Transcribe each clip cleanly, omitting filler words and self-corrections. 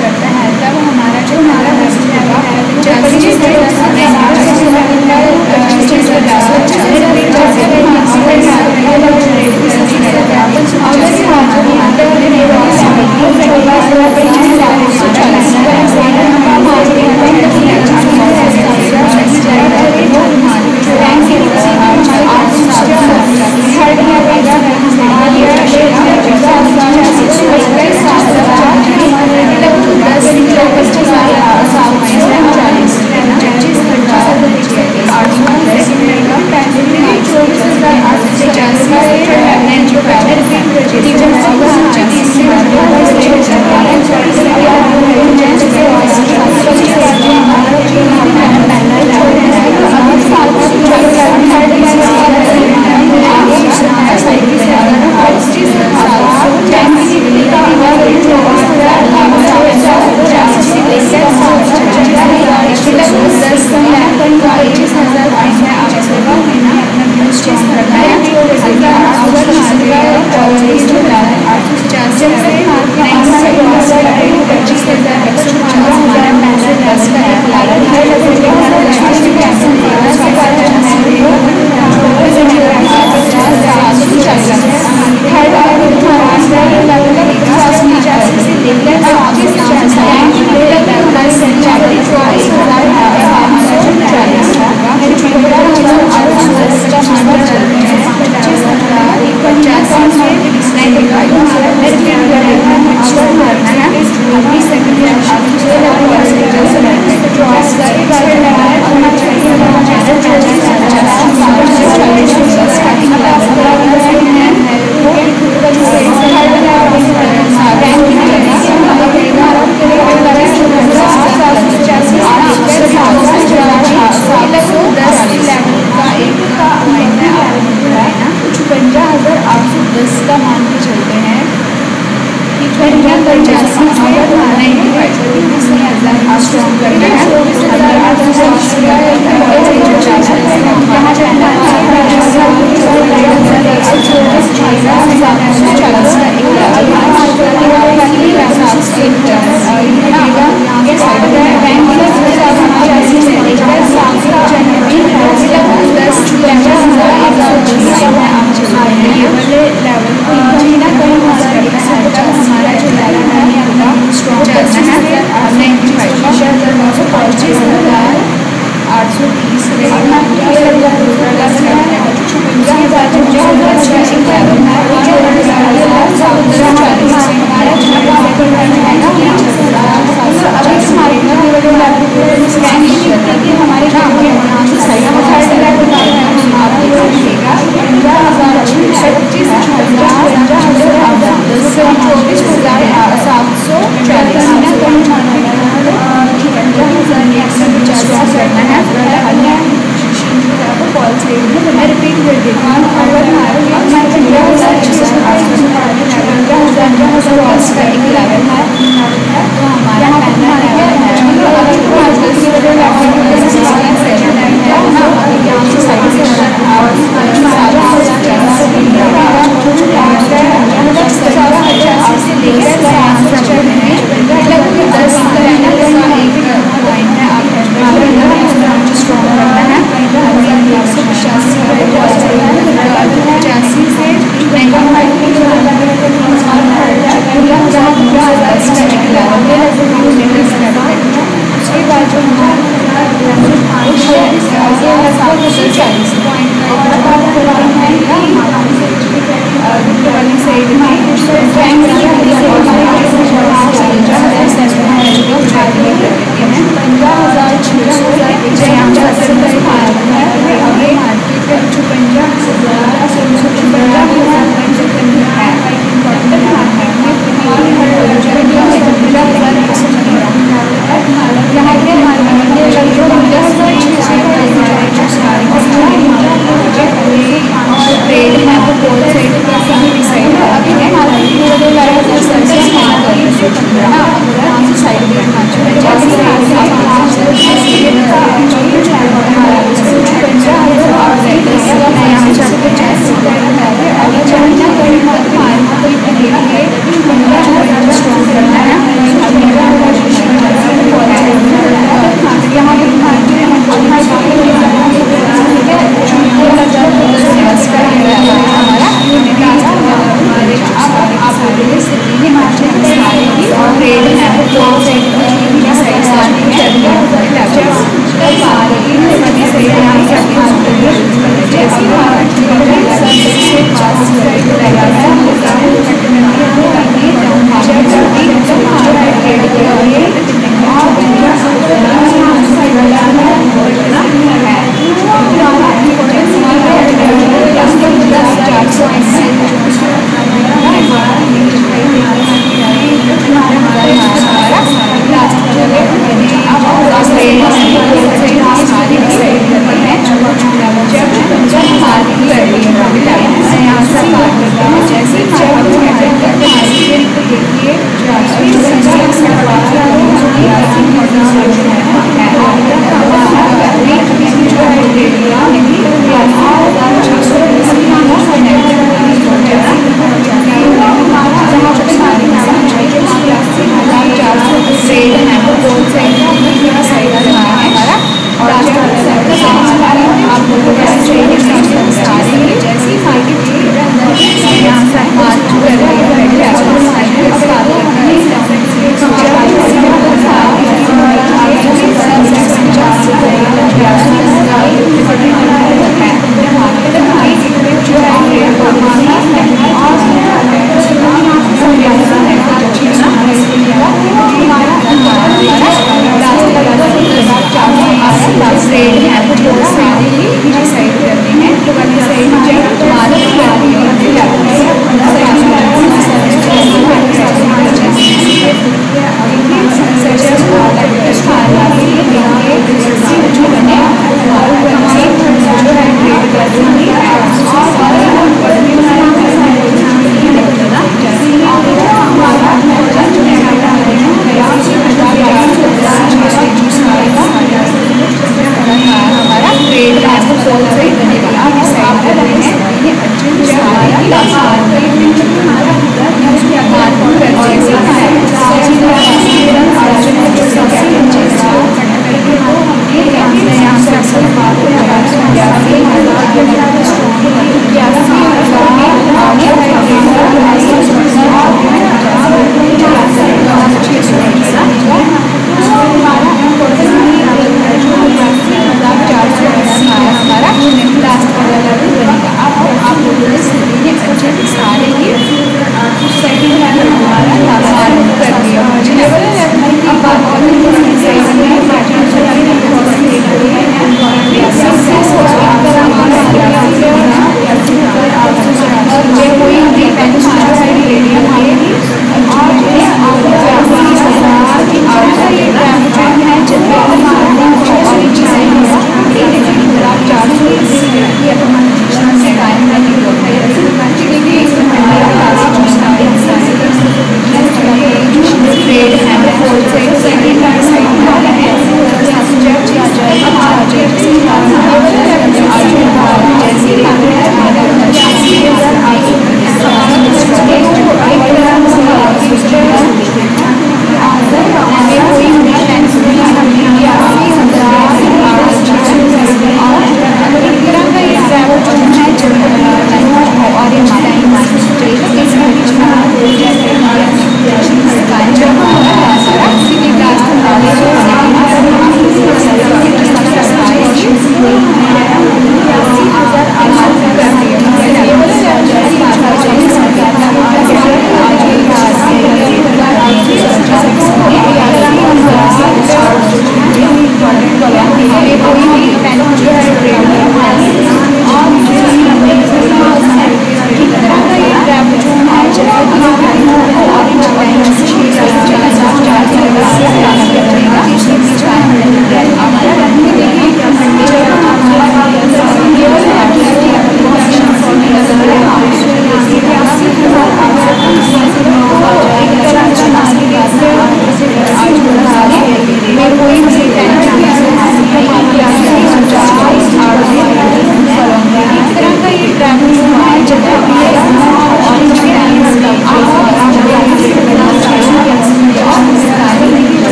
करता है तब हमारा जो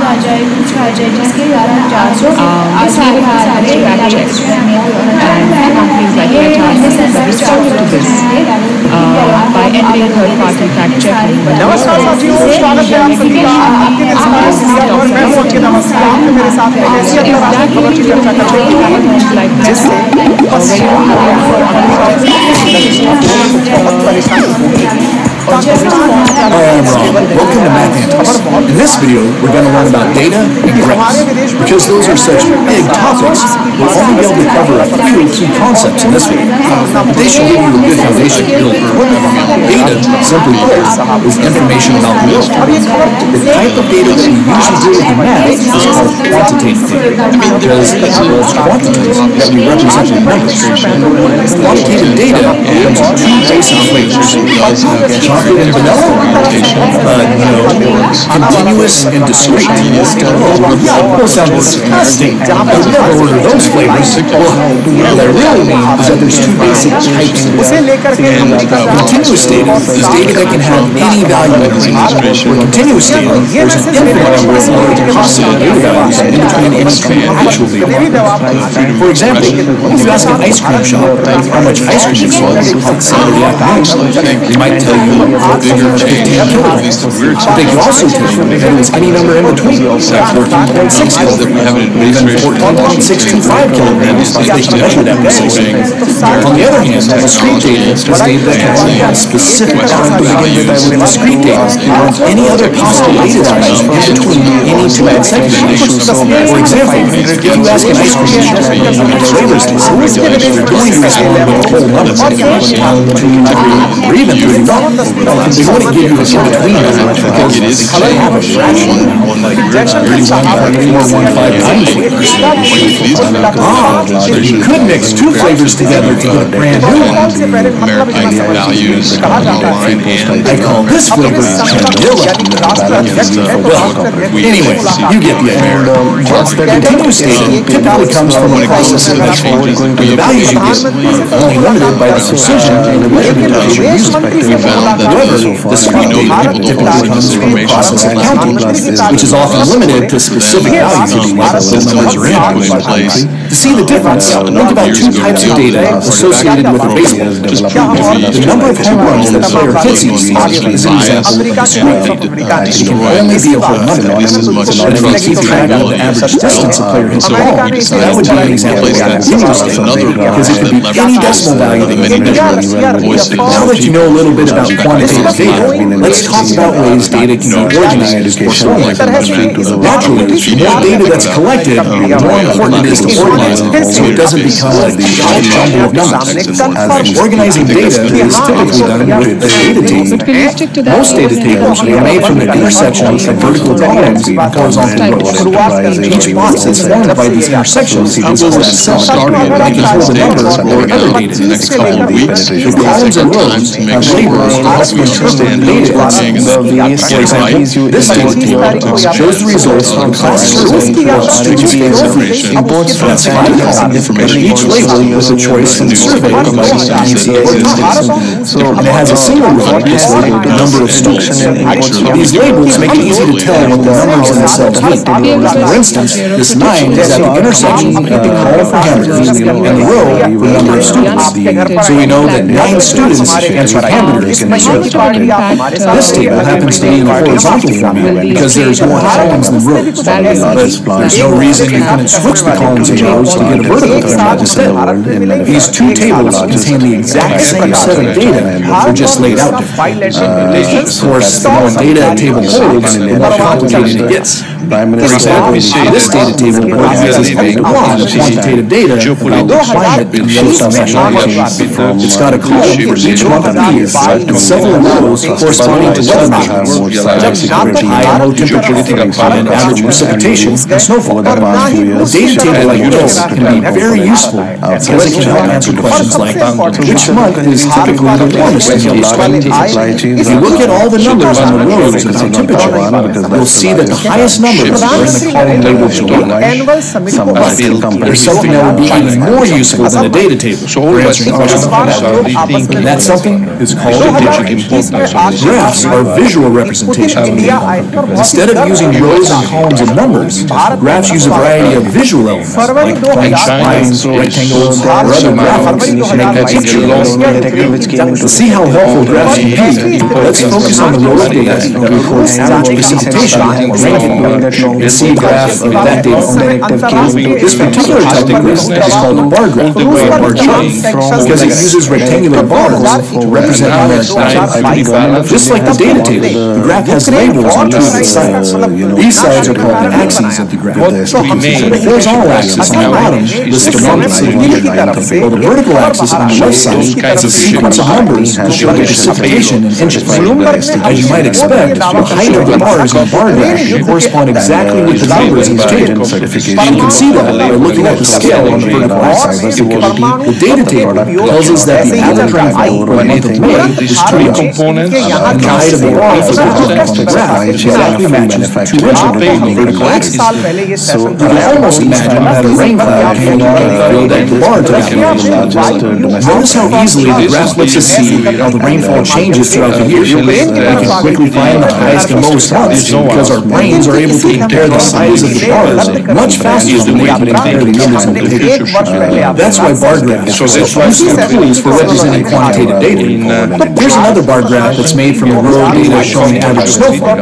आ जाए कुछ जिसके द्वारा 400 fact checks, and companies like Meta to this by entering third-party fact checking. नमस्कार साथियों, स्वागत है आप सभी का आपके देश में और मैं हूं आपके नमस्कार मेरे साथ में ऐसी अपना राष्ट्रीय खबर की चर्चा करते हैं जिससे Hi, I'm Rob. Welcome to Math Antics. In this video, we're going to learn about data and graphs. Because those are such big topics, we'll only be able to cover a few key concepts in this video. They should give you a good foundation to build. Data, simply put, is information about the world. The type of data that we usually deal with in math is called quantitative data, because it involves quantities that we represent in numbers. Quantitative data comes in two basic flavors. Chocolate and vanilla? No. Continuous and discrete. Those sound disgusting. I would never order those flavors. What I really mean is that there's two basic types of data. Continuous data is data that can have any value in it. For continuous data, there's an infinite number of large possible data values in between any two actual data. For example, if you ask an ice cream shop how much ice cream they sold on Saturday afternoon, they might tell you bigger change, at least that we're they can also tell you that it was any number in between, 14.6 kilograms, even 14.625 kilograms, if they can measure that precisely. On the other hand, discrete data is data that can only have specific values. With discrete data, there aren't any other possible data values in between any two consecutive. For example, if you ask an ice cream shop how many flavors they sell, they're going to respond with a whole number, 1, 2, 3, or even 31. They wouldn't give you a in-between number because they have a fraction amount, like 31.415 times flavors. You could mix two flavors together to get a brand new one. American values online, and I call this flavor vanilla. Well, anyway, you get the idea. Continuous data typically comes from a process of measurement, and the values you get are only limited by the precision and the measurement that you're using. However, discrete data typically comes from a process of counting, which is often limited to specific values like the numbers are in. To see the difference, think about two types of data associated with a baseball. The number of home runs that a player hits each season is an example of discrete data. It can only be a whole number. But if you keep track of the average distance a player hits a ball, that would be an example of continuous data, because it could be any decimal value that you measure. Now that you know a little bit about quantitative data, let's talk about ways data can be organized or formalized. Naturally, the more data that's collected, the more important it is to organize it so it doesn't become a giant jumble of numbers. Organizing data is typically done with a data table. Most data tables are made from the intersections of vertical columns and horizontal rows. Each box is formed by these intersections is called a cell, and it can hold a number or other data. The columns and rows have labels to help interpret data. For example, this data table shows the results of a class survey of students' information. That's 5 columns, and each label is a choice in the survey among easy or tough. And it has a single row that's labeled the number of students. These labels make it easy to tell what the numbers in the cells mean. For instance, this 9 is at the intersection of the column for hamburgers and the row for the number of students. So we know that 9 students answered hamburgers in the survey. This table happens to be in a horizontal format because there's more columns than rows. But there's no reason you couldn't switch the columns and rows to get a vertical format instead. These two tables contain the exact same set of data, they're just laid out differently. Of course, the more data a table holds, the more complicated it gets. For example, this data table organizes a lot of quantitative data about the climate in most national areas. It's got a column for each month of the year and several rows corresponding to weather measurements, high and low temperature, and average precipitation and snowfall. A data table like this can be very useful because it can help answer questions like which month is typically the warmest in the year. If you look at all the numbers on the rows about temperature, you'll see that the highest numbers are in the column labeled July. annual summit को There's something that would be even more useful than a data table for answering questions like that. And that something is called a graph. Graphs are visual representations. Instead of using rows and columns and numbers, graphs use a variety of visual elements, like points, lines, rectangles, or other graphics to make that picture. To see how helpful graphs can be, let's focus on the row of data that records average precipitation or rainfall, and see a graph of that data. This particular type of graph is called a bar graph, or a bar chart, because it uses rectangular bars to represent numeric values. Just like the data table, the graph has labels on two of its sides. These sides are called the axes of the graph. The horizontal axis on the bottom lists the numbers, while the vertical axis on the left side is a sequence of numbers to show the precipitation in inches. As you might expect, the height of the bars in the bar graph correspond exactly with the numbers in the table. You can see that by looking at the scale on the vertical axis. The data table tells us that the average rainfall for the month of May is 2 inches, and the height of the bar for the month on the graph exactly matches 2 inches on the vertical axis. So you can almost imagine that a rain cloud hanging on the field at the bar to notice how easily the graph lets us see how the rainfall changes throughout the year. We can quickly find the highest and lowest months because our brains are able to compare the size of the bars much faster than we can compare the numbers on the page. That's why bar graphs are useful tools for representing quantitative data. Here's another bar graph that's made from the raw data showing average snowfall.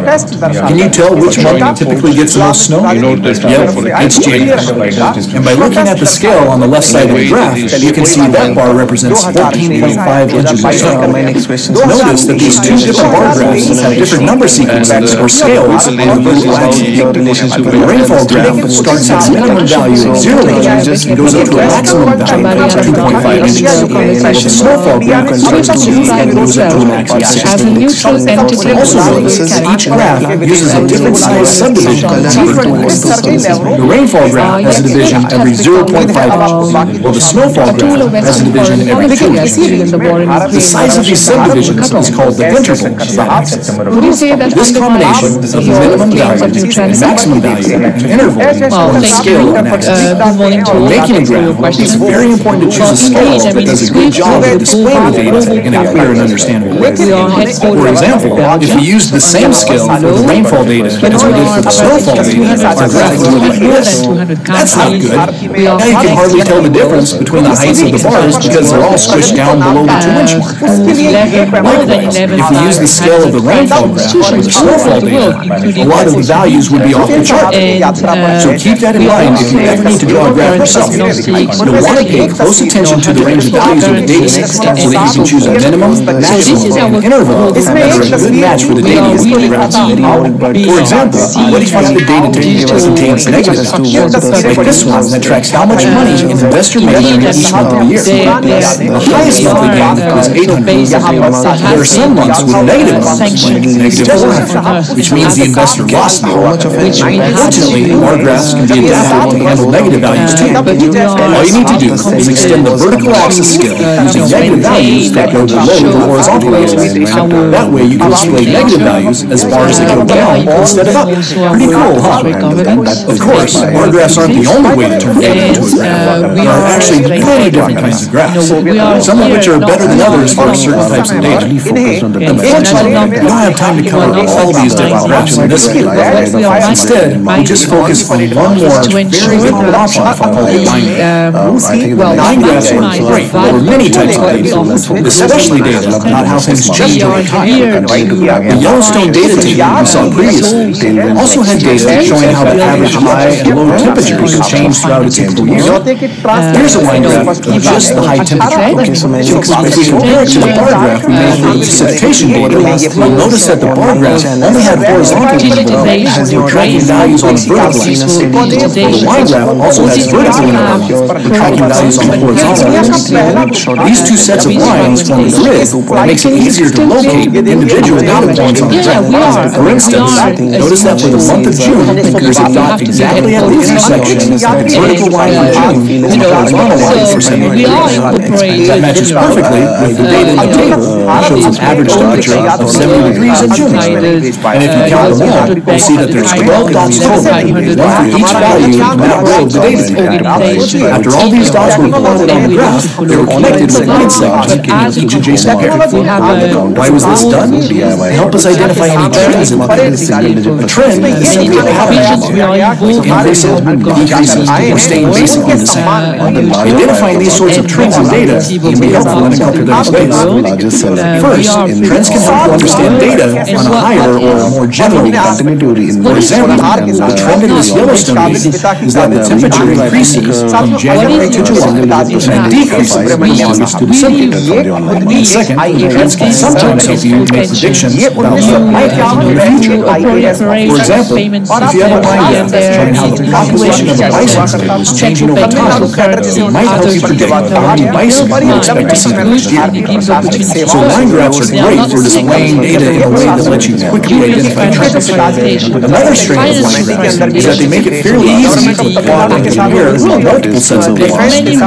Can you tell which month typically gets the most snow? Yep, it's January. And by looking at the scale on the left side of the graph, you can see that bar represents 14.5 inches of snow. Notice that these two different bar graphs have different number sequences or scales on the vertical axis. The rainfall graph starts at a minimum value of 0 inches and goes up to a maximum value of 2.5 inches. The snowfall graph starts at 2 and goes up to a maximum of 6. Also notice that each graph uses a different size subdivision. The rainfall graph has a division every 0.5 inches, while the snowfall graph has a division every 2 inches. The size of these subdivisions is called the interval. This combination of the minimum value and maximum value and interval on the scale of an axis. When making a graph, it's very important to choose a scale that does a good job of displaying the data in a clear and understandable way. For example, if we used the same scale for the rainfall data as we did for the snowfall data, our graph would look like this. That's not good. Now you can hardly tell the difference between the heights of the bars because they're all squished down below the 2-inch mark. Likewise, if we use the scale of the rainfall graph or the snowfall data, a lot of the values would be off the chart. So keep that in mind if you ever need to draw a graph yourself. You'll want to pay close attention to the range of values of the data set so that you can choose a minimum, maximum, and interval that are a good match for the data you're looking at. For example, what if the data table contains negative values, like this one that tracks how much money an investor made during each month of the year. The highest monthly gain was $800. There are some months with negative months, like negative $400, which means the investor lost more. Unfortunately, bar graphs can be adapted to handle negative values too. All you need to do is extend the vertical axis scale using negative values that go below the horizontal axis. That way you can display negative values as bars that go down instead of up. Pretty cool, huh? Of course, bar graphs aren't the only way to turn data into a graph. There are actually many different kinds of graphs, some of which are better than others for certain types of data. Unfortunately, we don't have time to cover all these different graphs in this video. Instead, we'll just focus on one more very common option called line graphs. Line graphs are great for many types of data, especially data about how things change over time. The Yellowstone data table we saw previously also had data showing how the average high and low temperatures change throughout a typical year. Here's a line graph of just the high temperature. If we compare it to the bar graph we made for the precipitation data, you'll notice that the bar graph only had horizontal intervals as we're tracking values on the vertical axis. The line graph also has vertical intervals for tracking values on the horizontal axis. These two sets of lines form a grid that makes it easier to locate individual data points on the graph. For instance, notice that for the month of June, there's a dot exactly at the intersection of the vertical line for June and the horizontal line for February. That matches perfectly with the data in the table that shows an average temperature of 70 degrees in June. And if you count them all, you'll see that there's 12 dots total, one for each value in that row of the data type. After all these dots were plotted on the graph, they were connected with line segments in each adjacent pair. Why was this done? To help us identify any trends in the data. A trend is simply a pattern. Increases, decreases, or staying basically the same. Identifying these sorts of trends in data can be helpful in a calculated space. First, trends can help you understand data on a higher or a more general level. For example, the trend in this Yellowstone is that the temperature increases from January to July and decreases from August to December. Second, trends can sometimes help you make predictions about what might happen in the future. For example, if you have a line graph showing how the population of the bison is changing over time, it might help you predict how many bison you expect to see next year. So line graphs are great for displaying data in a way that lets you quickly identify trends. Another strength of line graphs is that they make it fairly easy to plot and compare multiple sets of data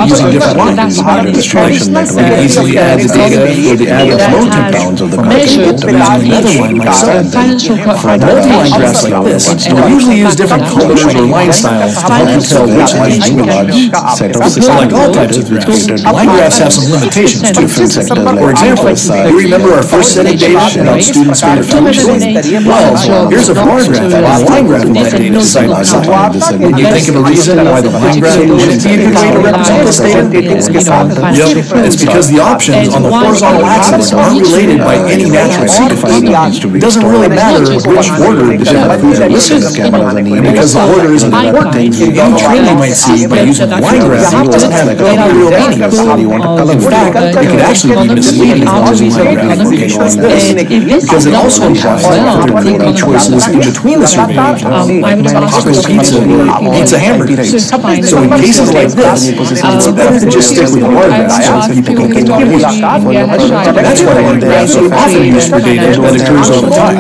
using different lines. You can easily add the data or the average load temperatures of the country using another line like stand. For multi-line graphs like this, we'll usually use different colors or line styles to help you tell which line is which. So like all types of graphs, line graphs have some limitations too. For example, you remember our first set of data about students' favorite foods? Well, here's a bar graph and a line graph of that data side by side. Can you think of a reason why the line graph wouldn't be a good way to represent this data? Yep, it's because the options on the horizontal axis aren't related by any natural sequence. It doesn't really matter which order the different foods are listed in, and because the order isn't important, any trend you might see by using the line graph doesn't have any real meaning. In fact, it could actually be misleading using line graph locations like this, because it also implies that there could be choices in between the survey regions, taco pizza or pizza hamburgers. So in cases like this, it's better to just stick with the bar graphs so people can continue. That's why line graphs are often used for data that occurs over time.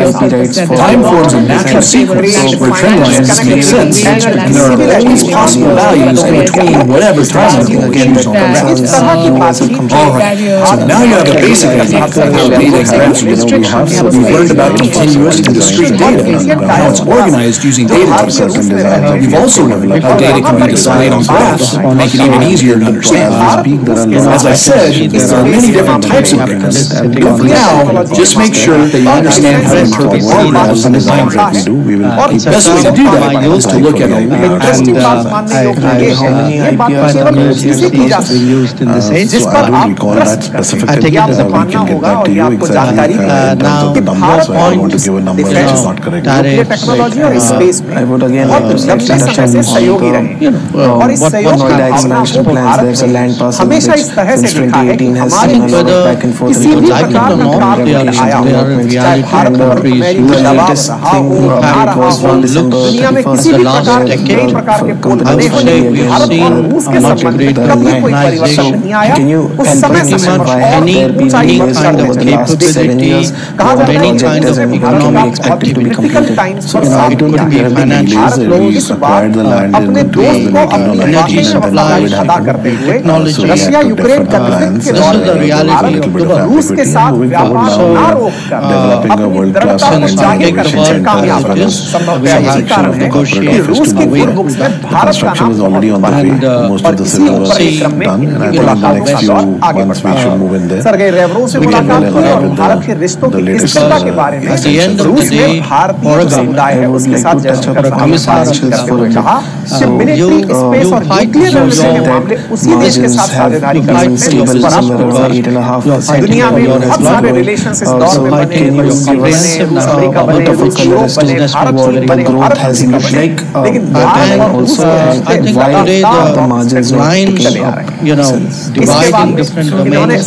Time forms a natural sequence where trend lines make sense, and there are always possible values in between whatever time interval is used on the graph. Alright, so now you have a basic idea of how data and graphs are restrictions. You've learned about continuous and discrete data, and how it's organized using data types. You've also learned how data can be displayed on graphs to make it even easier to understand. As I said, there are many different types of graphs, but for now, just make sure that you understand how to interpret bar graphs and line graphs. The best way to do that is to look at a used in this age. So I don't recall that specifically. I take it as a point. We can get back to you exactly in terms of the numbers. So I don't want to give a number which is not correct. I would again like to say what Noida expansion plans. There's a land parcel which since 2018 has seen a lot of back and forth. I don't know they are in reality countries. The latest thing was on December 31st. The last decade, I would say we have seen a much greater modernization. Can you help me understand why have there been delays over the last 7 years? Many kind of economic expected to be completed. So I don't think the financial flows, acquired the land in 2018 and then COVID happened. technology. So we had to defer the plans. This is the reality. A little bit of ambiguity. Moving forward now, developing a world-class innovation center as well as section of the corporate office to move there. The construction is already on the way. Most of the civil work is done, and I think in the next few months we should move in there. We can well align with the latest At the end of the day, Oregon, I would like to touch upon the financials for a bit. So you fight for your margins have been stable somewhere around 8.5%. So can you give us a bit of a color as to what the growth has looked like? And also why are the margins not picking up? dividing different domains.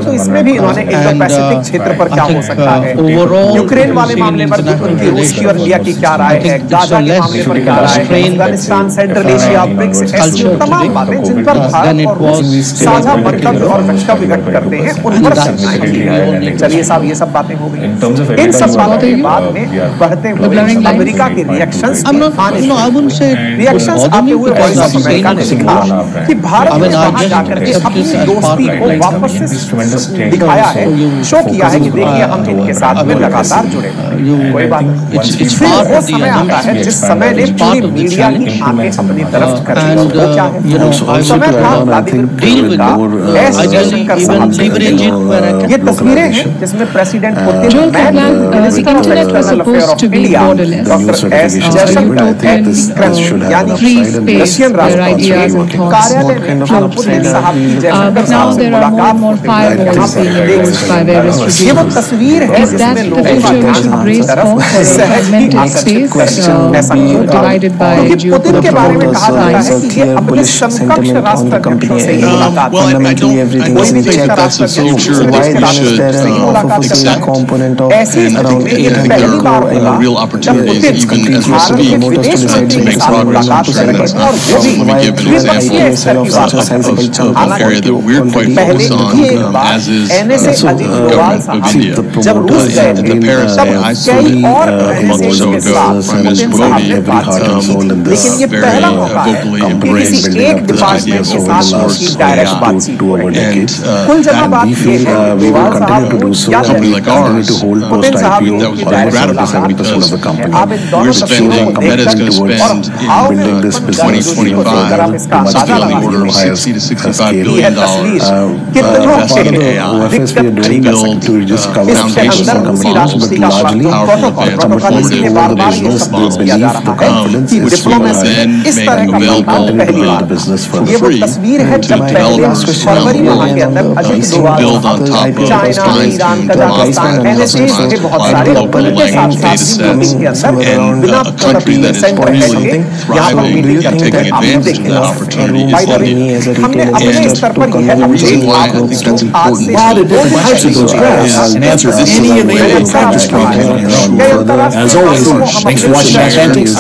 तो इसमें भी इन्होंने Indo Pacific क्षेत्र पर क्या हो सकता है, यूक्रेन वाले मामले पर उनकी रूस की और इंडिया की क्या राय है, गाजा के मामले पर क्या राय है, अफगानिस्तान, सेंट्रल एशिया, ब्रिक्स, ऐसी तमाम बातें जिन पर भारत और रूस साझा मंतव्य और वक्तव्य व्यक्त करते हैं उन पर चलिए साहब ये सब बातें हो गई। इन सब बातों के बाद में बढ़ते हुए अमेरिका के रिएक्शंस आते हुए वॉइस ऑफ अमेरिका ने लिखा कि भारत ने वहां जाकर के अपनी दोस्ती को वापस से दिखाया है, शो किया है कि देखिए हम इनके साथ में लगातार जुड़े हैं। कोई बात नहीं, फिर वो समय आता है जिस समय ने पूरी मीडिया की आंखें अपनी तरफ कर ली। वो क्या है? समय था व्लादिमीर पुतिन का एस जयशंकर साहब से। ये तस्वीरें हैं जिसमें president Putin Joel Kaplan, the internet was supposed to be borderless. Doctor S Jaishankar Free space where ideas and thoughts Putin साहब की but now there are more and more firewalls being used by various ये वो regimes. तस्वीर है Is that the picture we should brace for a augmented space divided by Putin के बारे में कहा जाता है कि ये अपने समकक्ष राष्ट्राध्यक्षों से ही मुलाकात Well, I don't think that's the future that we should accept. ऐसी And I think there are real opportunities, even as we speak, to make progress on this. Let me give an example of an area that we're quite focused on, as is the government of India. At the Paris AI Summit a month or so ago, Prime Minister Modi very vocally embraced the idea of open source AI. And we feel we will continue to do so. A company like ours, to hold post IPO that was gratifying because we're spending, Meta's going to spend in building this business 2025 something on the order of $60 to $65 billion investing in AI OFS we are doing to build to just cover foundations for models, but largely powerful, advanced, informative models the belief, the confidence is then making available the business for free to developers around the world to build on top of Einstein, local language data sets, and a country that is really thriving and taking advantage of that opportunity is India. And the reason why I think that's important A lot of different types of those graphs and answer any available practice problem. As always, thanks for watching Atlantics.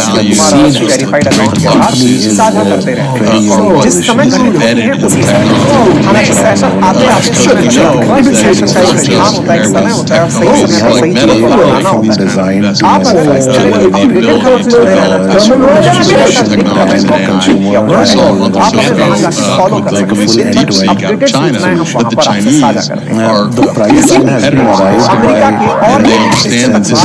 China, but the Chinese are competitors, and they understand that this is the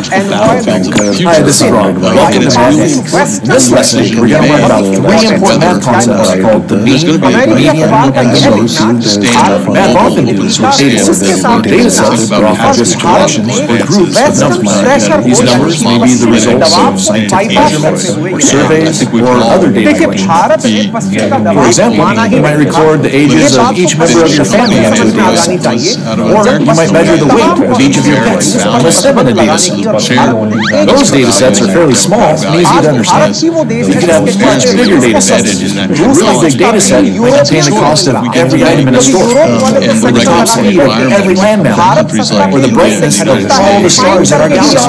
technological battlefield of the future. Hi, this is Ron. And it's really important. This lesson, we're going to learn about three important math concepts called the mean, median, and the source. Math often deals with data sets that often just collections or groups of numbers. These numbers may be the results of scientific measurements or surveys or other data collections. For example, you might record the ages of each member of your family into a data set. Or you might measure the weight of each of your pets and list them in a data set. Those data sets are fairly small and easy to understand. You could have much bigger data sets. A really big data set might contain the cost of every item in a store, or the top speed of every landmass, or the brightness of all the stars in our galaxy.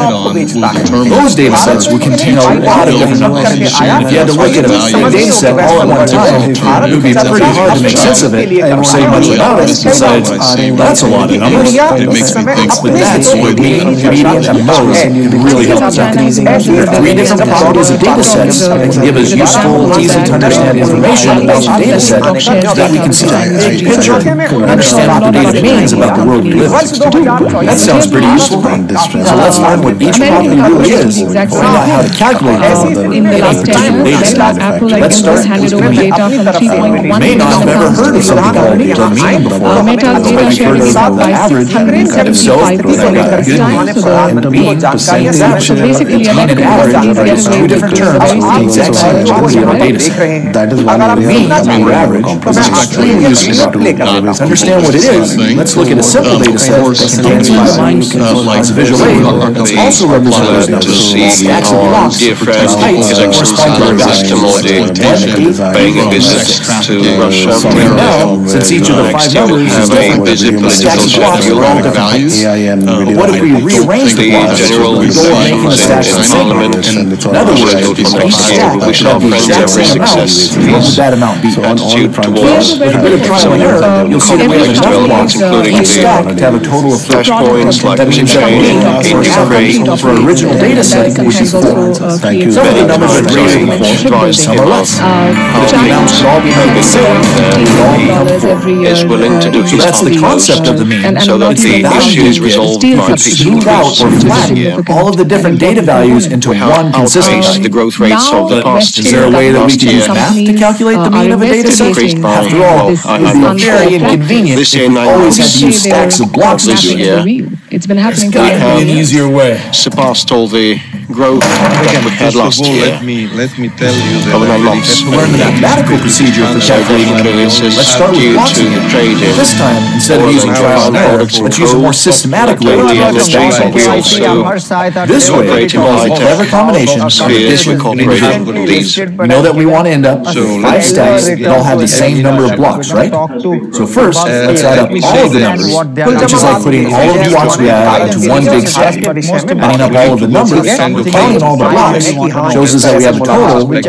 Those data sets would contain a lot of different numbers. And if you had to look at a big data set all at one time, it would be pretty hard to make sense of it or say much about it. Besides, that's a lot of numbers. It makes me think With that, mean, median, and mode can really help us out. There are three different properties of data sets that can give us useful, easy to understand information about the data set that we can see the big picture and understand what the data means about the world we live in. That sounds pretty useful. So let's learn what each property really is and find out how to calculate in the last 10 years, Apple Let's start handed over data from 3.1 You may not have ever heard of something called the mean before. Meta's data sharing is up by Average, and if so, 675 times. So basically, a net average is two different terms for the exact same quality of a data set. That is one area Mean, average, is extremely useful. To understand what it is, let's look at a simple data set that contains 5 lines as a visual aid. It's also represented as stacks of blocks whose heights correspond to their values. paying a visit to Russia. Now, since each of the 5 numbers is different, the stacks of blocks are all different heights. What if we rearrange the blocks? We go and make the stacks the same. In other words, each stack We wish our friends every success. What would that amount be? Attitude towards With a bit of trial and error, you'll see that we have enough blocks including each stack to have a total of 4. flashpoints like That means that chain, for our original data set, we should 4. Some of the numbers are greater than 4, some are less. But if the amounts should all be made the same, is willing to do so his that's the part concept of the mean. so that the issue is resolved by Smoothed out peaceful or flatten all of the different data values into one consistent outpaced the value. growth rates of the past Is there a way that we can use math to calculate the mean of a data set? After all, it would be very inconvenient if we always had to use stacks of blocks to do it. It's been happening There's got to be an easier way. surpassed all the growth we had last year. Let me tell you that Over 9 months. To learn the mathematical procedure for calculating the mean, let's start with blocks again. This time, instead of using trial and error, let's use a more systematic way to get the stacks and blocks. This way involves a clever combination of addition and division. We know that we want to end up with 5 stacks that all have the same number of blocks, right? So first, let's add up all of the numbers, which is like putting all of the blocks we add into one big stack. Adding up all of the numbers, counting all the blocks, shows us that we have a total of 3.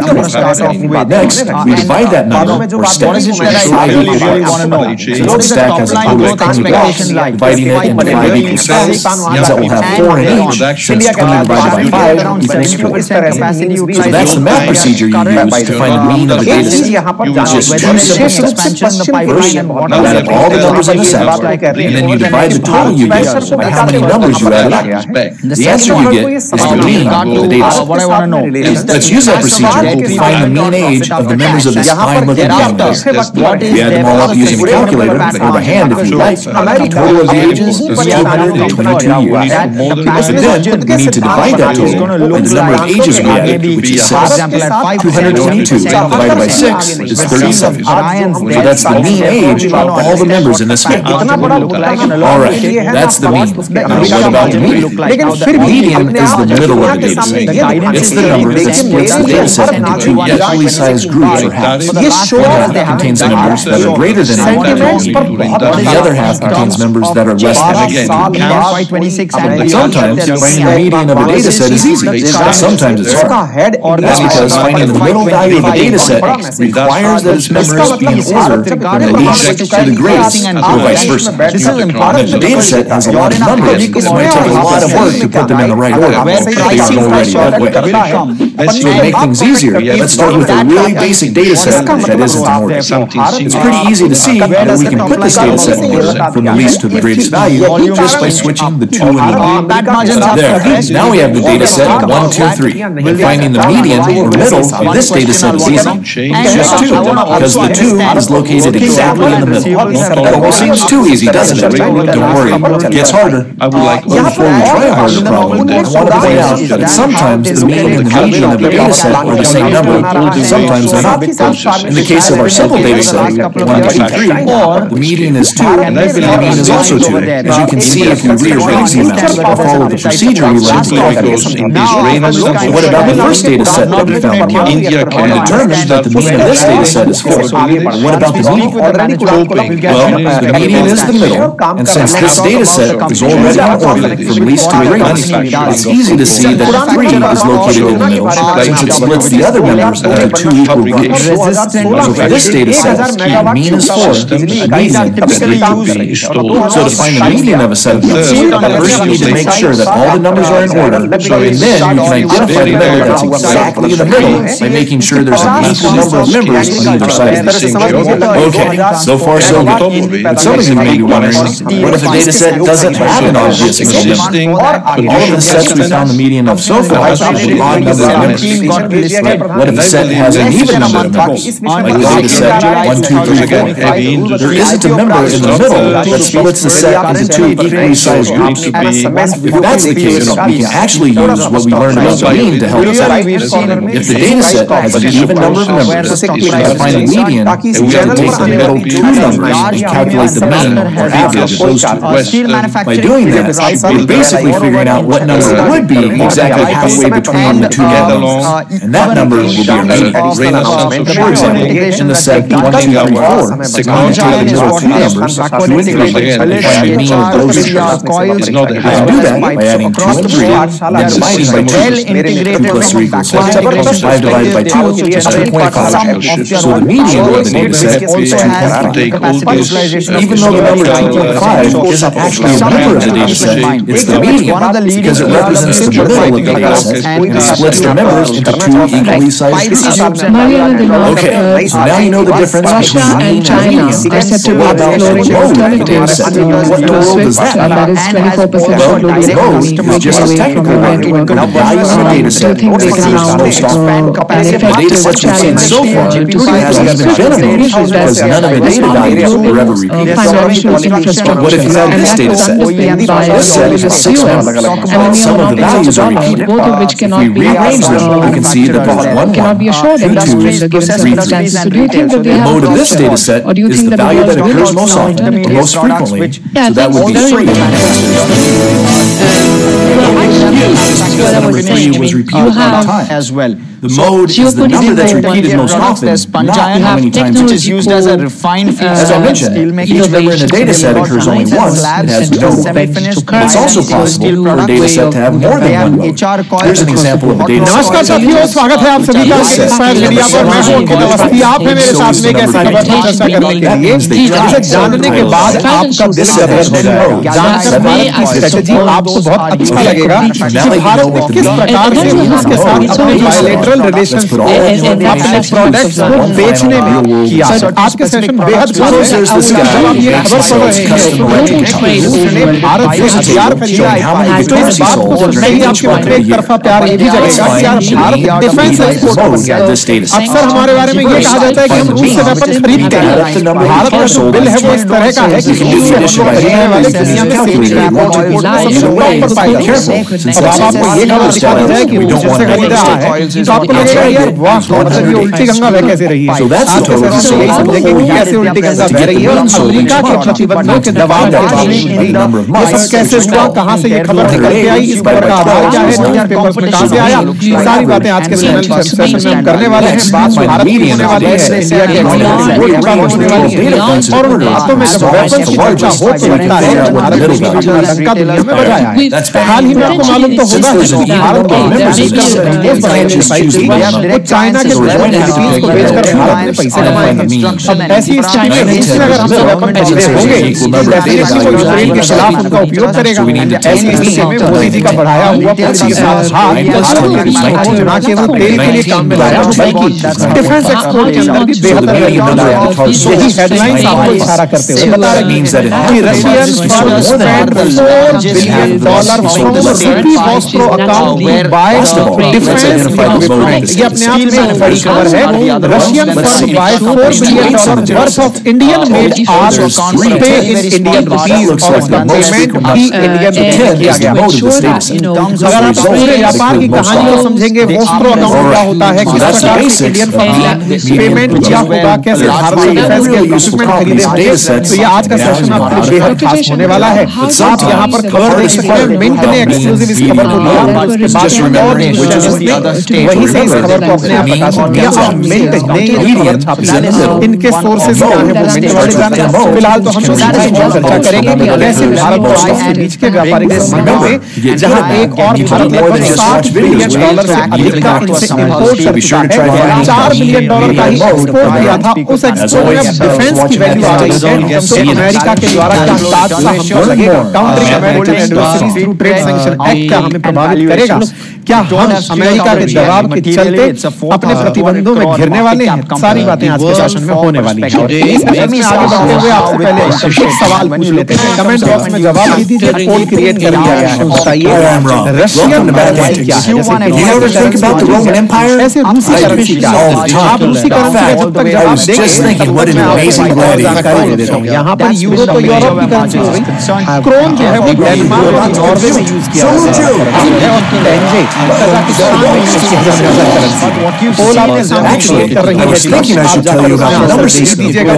Next, we divide that number, or stack, by 5 equal parts. Since the stack has a total of 20 blocks, dividing it into 5 equal stacks means that we'll have 4 in each, since 20 divided by 5 equals 4. So that's the math procedure you use to find the mean of a data set. It's just 2 simple steps. First, you add up all the numbers in the set, and then you divide the total you get by how many numbers you added up. The answer you get is the mean of the data set. What I want to know is Let's use that procedure to find the mean age of the members of this fine-looking family. We add them all up using a calculator, or by hand if you like. The total of the ages is 222 years. And then we need to divide that total by the number of ages we added, which is 6. 222 divided by 6 is 37. So that's the mean age of all the members in this family. Alright, that's the mean. Now what about the median? The median is the middle of the data set. It's the number that splits the data set into 2 equally sized groups or halves. One half contains numbers that are greater than equal to the median, and the other half contains numbers that are less than equal. But sometimes finding the median of a data set is easy, but sometimes it's hard. That's because finding the middle value of a data set requires that its members be in order from the least to the greatest, or vice versa. If the data set has a lot of numbers, it might take a lot of work to put them in the right order, if they aren't already that way. To make things easier, let's start with a really basic data set that isn't in order. It's pretty easy to see that we can put this data set in order from the least to the greatest value just by switching the 2 and the 1. There, now we have the data set 1, 2, 3. And finding the median or middle of this data set is easy. It's just 2, because the 2 is located exactly in the middle. That almost seems too easy, doesn't it? Don't worry, it gets harder. Before we try a harder problem, I want to point out that sometimes the mean and the median of the data set are the same number, sometimes they're not. In the case of our simple data set, 1, 2, 3, the median is 2, and the mean is also 2. As you can see, if you rearrange the amounts or follow the procedure we learned to calculate. What about the first data set that we found? We determined that the mean of this data set is 4. What about the median? Well, the median is the middle, and since this data set is already in order from least to greatest, it's easy to see that 3 is located in the middle, since it splits the other members into 2 equal groups. So for this data set, the mean is 4, and the median is 3. So to find the median of a set of numbers, first you need to make sure that all the numbers are in order, and then you can identify the member that's exactly in the middle by making sure there's an equal number of members on either side. Okay, so far so good. But some of you may be wondering, what if a data set doesn't have an obvious middle member? All of the sets we found the median of so far have an odd number of members. What if a set has an even number of members? Like the data set 1, 2, 3, 4. There isn't a member in the middle that splits the set into 2 equally sized groups. If that's the case, we can actually use what we learned about the mean to help us out. If the data set has an even number of members, to find the median, we have to take the middle 2 numbers and calculate the mean or average of those 2. By doing that, we're basically figuring out what number would be exactly halfway between the 2 numbers, and that number will be our median. For example, in the set 1, 2, 3, 4, we're going to take the middle 2 numbers to integrate and find the mean of those 2. We can do that by adding 2 and 3 and then dividing by 2. 2 plus 3 equals 5. 5 divided by 2 is 2.5. So the median of the data set is 2.5. Even though the number 2.5 isn't actually a number of the data set, it's the median because it represents the middle of the data set and it splits the members into two equally sized groups. Okay, so now you know the difference Russia between and China are set to be exploring alternatives to SWIFT, that is 24% of global economy breaking away from the network. Do you think they can now an effective challenge to SWIFT because none of the data values were ever repeated. financial infrastructure? What if you have this data set? This set is 6 and then some of the values are repeated. both of which cannot be rearrange them, you can see that cannot be assured in the given circumstances. So do you think that they the have mode of this data set or do you is think the that value that the world occurs will most now often, or alternatives? most frequently. Yeah, So that would be that's 3. very Number 3 was repeated all the time. as well. The mode is the number that's repeated most often, not how many times which it is used as a refined As I mentioned, each member in the data set occurs only once. It has no one. It's also possible for a data set to have more than one mode. Here's an example of a data set. नमस्कार साथियों, स्वागत है आप सभी का inspire media पर। मैं हूं अंकित अवस्थी। आप हैं मेरे साथ में एक ऐसी खबर पर चर्चा करने के लिए जिसे जानने के बाद आपका दिल गदगद हो जाएगा। जानकर भारत की स्ट्रेटजी आपको बहुत अच्छा लगेगा कि भारत ने किस प्रकार से रूस के साथ अपने बायलैटरल रिलेशंस को अपने प्रोडक्ट्स को बेचने में किया। आज के सेशन बेहद खास है। जब आप ये खबर पढ़ रहे हैं रूस ने भारत से हथियार खरीदा है, तो इस बात को सुनते ही आपके मन में एक तरफा प्यार ये भी जगेगा कि यार भारत डिफेंस एक्सपोर्ट बन गया। अक्सर हमारे बारे में ये कहा जाता है कि हम रूस से वेपन खरीदते हैं। भारत का जो बिल है वो इस तरह का है कि रूस से हम खरीदने वाले दुनिया में सबसे टॉप पर पाए जाते हैं। अब आपको ये खबर दिखा दी जाए कि रूस से खरीद रहा है तो आपको लगेगा यार वाह, मतलब ये उल्टी गंगा बह कैसे रही है। आज के सेशन में यही समझेंगे कि कैसे उल्टी गंगा बह रही है और अमेरिका के प्रतिबंधों के दबाव के बाद ये सब कैसे हुआ, कहां से ये खबर निकल के आई, इस खबर का आधार क्या है, न्यूज़ पेपर्स में कहां से आया, सारी बातें आज के सेशन में हम करने वाले हैं। बात भारत की होने वाली है, इंडिया के होने वाली है और उन बातों में जब वेपन्स की चर्चा हो तो लगता है भारत ने अपना डंका दुनिया में बजाया है। हाल ही में आपको मालूम तो होगा कि भारत को चाइना के फिलीपींस को बेचकर भारत ने पैसे कमाए हैं। अब ऐसी स्थिति में रूस ने अगर हमसे वेपन खरीदे होंगे तो डेफिनेटली वो यूक्रेन के खिलाफ उनका उपयोग करेगा। ऐसी स्थिति में मोदी जी का बढ़ाया हुआ पूंजी के साथ हाथ ना केवल तेल के लिए काम में लाया बल्कि डिफेंस एक्सपोर्ट के अंदर भी बेहतर यही हेडलाइंस आपको इशारा करते हुए बता रही हैं कि Russian firm spend $4 billion from the city Vostro account to buy defense equipment। ये अपने आप में एक बड़ी खबर है। Russian firm buy $4 billion worth of Indian made arms pay in Indian rupees और उसका पेमेंट भी इंडियन रुपीस किया गया। अगर आप पूरे व्यापार की कहानी को समझेंगे, वोस्ट्रो अकाउंट क्या होता है, किस प्रकार से इंडियन फर्म ने पेमेंट किया होगा, कैसे भारत से डिफेंस के इक्विपमेंट खरीदे होंगे, तो ये आज का सेशन आपके लिए बेहद खास होने वाला है। आप यहाँ पर खबर देख सकते हैं, मिंट ने एक्सक्लूसिव इस खबर को लिया है, उसके बाद वहीं से इस खबर को अपने आप प्रकाशित किया और मिंट ने ये खबर छापी है। इनके सोर्सेज क्या है वो मिंट वाले जाने। फिलहाल तो हम चर्चा करेंगे कि कैसे भारत और रूस के बीच के व्यापारिक संबंधों में जहां एक और भारत लगभग $60 बिलियन से अधिक का इनसे इंपोर्ट कर चुका है, $4 बिलियन का ही एक्सपोर्ट किया था। उस एक्सपोर्ट में डिफेंस की वैल्यू आ रही है, तो अमेरिका के द्वारा क्या ताज़ा हमको लगेगा, countering American adversaries through trade sanction act क्या हमें प्रभावित करेगा? क्या हम अमेरिका के दबाव के चलते अपने प्रतिबंधों में घिरने वाले हैं? सारी बातें आज के सेशन में होने वाली हैं। इस सेशन में आगे बढ़ते हुए आपसे पहले एक सवाल पूछ लेते हैं, कमेंट बॉक्स में जवाब दीजिए। पोल क्रिएट कर दिया गया है, बताइए रशियन करेंसी क्या है? ऐसे रूसी करेंसी क्या है? आप रूसी करेंसी का जब तक जवाब देंगे जानकारी दे देता हूँ। यहाँ पर यूरो तो यूरोप की करेंसी हो गई, क्रोन जो है वो डेनमार्क और नॉर्वे में यूज किया जाता है और टेंजे कजाकिस्तान में यूज किया जाता है। पोल आपके सामने क्रिएट कर रही है, दीजिएगा।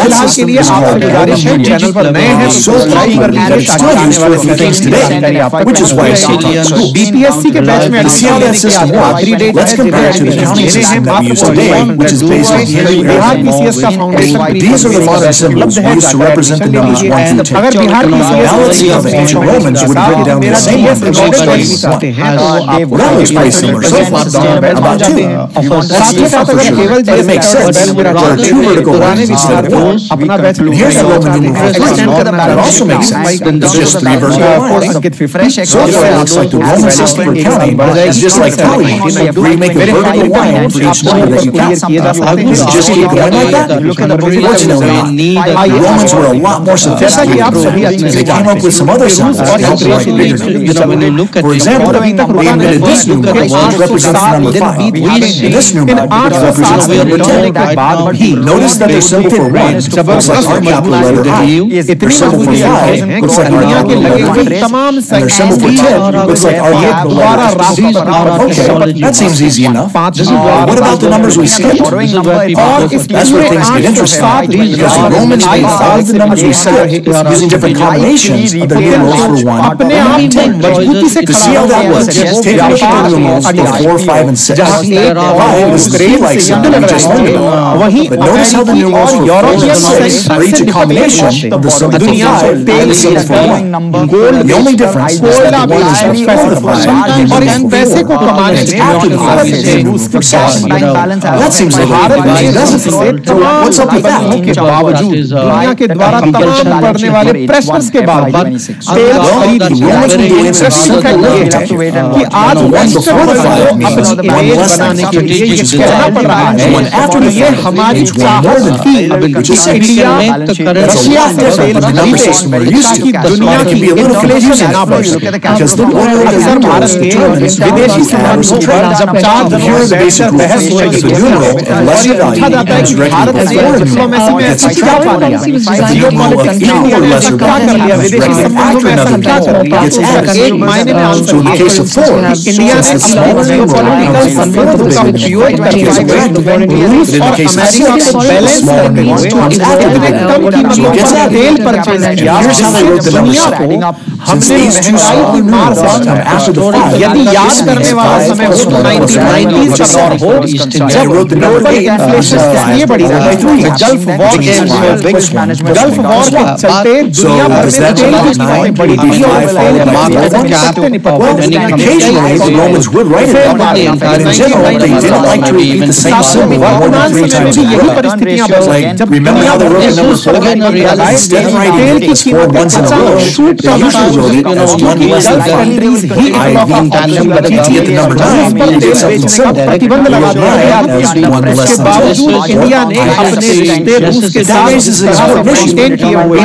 फिलहाल के लिए आपसे गुजारिश है, चैनल पर नए हैं तो सब्सक्राइब कर लीजिए ताकि आने वाले सेशन की जानकारी आप तक पहुंच सके। बीपीएससी के बैच में एडमिशन लेने की आज आखिरी डेट है, एडमिशन लेने हैं मात्र बिहार पीसीएस का फाउंडेशन उपलब्ध है, अगर बिहार पीसीएस मेरा जीएस चाहते हैं तो That looks pretty similar so far. About 2. That's different for sure, but it makes sense. There are 2 vertical lines instead of 1. And here's the Roman numeral for 3. That also makes sense. It's just 3 vertical lines. So far it looks like the Roman system for counting is just like tally marks, where you make a vertical line for each number that you count. Just keep going like that? Unfortunately not. The Romans were a lot more sophisticated. They came up with some other symbols to help write bigger numbers. For example, they invented this numeral, which represents the number 5. And this numeral represents the number 10. Notice that the symbol for 1 looks like our capital letter I. Their symbol for 5 looks like our capital letter V. And their symbol for 10 looks like our capital letter C. Okay, that seems easy enough. What about the numbers we skipped? That's where things get interesting, because the Romans made all the numbers we skipped using different combinations of the numerals for 1 and 10. To see how that works, take a look at the numerals for 4, 5, and 6. 5 is the key-like symbol we just learned about. But notice how the numerals for 4 and 6 are each a combination of the symbol for 5 and the symbol for 1. The only difference is that the 1 is before the 5 and the 4 is after the 5 is for 7. That seems like a big deal, doesn't it? So what's up with that? के बावजूद दुनिया के द्वारा तमाम पढ़ने वाले pressures के बावजूद तेल खरीद कि आज वेस्ट वर्ल्ड अपनी इमेज बनाने के लिए ये कहना पड़ रहा है ये हमारी चाहत थी इंडिया रशिया से तेल खरीदे ताकि दुनिया की इन्फ्लेशन ना बढ़े अक्सर भारत के विदेशी संबंधों पर जब चार बहस होगी और ये पूछा जाता है कि भारत ने डिप्लोमेसी में ऐसा क्या कर लिया जियोपॉलिटिक्स क्या कर लिया विदेशी संबंधों में ऐसा क्या कर लिया एक मायने में आंसर इंडिया ने जियोपॉलिटिकल संबंधों का उपयोग करके रूस और अमेरिका को बैलेंस करते हुए इतने कम कीमतों पर तेल परचेज किया दुनिया को हमने महंगाई की मार से यदि याद करने वाला समय हो तो 1990s का दौर हो जब ग्लोबल इन्फ्लेशन इसलिए बढ़ी रही गल्फ वॉर के चलते दुनिया भर में तेल की कीमतें बढ़ी थी और वर्तमान समय में भी यही परिस्थितियां बन रही हैं जब दुनिया भर में तेल की कीमतें अचानक शूट कर प्रतिबंध लगा दिया गया इसके बावजूद इंडिया ने अपने रिश्ते रूस के साथ मेंटेन किए हुए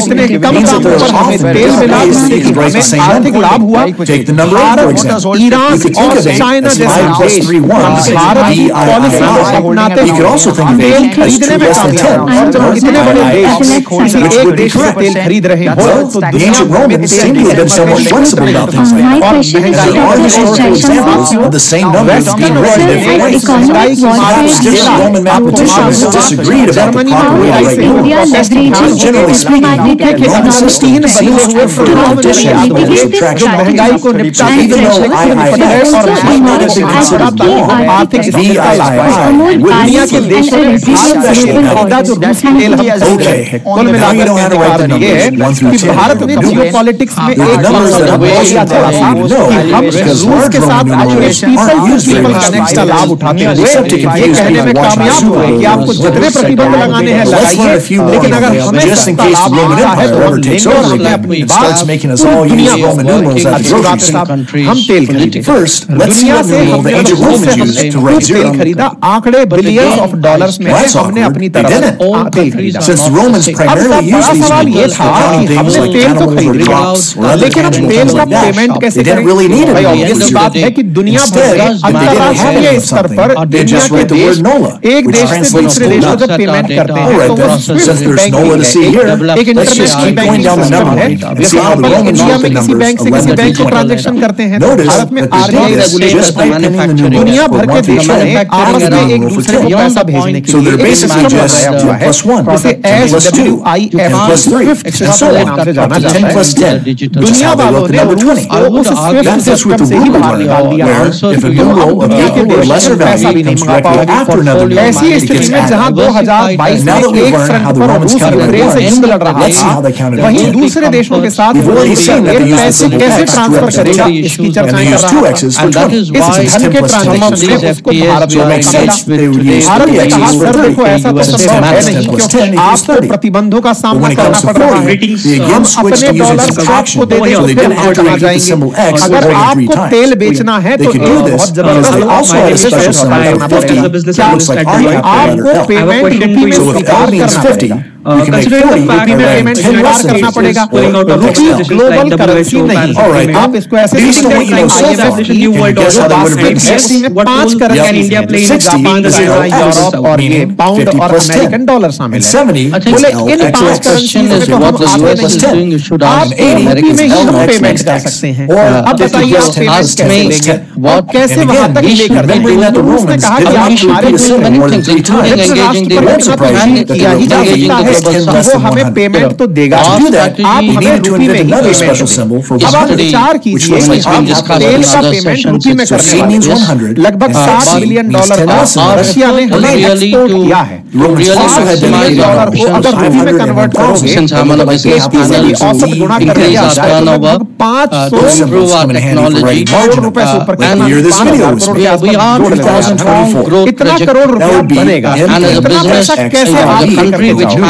इतने कम दाम पर हमें तेल मिला हमें आर्थिक लाभ हुआ भारत ईरान और चाइना जैसे देश भारत पॉलिसी अपनाते तेल खरीदने में कामयाब और जब इतने बड़े देश एक देश से तेल खरीद रहे हो तो दुनिया भर में तेल की और महंगाई को निपटाने के आर्थिक दुनिया के देशों में जो तेल कुल मिलाकर ये है कि भारत ने जियोपॉलिटिक्स में एक हम रूस के साथ पीपल कनेक्ट का लाभ उठाते हुए ये कहने में कामयाब हुए कि आपको जितने प्रतिबंध लगाने हैं लगाइए लेकिन अगर हमें सस्ता लाभ मिलता है तो हम लेंगे और हमने अपनी बात दुनिया हम तेल खरीदे दुनिया से हमने तेल खरीदा आंकड़े बिलियंस ऑफ डॉलर्स में हमने अपनी तरफ तेल खरीदा सवाल ये था कि हमने तेल तो खरीद लिया लेकिन अब तेल का पेमेंट कैसे करें भाई ऑब्वियस बात है कि दुनिया भर में अंतरराष्ट्रीय स्तर पर दुनिया के देश एक देश से दूसरे देश को जब पेमेंट करते हैं तो वो स्विफ्ट बैंकिंग एक इंटरनेशनल बैंकिंग सिस्टम है जैसे आप इंडिया में किसी बैंक से किसी बैंक को ट्रांजैक्शन करते हैं तो भारत में आरबीआई रेगुलेशन दुनिया भर के देशों में आपस में एक दूसरे को पैसा भेजने के लिए एक सिस्टम बनाया हुआ है जैसे SWIFT स्विफ्ट सिस्टम के नाम से जाना जाता है दुनिया वालों ने रूस को उस स्विफ्ट सिस्टम से ही बाहर निकाल दिया दुनिया के देश में पैसा भी नहीं मंगा पाओगे ऐसी स्थिति में जहां 2022 में एक फ्रंट पर रूस यूक्रेन से युद्ध लड़ रहा है वहीं दूसरे देशों के साथ We've already seen that they use the symbol X to represent the and they use 2 X's for 20. It's 10 plus 10 equals 12. So it makes sense they would use 30 X's for 30. Plus 10 equals 30. प्रतिबंधों का But सामना when it करना comes to पड़ रहा 40, है, they again switch to using subtraction. So they didn't enter into the symbol X अगर more than 3 आपको times. तेल बेचना है They तो could do this बहुत because जबरदस्त they also had a special symbol for 50 that looks like R cap आपको payment रुपये में So if स्वीकार L means करना 50, पड़ेगा you can make 40 रुपये में around पेमेंट 10 स्वीकार less करना पड़ेगा रुपये ग्लोबल करेंसी नहीं All right. आप इसको ऐसे Based on what you know so far, can you guess how they would have written this? 60 में 5 करेंसी India प्लेन 60 Japan is China L Europe और ये 50 पाउंड और plus 10. अमेरिकन डॉलर शामिल And है 70 बोले is L इन 5 XXX. करेंसीज में तो हम आते नहीं आप 80 में ही हम पेमेंट कर सकते हैं अब बताइए आप पेमेंट कैसे लेंगे और कैसे वहां तक लेकर जाएंगे उसने कहा कि आप हमारे किया ही जा सकता है वो हमें पेमेंट तो देगा आप हमें रुपये में ही पेमेंट अब आप विचार कीजिए कि हम तेल का पेमेंट रुपये में करने वाले लगभग $60 बिलियन का रशिया ने हमें एक्सपोर्ट किया है डॉलर को अगर रुपये में कन्वर्ट करोगे औसत गुणा करने लगभग 500 करोड़ रुपए से ऊपर इतना करोड़ रुपया बनेगा इतना पैसा कैसे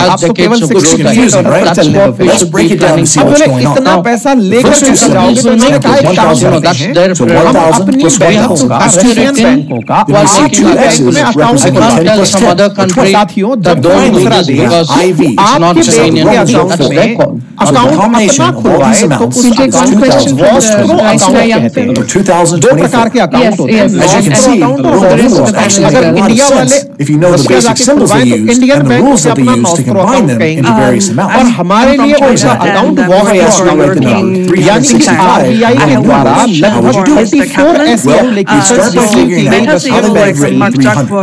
आप तो केवल इतना पैसा लेकर जाओगे तो मैंने कहा एक काम अपनी बैंकों का रशियन बैंकों का में अकाउंट साथियों जब दूसरा देश आपके बैंक के अकाउंट में अकाउंट अपना खुलवाए तो उसके अकाउंट कहते हैं दो प्रकार के अकाउंट होते हैं अगर इंडिया वाले इंडियन बैंक से अपना नॉस्ट्रो अकाउंट कहेंगे और हमारे लिए उनका अकाउंट यानी कि आरबीआई के द्वारा लगभग 34 ऐसी एप्लीकेशंस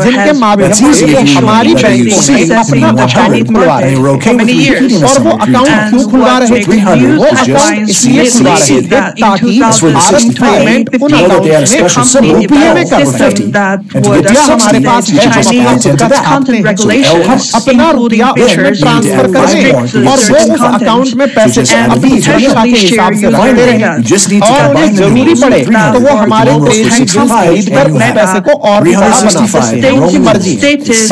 जिनके माध्यम से हमारी बैंकों में अपना अकाउंट खुलवा रहे हैं और वो अकाउंट क्यों खुलवा रहे थे वो अकाउंट इसलिए खुलवा रहे थे ताकि भारत पेमेंट उन अकाउंट में रुपये में कर सके रुपया हमारे पास है हम अपना खुद का छापते हैं हम अपना रुपया उसमें ट्रांसफर कर दें और वो उस अकाउंट में पैसे अपनी सुविधा के हिसाब से रखते रहें और उन्हें जरूरी पड़े तो वो हमारे ट्रेजरी बिल्स खरीद कर उस पैसे को और भी बड़ा बना सकते हैं उनकी मर्जी बस डेट नहीं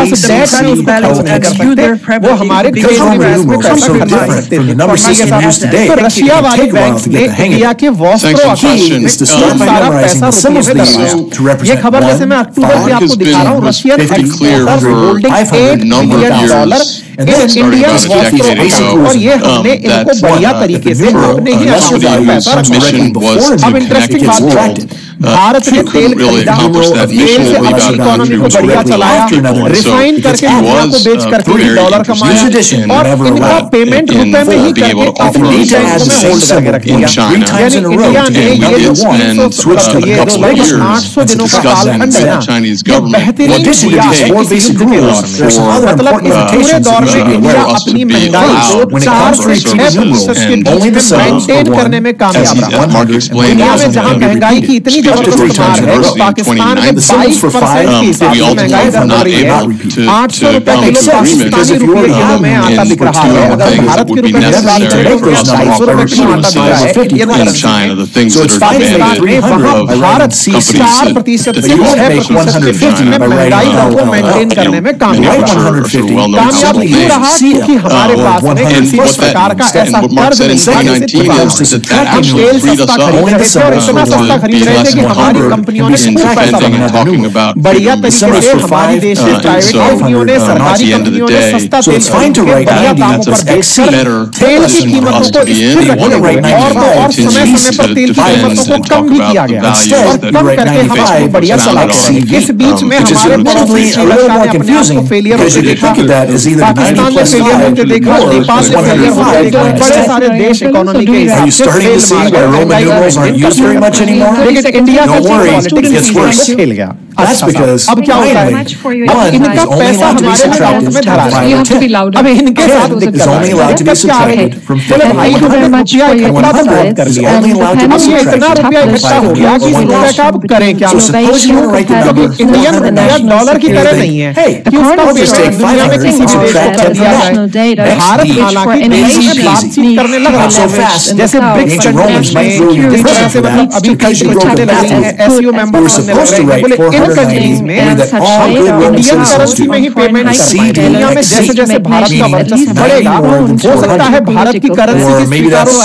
उसको खर्च नहीं कर सकते वो हमारे ट्रेजरी बिल्स में पैसा खर्च कर सकते हैं तो रशिया वाले बैंक ने इंडिया के वॉस्ट्रो अकाउंट में सारा पैसा रुपये में लगाया ये खबर जैसे मैं अक्टूबर से आपको दिखा रहा हूँ Russian exporters holding $8 billion Indian Vostro account और ये हमने इनको बढ़िया तरीके से अपने ही अकाउंट में पैसा रखा अब इंटरेस्टिंग बात भारत ने तेल खरीदा तेल से अपनी इकोनॉमी को बढ़िया चलाया रिफाइन करके दुनिया को बेच करके डॉलर कमाया और इनका पेमेंट रुपए में ही करके अपनी बैंकों में होल्ड करके रख दिया यानी इंडिया ने ये जो 800 दिनों का कालखंड है ना ये बेहतरीन दिया है मतलब इस पूरे दौर में इंडिया अपनी महंगाई को 4 से 6% के बीच में मेंटेन करने में कामयाब रहा दुनिया में जहां महंगाई की इतनी जबरदस्त मार है पाकिस्तान में 22% की हिसाब से महंगाई दर बढ़ रही है 800 रुपए किलो पाकिस्तानी रुपये किलो में आटा बिक रहा है अगर भारत के रुपए में 250 रुपए किलो आटा बिक रहा है ये पाकिस्तान में वहां भारत 4% से 6% में महंगाई दर को मेंटेन करने में कामयाब क्यों रहा क्योंकि हमारे पास में किसी प्रकार का ऐसा कर्ज नहीं था तेल सस्ता खरीद रहे थे और इतना सस्ता खरीद रहे थे कि हमारी कंपनियों ने खूब पैसा बनाया बढ़िया तरीके से हमारी देश की प्राइवेट कंपनियों ने सरकारी कंपनियों ने सस्ता तेल खरीद के बढ़िया दामों पर बेचकर तेल की कीमतों को स्थिर रखा और समय समय पर तेल की कीमतों को कम भी किया गया और कम करके हम आपको बढ़िया चलाते रहे इस बीच में हमारे पड़ोसी श्रीलंका ने अपने आप को फेलियर होते देखा पाकिस्तान ने फेलियर होते देखा नेपाल ने फेलियर होते देखा बड़े सारे देश इकोनॉमी के हिसाब से फेल मार गए लेकिन इंडिया का gets worse. खेल गया। That's because अब क्या होता है? one इनका is only पैसा allowed to be हमारे subtracted अकाउंट में धरा है। You have to be louder. अब इनके साथ is दिक्कत only allowed to be subtracted from चलो भाई Thank you very much for your इकट्ठा तो बहुत कर insights. लिया। only allowed to be अब ये इतना subtracted रुपया इकट्ठा हो गया कि इस रुपये का अब करें क्या? So suppose you want to write the number Indian रुपया डॉलर की तरह नहीं है Hey, कि उसका I'll just take दुनिया में 500 किसी भी देश को कर दिया जाए। भारत हालांकि देश में बातचीत करने लगा Not so fast. जैसे BRICS Ancient Romans went through जिस तरह से that मतलब अभी because you कुछ broke चलने the लगे हैं patent. SEO member We were supposed to write बोले इन 490 कंट्रीज में that all good Roman Indian citizens currency में ही पेमेंट करवाएं। दुनिया में जैसे जैसे भारत का वर्चस्व बढ़ेगा हो सकता है भारत की करेंसी की स्वीकारों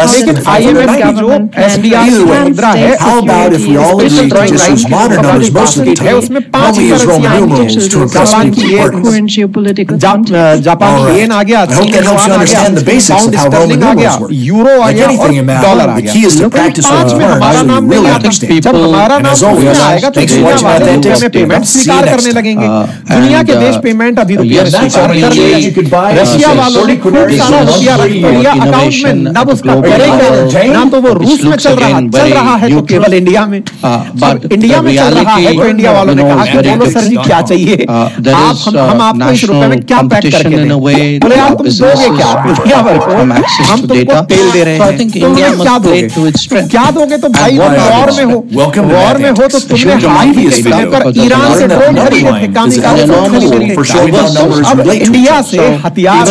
लेकिन IMF की जो SDR मुद्रा है How about if we all agreed to just use modern numbers most of the time, उसमें 5 only use Roman numerals to impress people's partners? Current geopolitical Japan All right. येन आ गया, I hope that helps you understand the basics of how Roman आ गया, numerals work. Euro आ Like गया anything in और math, dollar uh the गया। key is to practice what पांच you में learn हमारा so you नाम नहीं really आता। understand. जब हमारा And नाम as always, दुनिया आएगा तो thanks for दुनिया watching वाले that हमें dentist payment demo. See you स्वीकार next करने time. लगेंगे। दुनिया के देश पेमेंट अभी रुपया yes, स्वीकार कर certainly लेंगे। you could buy रशिया वालों ने खूब सारा रुपया रख लिया अकाउंट में, ना उसका करेगा ना तो वो रूस में चल रहा है तो केवल इंडिया में, बट इंडिया में चल रहा है तो इंडिया वालों ने कहा कि बोलो सर जी क्या चाहिए हम आपको इस रुपए में क्या पैक करके दें? बोले यार तुम दोगे क्या दुनिया भर को, हम तुमको तेल दे रहे हैं, तुम क्या दोगे? क्या दोगे? तो भाई वॉर में हो तो तुमने हाल ही में ईरान से ड्रोन खरीदे थे, अब इंडिया से हथियार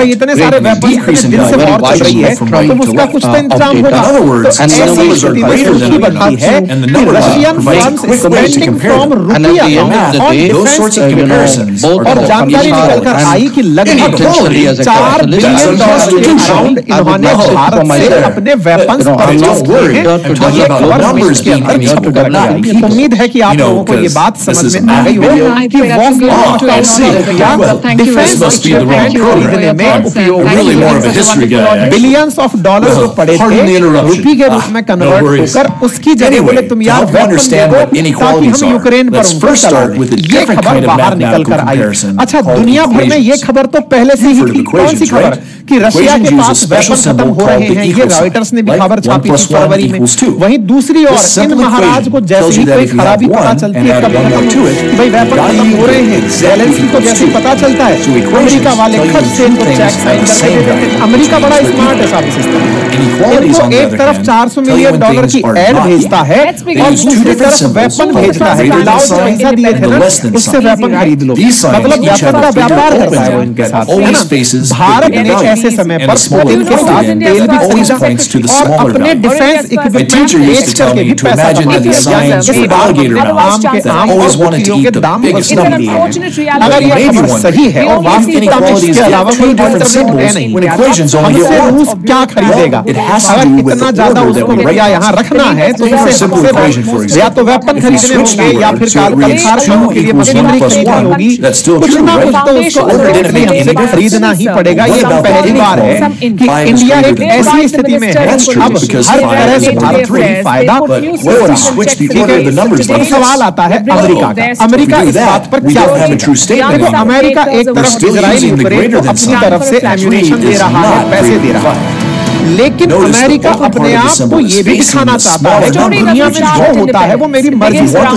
इतने सारे वेपन्स जिनसे वॉर चल रही है तो उसका कुछ तो इंतजाम होगा। ऐसी स्थिति में रुपये बनती है कि रशियन फंड्स स्पेंडिंग फ्रॉम रुपया और जानकारी निकल कर आई कि लगभग $4 बिलियन के अराउंड इन्होंने भारत से अपने वेपन्स परचेज किए हैं। ये खबर मिनट के अंदर छप कर गई। उम्मीद है कि आप लोगों को ये बात समझ में आ गई हो कि डिफेंस इक्विपमेंट खरीदने में उपयोग बिलियंस ऑफ डॉलर जो पड़े थे रुपये के रूप में कन्वर्ट होकर उसकी जगह बोले तुम यार वेपन दे दो ताकि हम यूक्रेन पर उनको चला दें। ये खबर बाहर निकल कर आई। अच्छा, दुनिया भर में ये खबर तो पहले से ही थी। कौन सी खबर? कि रशिया के पास वेपन खत्म हो रहे हैं। ये रॉयटर्स ने भी खबर छापी थी फरवरी में। वहीं दूसरी ओर इन महाराज को जैसे ही कोई खराबी पता चलती है भाई वेपन खत्म हो रहे हैं, ज़ेलेंस्की को जैसे पता चलता है अमेरिका वाले खट से इनको चेक साइन कर देते हैं। अमेरिका बड़ा स्मार्ट है साहब सिस्टम। इनको एक तरफ $400 मिलियन की एड भेजता है और दूसरी तरफ वेपन भेजता है। लाओ जो पैसा दिए थे ना उससे वेपन खरीद लो, मतलब वेपन का व्यापार करता है वो इनके साथ, है ना। भारत ने ऐसे समय पर पुतिन के साथ तेल भी खरीदा और अपने डिफेंस इक्विपमेंट बेच करके भी पैसा कमा लिया। इस बार आम के आम और सब्जियों के दाम बढ़ दिए। अगर ये खबर सही है और वास्तविकता में इसके अलावा कोई अल्टरनेटिव है नहीं, हमसे रूस क्या खरीदेगा? अगर इतना ज्यादा उसको रुपया यहाँ रखना है तो उससे या तो वेपन खरीदने होंगे या फिर कारखानों के लिए मशीनरी खरीदनी होगी। कुछ ना कुछ तो उसको अल्टरनेटली हमसे खरीदना ही पड़ेगा। ये पहली बार है कि इंडिया एक ऐसी स्थिति में है अब हर तरह से भारत को ही फायदा हो रहा है। सवाल आता है अमेरिका का। अमेरिका इस बात पर क्या देखो, अमेरिका एक तरफ इजराइल यूक्रेन को अपनी तरफ से एम्यूनिशन दे रहा है, पैसे दे रहा है, लेकिन अमेरिका अपने आप को ये भी दिखाना चाहता है कि दुनिया में जो होता है वो मेरी मर्जी से होता है।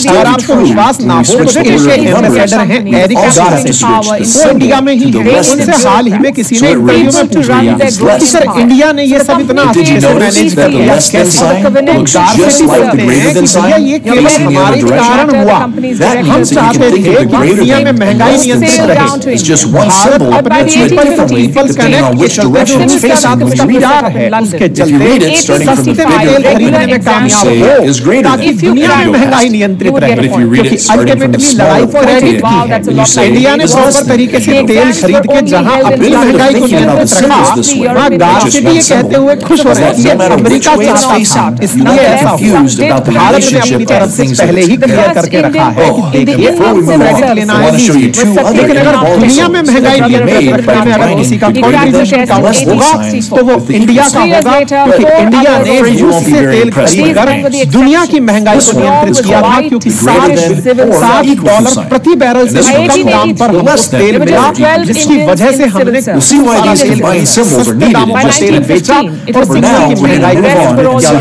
अगर आपको विश्वास ना हो तो इनके एम्बेसडर हैं एरिक गार्सिया, वो इंडिया में ही है। उनसे हाल ही में किसी ने इंटरव्यू में पूछ लिया कि सर इंडिया ने ये सब इतना अच्छे से मैनेज कर लिया कैसे? गार्सिया बोलते हैं कि भैया ये केवल हमारे कारण हुआ, हम चाहते थे कि दुनिया में महंगाई नियंत्रित रहे। भारत अपने पीपल्स कनेक्ट के चलते उसके साथ प्यार है, उसके चलते सस्ते तेल खरीदने में कामयाब हो ताकि दुनिया में महंगाई नियंत्रित रहे। क्योंकि अल्टीमेटली लड़ाई क्रेडिट की है। इंडिया ने प्रॉपर तरीके से तेल खरीद के जहां अपनी महंगाई को नियंत्रित रखा, वहां गार्सिया भी ये कहते हुए खुश हो रहे हैं कि अमेरिका चाहता था, इसलिए ऐसा हुआ। भारत ने अपनी तरफ से पहले ही क्लियर करके रखा है कि देखिए क्रेडिट लेना है, लेकिन अगर दुनिया में महंगाई नियंत्रित रखने में अगर किसी का कंट्रीब्यूशन कम होगा तो वो इंडिया का होगा, क्योंकि इंडिया ने रूस से तेल खरीदकर दुनिया की महंगाई को नियंत्रित किया था, क्योंकि $7 प्रति बैरल से कम दाम पर हमको तेल मिला, जिसकी वजह से हमने सस्ते दामों पर तेल बेचा और दुनिया की महंगाई को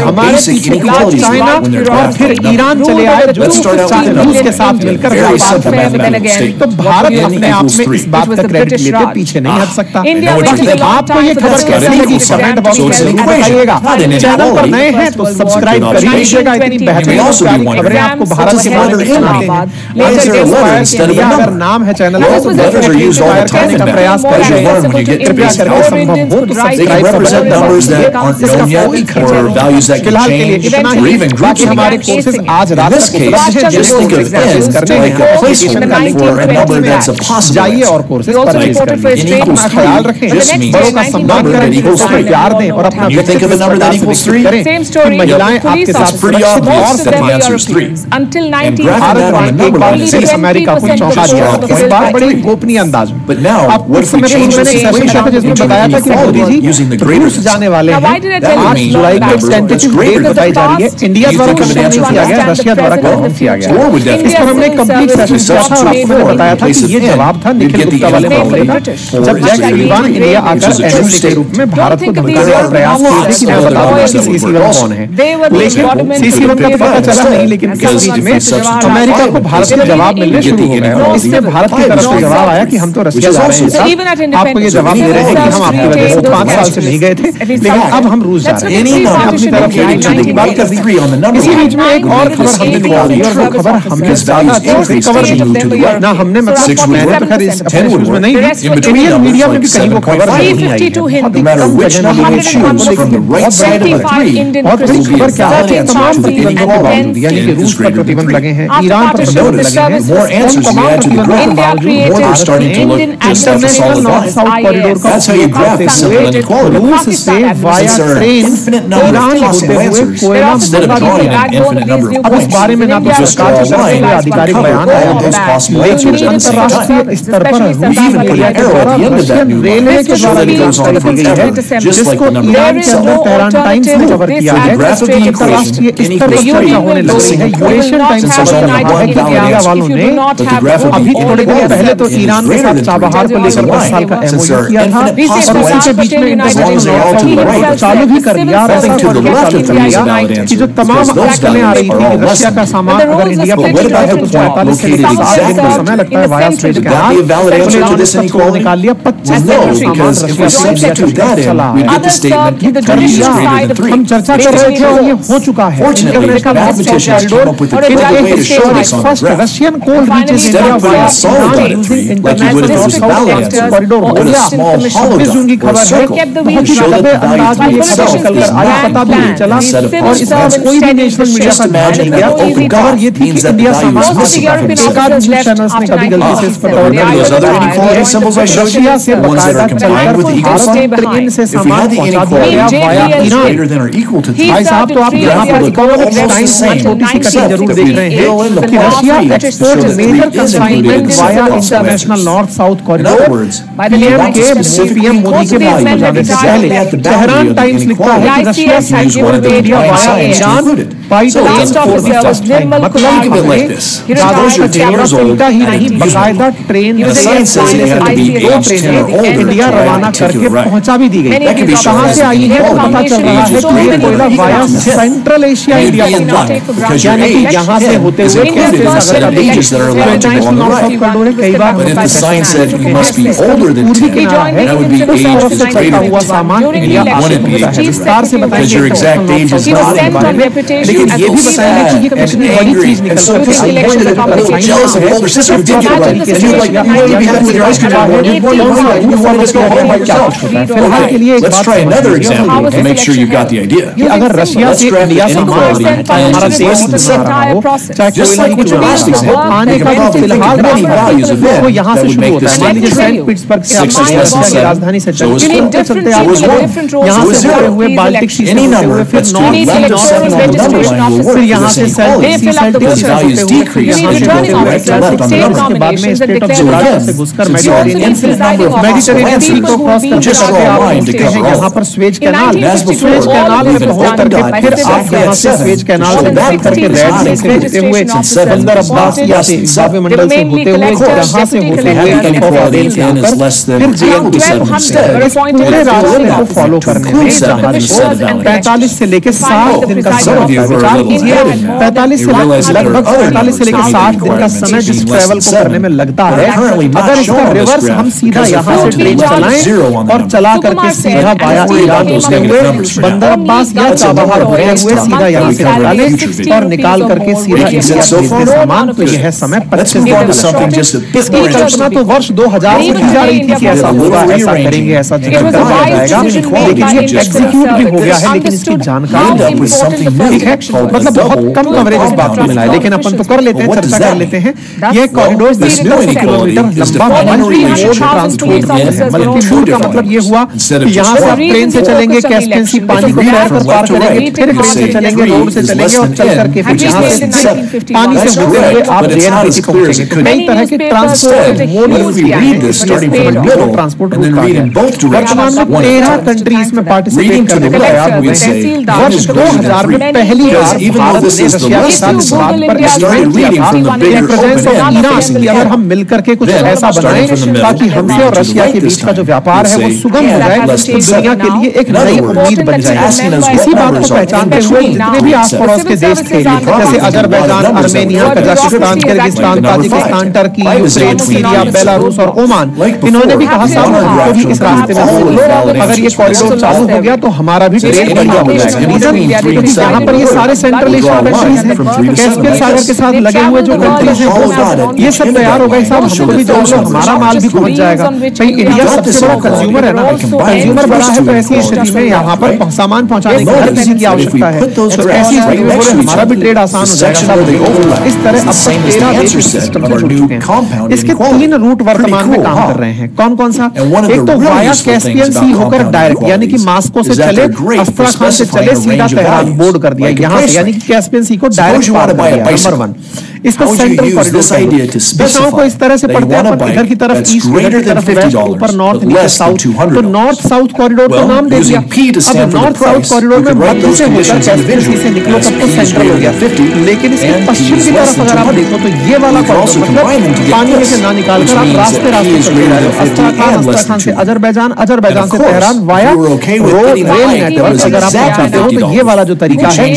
हमारे पीछे चाइना और फिर ईरान चले आए, जो रूस के साथ मिलकर व्यापार कर रहे हैं। तो भारत अपने आप में इस बात का क्रेडिट लेते पीछे नहीं हट सकता। आपको ये खबर कैसे लगी, कमेंट बॉक्स में जरूर बताइएगा। चैनल पर नए हैं तो सब्सक्राइब कर लीजिएगा। इतनी बेहतरीन खबरें आपको भारत के बारे में सुनाते हैं। अगर नाम है चैनल का करने का प्रयास करिए, कृपया करके संभव हो तो सब्सक्राइब फिलहाल के लिए इतना ही। बाकी हमारे कोर्सेज आज रात जाइए और कोर्सेज परचेज करिए। अपना ख्याल रखें, बड़ों का सम्मान करें, प्यार दें और अपना करें। महिलाएं आपके साथ सुरक्षित और अमेरिका को चौंका दिया। इस बार बड़े गोपनीय अंदाज में अब कुछ समय पहले मैंने एक सेशन किया था जिसमें बताया था कि मोदी जी रूस जाने वाले हैं। 8 जुलाई को टेंटेटिव डेट बताई जा रही है। इंडिया द्वारा कंफर्म नहीं किया गया, रशिया द्वारा कंफर्म किया गया। इस पर हमने कंप्लीट सेशन किया था और आपको मैंने बताया था कि ये जवाब था निखिल गुप्ता वाले मामले का, जब जैक सुलिवान इंडिया आकर एनएसए के रूप में भारत को धमकाने का प्रयास किए थे कि मैं बता दूं कि CC1 कौन है, लेकिन CC1 का पता चला नहीं। लेकिन इस बीच में अमेरिका को भारत के जवाब मिलने शुरू हो गए और इससे भारत की तरफ से जवाब आया कि हम तो रशिया जा रहे हैं। आपको ये जवाब दे रहे हैं कि हम आपकी वजह से 5 साल से नहीं गए थे, लेकिन अब हम रूस जा रहे हैं। अपनी तरफ से बात कर दी। इसी बीच में एक और खबर हमने निकाली और वो खबर हमने कवर ना हमने मतलब मैंने तो खैर इस अपने न्यूज़ में नहीं, इंडियन मीडिया में भी कहीं वो खबर नहीं आई है। और फिर खबर क्या है कि तमाम प्रतिबंधों के बावजूद, यानी कि रूस पर प्रतिबंध लगे हैं, ईरान पर प्रतिबंध लगे हैं, उन तमाम प्रतिबंधों के बावजूद इंटरनेशनल नॉर्थ साउथ कॉरिडोर का रूस से वाया ट्रेन ईरान होते हुए कोयला अब इस बारे में ना तो सरकार की तरफ से आधिकारिक बयान आया है, लेकिन अंतर्राष्ट्रीय स्तर पर रेलवे के द्वारा दी गई है, जिसको ईरान के अंदर तेहरान टाइम्स ने कवर किया है। अंतर्राष्ट्रीय स्तर पर चर्चा होने लगी है। यूरेशियन टाइम्स ने कवर किया है कि इंडिया वालों ने अभी थोड़े दिन पहले तो ईरान के साथ चाबहार को लेकर 10 साल का MOU किया था और उसी के बीच में इंटरनेशनल चालू भी कर दिया। कि जो तमाम अटकलें आ रही थी, रशिया का सामान अगर इंडिया पहुंचता है तो 45 से 60 दिन का समय लगता है वाया स्ट्रेट के बाद निकाल लिया। 25 हम चर्चा कर रहे थे और ये हो चुका है। रशियन कोल रीचेस इंडिया वाया कॉरिडोर हो गया। 26 जून की खबर है। बहुत ही दबे अंदाज में ये खबर निकल कर आई, पता भी नहीं चला और इस पर कोई भी नेशनल मीडिया का ध्यान नहीं गया। खबर ये थी कि इंडिया सामान चैनल्स ने कभी गलती से इस पर कवर कर दिया। रशिया से बाकायदा चलकर ट्रेन से सामान पहुंचा दिया गया वाया ईरान। भाई साहब, तो आप यहाँ पर इकोनॉमिक टाइम्स में छोटी सी कटिंग जरूर देख रहे हैं कि Russia export major consignment via international north south corridor PM Modi के बात हो जाने से पहले तेहरान टाइम्स लिखता है कि Russia export India via Iran उल्टा ही नहीं, बाकायदा ट्रेन इंडिया रवाना करके पहुंचा भी दी गई। कहां से आई है तो पता चल रहा है कि ये कोयला वाया सेंट्रल एशिया इंडिया पहुंचा, यानी कि यहाँ से होते हुए कई बार पूर्वी किनारा है हुआ सामान इंडिया विस्तार से बताएंगे। लेकिन ये भी बताया कि ये कितनी बड़ी चीज फिलहाल के लिए अगर रशिया से इंडिया हमारा देश आने का फिलहाल वो यहाँ से शुरू होता है। मान लीजिए सेंट पीटर्सबर्ग से राजधानी से चलते चलते आप यहाँ से होते हुए बाल्टिक सी से होते हुए फिर फिर यहाँ से उसके बाद में स्टेट ऑफ जिब्राल्टर से घुसकर मेडिटेरेनियन सी को क्रॉस करके देखते हैं यहाँ पर स्वेज कैनाल में पहुंच करके फिर आप यहाँ से स्वेज कैनाल से निकल करके रेड सी से होते हुए बंदर अब्बास या जिम्बाब्वे मंडल से होते हुए जहाँ से होते हुए फिर जेएनयू पूरे रास्ते को फॉलो करने में 45 से लेकर 60 दिन का समय 45 से लगभग 45 से लेकर 60 दिन का समय जिस ट्रेवल को करने में लगता है, अगर इसका रिवर्स हम सीधा यहाँ से ट्रेन चलाएं और चला करके सीधा वाया ईरान होते हुए बंदर अब्बास या चाबहार होते हुए सीधा यहाँ से निकालें और निकाल करके सीधा इंडिया भेजते सामान, तो यह समय 25 दिन। इसकी कल्पना तो वर्ष 2000 में की जा रही थी कि ऐसा होगा, ऐसा करेंगे, ऐसा जिक्र कराया जाएगा, लेकिन ये एग्जीक्यूट भी हो गया है, लेकिन इसकी जानकारी ठीक है, मतलब बहुत कम कवरेज इस बात में मिला है, लेकिन अपन तो कर लेते हैं, चर्चा कर लेते हैं। ये कॉरिडोर 30 किलोमीटर लंबा ट्रांसपोर्ट है, मल्टीमोड का मतलब ये हुआ कि यहाँ से आप ट्रेन से चलेंगे, कैस्पियन सी पानी को पैर पर पार करेंगे, फिर ट्रेन से चलेंगे, रोड से चलेंगे और चल करके फिर यहाँ से पानी से होते हुए आप जेएनपीटी पहुंचेंगे। तो कई तरह के ट्रांसपोर्ट मोड यूज किया है, ट्रांसपोर्ट वर्तमान में 13 कंट्रीज में पार्टिसिपेट करने को तैयार हुए हैं। वर्ष 2000 में पहली बार भारत ने रशिया के साथ इस बात पर एग्रीमेंट किया था प्रेजेंस ऑफ ईरान कि अगर हम मिलकर के कुछ ऐसा बनाएं ताकि हमसे और रशिया के बीच का जो व्यापार है वो सुगम हो जाए, तो दुनिया के लिए एक नई उम्मीद बन जाए। इसी बात को पहचानते हुए जितने भी आस पड़ोस के देश थे, जैसे Azerbaijan, Armenia, Kazakhstan, Kyrgyzstan, Tajikistan, Turkey, Ukraine, Syria, Belarus और ओमान, इन्होंने भी कहा साहब हमको भी इस रास्ते में अगर ये कॉरिडोर चालू हो गया तो हमारा भी ट्रेड बढ़िया हो जाएगा। क्योंकि यहाँ पर ये सारे सेंट्रल एशिया कंट्रीज हैं, कैस्पियन सागर के साथ लगे हुए जो कंट्रीज हैं ये सब तैयार हो गए साहब, हमको भी जो हमारा माल भी पहुंच जाएगा। भाई इंडिया सबसे बड़ा कंज्यूमर है ना, कंज्यूमर बड़ा है, तो ऐसी स्थिति में यहाँ पर सामान पहुंचाने की हर किसी की आवश्यकता है, तो ऐसी स्थिति में बोले हमारा भी ट्रेड आसान हो जाएगा। इस तरह अब तक 13 देश सिस्टम से जुड़ चुके हैं। इसके 3 रूट वर्तमान में काम कर रहे हैं। कौन कौन सा? एक तो वाया कैस्पियन सी होकर डायरेक्ट, यानी कि मास्को से चले, अस्ट्राखान से चले, सीधा तेहरान बोर्ड कर दिया यहाँ से, यानी कि कैस्पियन सी को डायरेक्ट पार कर दिया। नंबर 1 इसको सेंट्रल कॉरिडोर दिशाओं को इस तरह से पढ़ते हैं, इधर की तरफ ईस्ट, इधर की तरफ वेस्ट, ऊपर नॉर्थ, नीचे साउथ, तो नॉर्थ साउथ कॉरिडोर का नाम दे दिया। अब नॉर्थ साउथ कॉरिडोर में मध्य से होकर कैस्पियन सी से निकलो तब तो सेंट्रल हो गया, लेकिन इसके पश्चिम की तरफ अगर आप देखो तो ये वाला कॉरिडोर मतलब पानी में से ना निकालकर आप रास्ते रास्ते चले जा रहे हो, अस्ट्राखान से अजरबैजान, अजरबैजान से Tehran via road rail network अगर आप चाहते हो तो ये वाला जो तरीका है, ये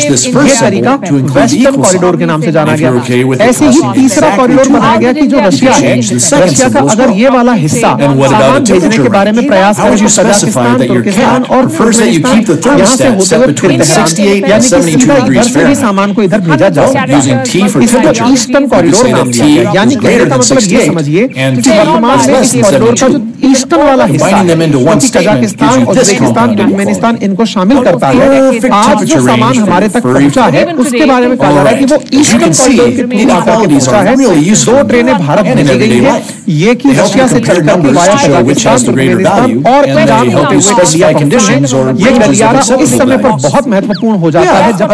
तरीका वेस्टर्न कॉरिडोर के नाम से जाना गया। ऐसे ही तीसरा कॉरिडोर बनाया गया कि जो रशिया है, रशिया का अगर ये वाला हिस्सा सामान भेजने के बारे में प्रयास करें तो कजाकिस्तान, तुर्किस्तान और तुर्कमेनिस्तान यहाँ से होते हुए फिर तेहरान, यानी कि सीधा इधर से भी सामान को इधर भेजा जा सकता है। इसको ईस्टर्न कॉरिडोर नाम दिया गया, यानी कहने का मतलब ये समझिए कि वर्तमान में इस कॉरिडोर का जो ईस्टर्न वाला हिस्सा है, क्योंकि कजाकिस्तान, उज्बेकिस्तान, तुर्कमेनिस्तान इनको शामिल करता है, आज जो सामान हमारे तक पहुंचा है उसके बारे में कहा जा रहा है कि वो ईस्टर्न कॉरिडोर के थ्रू आकर पहुंचा है। 2 ट्रेनें भारत में दी गई है, ये कि रशिया से चलकर वाया कजाकिस्तान, तुर्कमेनिस्तान और ईरान होते हुए इंडिया पहुंचे हैं। ये गलियारा इस समय पर बहुत महत्वपूर्ण हो जाता है जब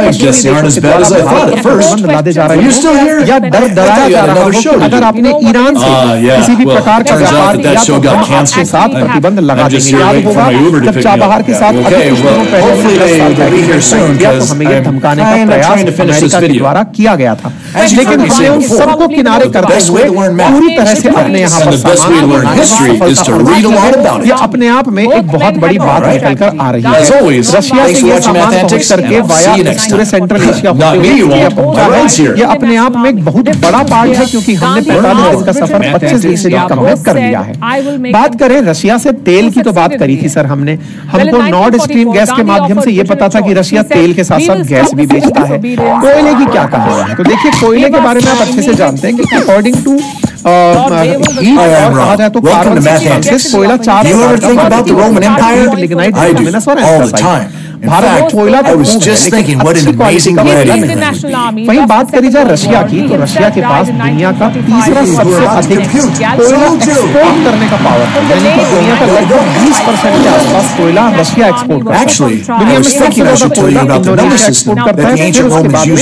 प्रतिबंध लादे जा रहे हैं या डर डराया जा रहा हो कि अगर आपने ईरान से किसी भी प्रकार का व्यापार किया तो हम आपके साथ प्रतिबंध लगा देंगे। याद होगा जब चाबहार के साथ इंडिया को हमें ये धमकाने का प्रयास अमेरिका के द्वारा किया गया था, लेकिन हमने उन सबको किनारे करते हुए पूरी तरह से अपने यहाँ पर सामान ये अपने आप में एक बहुत बड़ी बात निकल कर आ रही है। रशिया से ये सामान पहुंच करके वाया पूरे सेंट्रल एशिया पहुंचा है, ये अपने आप में एक बहुत बड़ा पार्ट है, क्योंकि हमने 45 दिन का सफर 25 दिन से कम में कर लिया है। बात करें रशिया से तेल की तो बात करी थी सर हमने, हमको नॉर्ड स्ट्रीम गैस के माध्यम से ये पता था कि रशिया तेल के साथ साथ गैस भी बेचता है। कोयले की क्या कहानी है? तो देखिए कोयले के बारे में आप अच्छे से जानते हैं कि अकॉर्डिंग टू कहा जाए तो कार्बन कोयला 4 भारत में कोयला वहीं बात करी जाए रशिया की, तो रशिया के पास दुनिया का तीसरा सबसे अधिक कोयला एक्सपोर्ट करने का पावर है, यानी कि दुनिया का लगभग 20% के आसपास कोयला रशिया एक्सपोर्ट करता है। दुनिया में सबसे ज्यादा कोयला इंडोनेशिया एक्सपोर्ट करता है, फिर उसके बाद में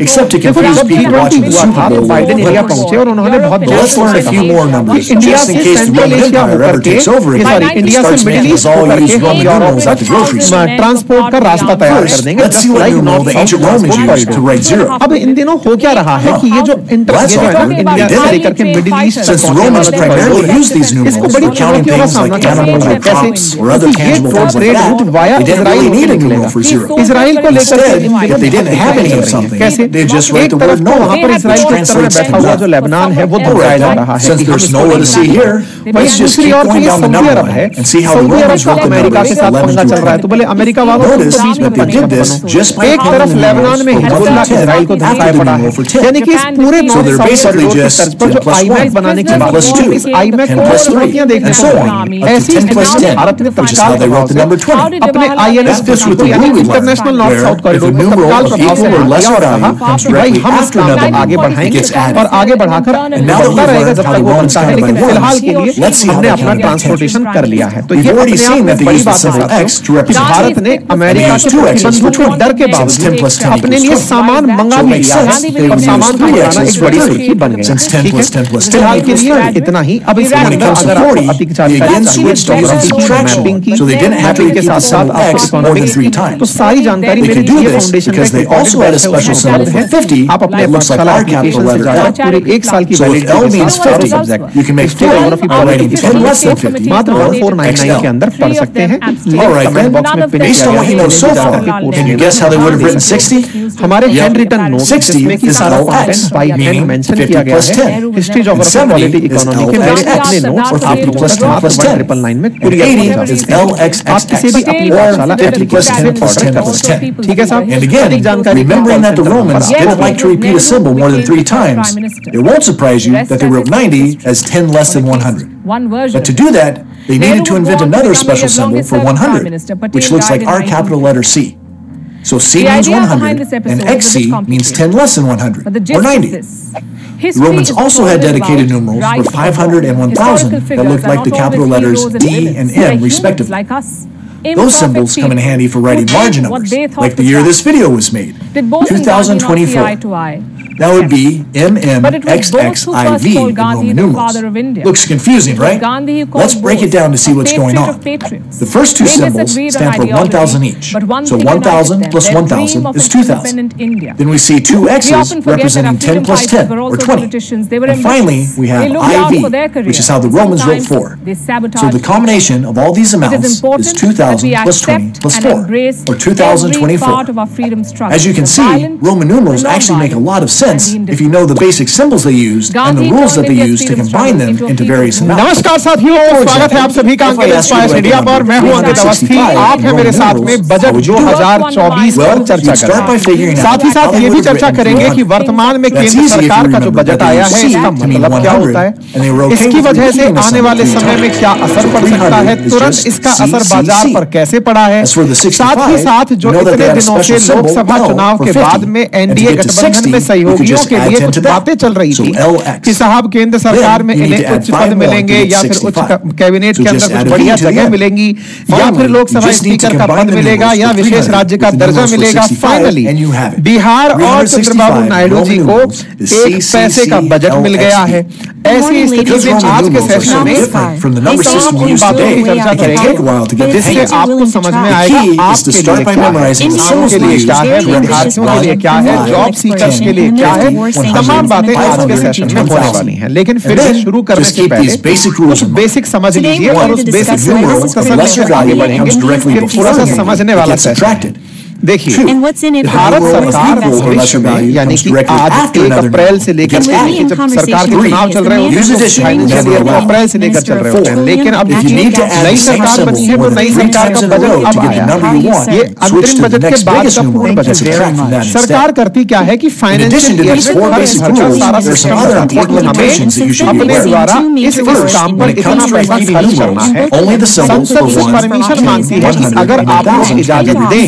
except to confuse people watching the Super Bowl. Biden India पहुंचे और उन्होंने बहुत Let's learn a few more numbers, just in case the Roman Empire ever takes over again. India से मिडिल ईस्ट होकर के यूरोप ट्रांसपोर्ट का रास्ता तैयार कर देंगे। Let's see what the ancient Romans used to write zero. अब इन दिनों हो क्या रहा है कि ये जो इंडिया से लेकर के middle east Since the Romans primarily used these numerals for counting things like animals or crops or other tangible things like that, they didn't really need a numeral for zero. Israel को लेकर Instead, if they didn't have any of something, they just write the word Noah, which translates to हुआ जो Lebanon है वो धमकाया जा रहा है। Since there's Noah to see here, let's just keep going down the number line and see how the Romans का America के साथ पंगा चल रहा है, तो बोले अमेरिका वालों को बीच में एक तरफ लेबनान में हिजबुल्लाह इजराइल को धमकाए पड़ा है, यानी कि इस पूरे नॉर्थ साउथ कॉरिडोर की तर्ज पर जो आईमैक बनाने की बात है, इस आईमैक को चुनौतियां देखने को मिली। ऐसी स्थिति में भारत ने तत्काल अपने INS international north south corridor को तत्काल प्रभाव से हटा दिया और कहा भाई हम इस काम को आगे बढ़ाएंगे और आगे बढ़ाकर बढ़ता रहेगा जब तक वो बनता है, लेकिन फिलहाल के लिए हमने अपना ट्रांसपोर्टेशन कर लिया है। तो ये अपने आप में बड़ी बात है कि भारत ने अमेरिका के प्रतिबंधों के डर के बावजूद अपने लिए सामान मंगा भी लिया है और सामान को बढ़ाना एक बड़ी सुर्खी बन गया। ठीक है, फिलहाल के लिए इतना ही। अब इसके अंदर अगर आपको अधिक जानकारी चाहिए मैपिंग की मैपिंग के साथ साथ आपको इकोनॉमिक्स की, तो सारी जानकारी मेरे ये फाउंडेशन में आप अपने एप्लीकेशन से जाकर पूरे एक साल की वैलिडिटी सब्जेक्ट मात्र 1499 के अंदर पढ़ सकते हैं। कमेंट बॉक्स में पिन हमारे हैंड रिटन नोट जिसमें कि सारा कंटेंट बाय हैंड मेंशन किया गया है। हिस्ट्री ज्योग्राफी पॉलिटी इकोनॉमी के मेरे अपने नोट्स आप लोगों तक मात्र 1999 में कुरियर हो जाएंगे। आप किसी भी अपनी पाठशाला एप्लीकेशन में ऑर्डर कर सकते हैं। ठीक है साहब, अधिक जानकारी remembering that the Romans didn't like to repeat a symbol more than 3 times, it won't surprise you that they wrote 90 as 10 less than 100. But to do that, they needed to invent another special symbol for 100, which looks like our capital letter C. So C means 100, and XC means 10 less than 100, or 90. The Romans also had dedicated numerals for 500 and 1000 that looked like the capital letters D and M, respectively. Those symbols come in handy for writing large numbers, like the year this video was made, 2024. That would be MMXXIV in Roman numerals. Looks confusing, right? Let's break it down to see what's going on. The first two symbols stand for 1,000 each. So 1,000 plus 1,000 is 2,000. Then we see two X's representing 10 plus 10, or 20. And finally, we have IV, which is how the Romans wrote 4. So the combination of all these amounts is 2,000 plus 20 plus 4, or 2,024. As you can see, Roman numerals actually make a lot of sense if you know the basic symbols they used and the rules that they used to combine them into various amounts. नमस्कार साथियों, स्वागत है आप सभी का अंकित inspires media पर। मैं हूं अंकित अवस्थी। आप हैं मेरे साथ में बजट 2024 पर चर्चा करेंगे। साथ ही साथ ये भी चर्चा करेंगे कि वर्तमान में केंद्र सरकार का जो बजट आया है इसका मतलब क्या होता है, इसकी वजह से आने वाले समय में क्या असर पड़ सकता है, तुरंत इसका असर बाजार पर कैसे पड़ा है। साथ ही साथ जो इतने दिनों से लोकसभा चुनाव के बाद में एनडीए गठबंधन में सहयोगियों के लिए कुछ बातें चल रही थी कि साहब केंद्र सरकार में इन्हें उच्च पद मिलेंगे या फिर उच्च कैबिनेट के अंदर कुछ बढ़िया जगह मिलेंगी या फिर लोकसभा स्पीकर का पद मिलेगा या विशेष राज्य का दर्जा मिलेगा। फाइनली बिहार और चंद्रबाबू नायडू जी को एक पैसे का बजट मिल गया है। ऐसी स्थिति में आज के सेशन में उन बातों की चर्चा करेंगे जिससे आपको समझ में आएगा आपके लिए क्या है, विद्यार्थियों के लिए क्या है, जॉब सीकर्स के लिए क्या है। तमाम बातें आज के सेशन में होने वाली हैं, लेकिन फिर से शुरू करने से पहले कुछ बेसिक समझ लीजिए और उस बेसिक से आगे बढ़ेंगे। फिर थोड़ा सा समझने वाला सेशन देखिए। भारत सरकार भविष्य में यानी कि आज 1 अप्रैल से लेकर जब सरकार के चुनाव चल रहे होते हैं अप्रैल से लेकर चल रहे होते हैं, लेकिन अब नई सरकार बनी है तो नई सरकार का बजट अब आया। ये अंतरिम बजट के बाद का पूर्ण बजट है। सरकार करती क्या है कि फाइनेंशियल ईयर में सारा सिस्टम अपने द्वारा इस काम पर इतना पैसा खर्च करना है। संसद से परमिशन मांगती है कि अगर आप लोग इजाजत दें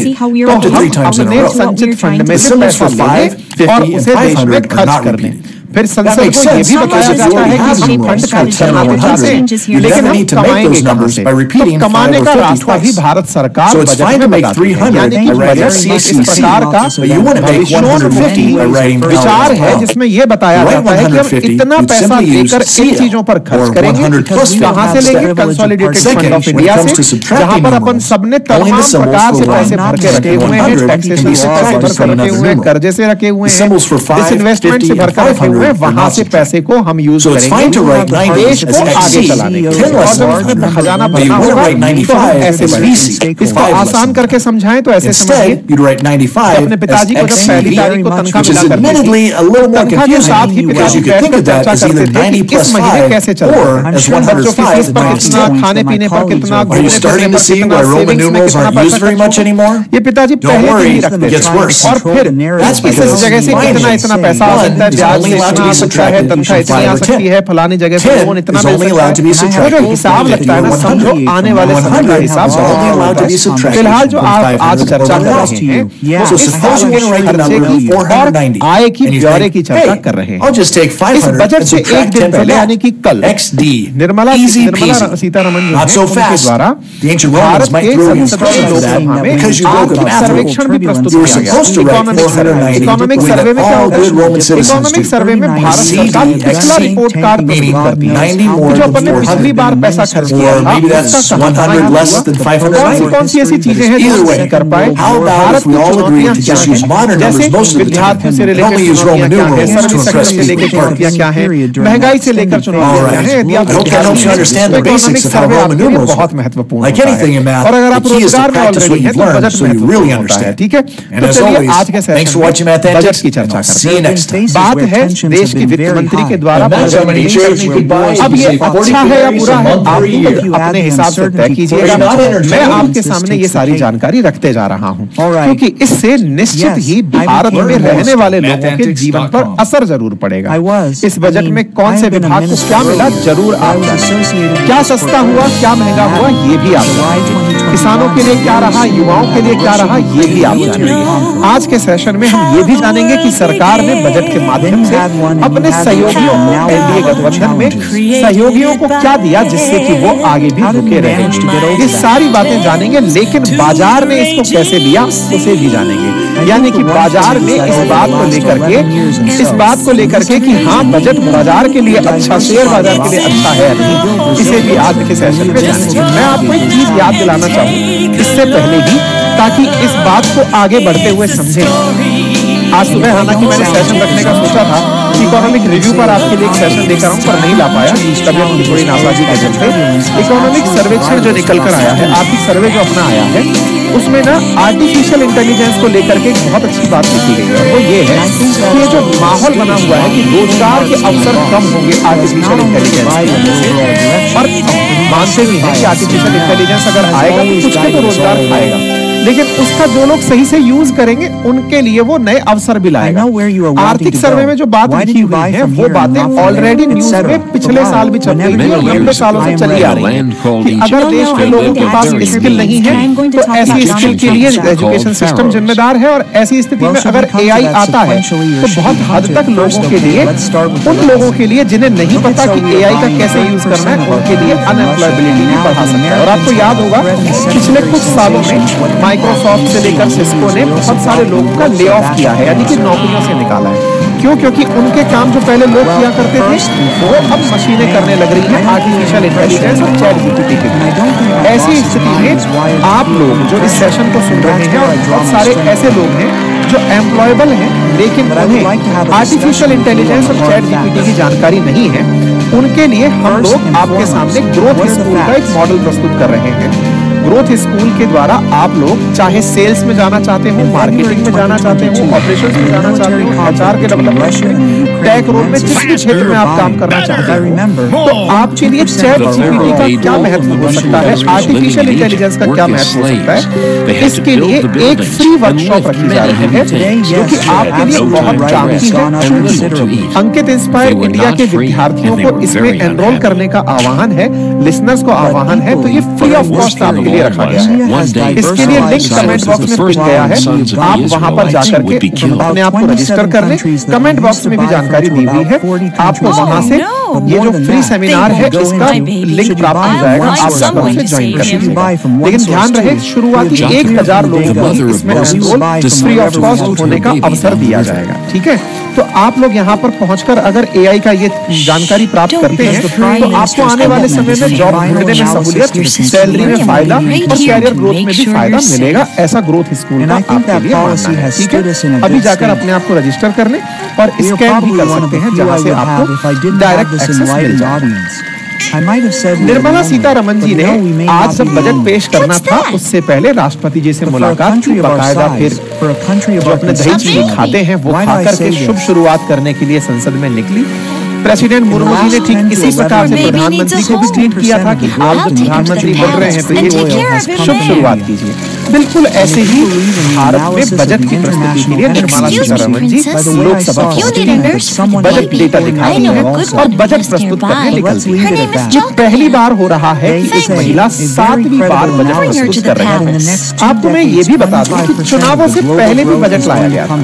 तो अपने संचित फंड में से पैसा लें और उसे देश में खर्च कर लें। फिर संसद को ये भी बताया जाता है कि हम फंड खर्च करना तो चाहते हैं, लेकिन हम कमाएंगे कहां से? तो कमाने का रास्ता ही भारत सरकार बजट में बताती है। यानी कि बजट इस प्रकार का भविष्योन्मुखी विचार है जिसमें यह बताया जाता है कि हम इतना पैसा लेकर इन चीजों पर खर्च करेंगे। कहां से लेंगे? कंसोलिडेटेड फंड ऑफ इंडिया से, जहां पर अपन सबने तमाम प्रकार से पैसे भर के रखे हुए हैं, टैक्सेशन से पैसे भर के रखे हुए हैं, कर्जे से रखे हुए हैं, डिसइन्वेस्टमेंट से भरकर रखे हुए है, वहां से पैसे को हम यूज करेंगे देश को आगे चलाने के लिए। और जब खजाना भरना होगा तो हम ऐसे बढ़ेंगे। इसको आसान करके समझाएं तो ऐसे समझिए, अपने पिताजी को जब पहली तारीख को तनख्वाह मिला करती थी, तनख्वाह के साथ ही पिताजी बैठकर चर्चा करते थे कि इस महीने कैसे चल रहा है, बच्चों की फीस पर कितना, खाने पीने पर कितना, घूमने फिरने पर कितना, सेविंग्स में कितना पैसा खर्च हुआ, ये पिताजी पहले ही नहीं रखते थे। और फिर इस जगह से इतना पैसा आ सकता है, ब्याज से इतना आ सकता है, तनख्वाह इतनी आ सकती है, फलानी जगह पर लोन इतना मिल सकता है। जो हिसाब लगता है ना, समझो आने वाले समय का हिसाब। फिलहाल जो आप आज चर्चा कर रहे हैं वो इस खर्चे की और आय की ब्यौरे की चर्चा कर रहे हैं। इस बजट से एक दिन पहले यानी कि कल निर्मला सीतारमण के द्वारा भारत के संसदीय लोकसभा में आर्थिक सर्वेक्षण भी प्रस्तुत किया गया। इकोनॉमिक सर्वे में क्या होता है? इकोनॉमिक सर्वे में भारत सरकार पिछला रिपोर्ट कार्ड प्रस्तुत करती है, जो अपन ने पिछली बार पैसा खर्च किया था उसका कौन सी ऐसी चीजें हैं जो नहीं कर पाए, भारत की चुनौतियां क्या हैं, जैसे विद्यार्थियों से रिलेटेड चुनौतियां क्या हैं, सर्विस सेक्टर से लेकर चुनौतियां क्या हैं, महंगाई से लेकर चुनौतियां क्या हैं। यदि आप इकोनॉमिक सर्वे आपके लिए बहुत महत्वपूर्ण है, और अगर आप रोजगार में ऑलरेडी हैं तो बजट महत्वपूर्ण होता है। ठीक है, तो चलिए आज के सेशन में बजट की चर्चा करते हैं। बात है देश के वित्त मंत्री के द्वारा अब ये अच्छा है या बुरा है आप अपने हिसाब से तय कीजिएगा। मैं आपके सामने ये सारी जानकारी रखते जा रहा हूं क्योंकि इससे निश्चित ही भारत में रहने वाले लोगों के जीवन पर असर जरूर पड़ेगा। इस बजट में कौन से विभाग को क्या मिला जरूर आप जानेंगे, क्या सस्ता हुआ, क्या महंगा हुआ ये भी आप जानेंगे, किसानों के लिए क्या रहा, युवाओं के लिए क्या रहा ये भी आप जानेंगे। आज के सेशन में हम ये भी जानेंगे कि सरकार ने बजट के माध्यम से अपने सहयोगियों को, एनडीए गठबंधन में सहयोगियों को क्या दिया जिससे कि वो आगे भी रुके रहे। ये सारी बातें जानेंगे, लेकिन बाजार ने इसको कैसे लिया उसे भी जानेंगे। यानी कि बाजार ने इस बात को लेकर के कि हाँ बजट बाजार के लिए अच्छा, शेयर बाजार के लिए अच्छा है नहीं, इसे भी आज के सेशन में जानेंगे। मैं आपको एक चीज याद दिलाना चाहूँ इससे पहले ही, ताकि इस बात को आगे बढ़ते हुए समझें। आज सुबह हालांकि मैंने सेशन रखने का सोचा था, इकोनॉमिक रिव्यू पर आपके लिए एक सेशन लेकर आऊं, पर नहीं ला पाया, तबियत की थोड़ी नासाजी के चलते। इकोनॉमिक सर्वेक्षण जो निकल कर आया है, आर्थिक सर्वे जो अपना आया है, उसमें ना आर्टिफिशियल इंटेलिजेंस को लेकर के एक बहुत अच्छी बात लिखी गई है। वो ये है कि ये जो माहौल बना हुआ है कि रोजगार के अवसर कम होंगे आर्टिफिशियल इंटेलिजेंस की वजह से, और मानते भी हैं कि आर्टिफिशियल इंटेलिजेंस अगर आएगा तो कुछ के तो रोजगार खाएगा, लेकिन उसका जो लोग सही से यूज करेंगे उनके लिए वो नए अवसर भी लाएगा। आर्थिक सर्वे में जो बात लिखी हुई है वो बातें ऑलरेडी न्यूज में पिछले साल भी चल रही थी और लंबे सालों से चली आ रही है कि अगर देश के लोगों के पास स्किल नहीं है तो ऐसी स्किल के लिए एजुकेशन सिस्टम जिम्मेदार है, और ऐसी स्थिति में अगर एआई आता है तो बहुत हद तक लोगों के लिए, उन लोगों के लिए जिन्हें नहीं पता कि एआई का कैसे यूज करना है, उनके लिए अनएम्प्लॉयबिलिटी भी बढ़ा सकता है। और आपको याद होगा पिछले कुछ सालों में माइक्रोसॉफ्ट से लेकर सिस्को ने बहुत सारे लोगों का ले ऑफ किया है, यानी कि नौकरियों से निकाला है। क्यों? क्योंकि उनके काम जो पहले लोग किया करते थे वो अब मशीनें करने लग रही हैं आर्टिफिशियल इंटेलिजेंस और चैट जीपीटी के थ्रू। ऐसी स्थिति में आप लोग जो इस सेशन को सुन रहे हैं, और बहुत सारे ऐसे लोग हैं जो एम्प्लॉयबल हैं लेकिन उन्हें आर्टिफिशियल इंटेलिजेंस और चैट जीपीटी की जानकारी नहीं है, उनके लिए हम लोग आपके सामने ग्रोथ स्कूल का एक मॉडल प्रस्तुत कर रहे हैं। ग्रोथ स्कूल के द्वारा आप लोग चाहे सेल्स में जाना चाहते हो, मार्केटिंग में जाना चाहते हो, ऑपरेशंस में जाना चाहते हो, आचार के डेवलपमेंट में, टेक रोल में, जिस भी क्षेत्र में आप काम करना चाहते हो, तो आपके लिए चैट जीपीटी का क्या महत्व हो सकता है, आर्टिफिशियल इंटेलिजेंस का क्या महत्व हो सकता है, इसके लिए एक फ्री वर्कशॉप रखी जा रही है जो कि आपके लिए बहुत काम की है। अंकित इंस्पायर इंडिया के विद्यार्थियों को इसमें एनरोल करने का आह्वान है, लिसनर्स को आह्वान है, तो ये फ्री ऑफ कॉस्ट आपके लिए रखा गया है। इसके लिए लिंक कमेंट बॉक्स में पिन गया है, आप वहां पर जाकर के अपने आप को रजिस्टर कर लें। कमेंट बॉक्स में भी जानकारी दी हुई है, आपको वहां से ये जो फ्री सेमिनार है इसका लिंक प्राप्त हो जाएगा, आप जाकर उसे ज्वाइन कर लीजिए। लेकिन ध्यान रहे शुरुआती 1000 लोगों को इसमें फ्री ऑफ कॉस्ट होने का अवसर दिया जाएगा। ठीक है, तो आप लोग यहाँ पर पहुंचकर अगर एआई का ये जानकारी प्राप्त करते हैं तो आपको आने वाले समय में जॉब ढूंढने में सहूलियत, सैलरी में फायदा और कैरियर ग्रोथ में भी फायदा मिलेगा। ऐसा ग्रोथ स्कूल का आपके लिए मानना है। ठीक है, अभी जाकर अपने आप को रजिस्टर कर लें और स्कैन भी कर सकते हैं जहाँ से आपको डायरेक्ट एक्सेस मिल जाएगा। निर्मला सीतारमण जी ने आज जब बजट पेश करना था उससे पहले राष्ट्रपति जी से मुलाकात की, बाकायदा फिर जो अपने दही चीनी खाते हैं वो खाकर के शुभ शुरुआत करने के लिए संसद में निकली। प्रेसिडेंट मुर्मू जी ने ठीक इसी प्रकार से प्रधानमंत्री को भी ट्वीट किया था कि आप जो प्रधानमंत्री बन रहे हैं तो ये शुभ शुरुआत कीजिए। बिल्कुल ऐसे ही भारत में बजट की प्रस्तुति के लिए निर्मला सीतारमण जी लोकसभा बजट डेटा दिखाती है और बजट प्रस्तुत करने निकलती है। ये पहली बार हो रहा है कि एक महिला 7वीं बार बजट प्रस्तुत कर रही है। आपको मैं ये भी बता दूं कि चुनावों से पहले भी बजट लाया गया था।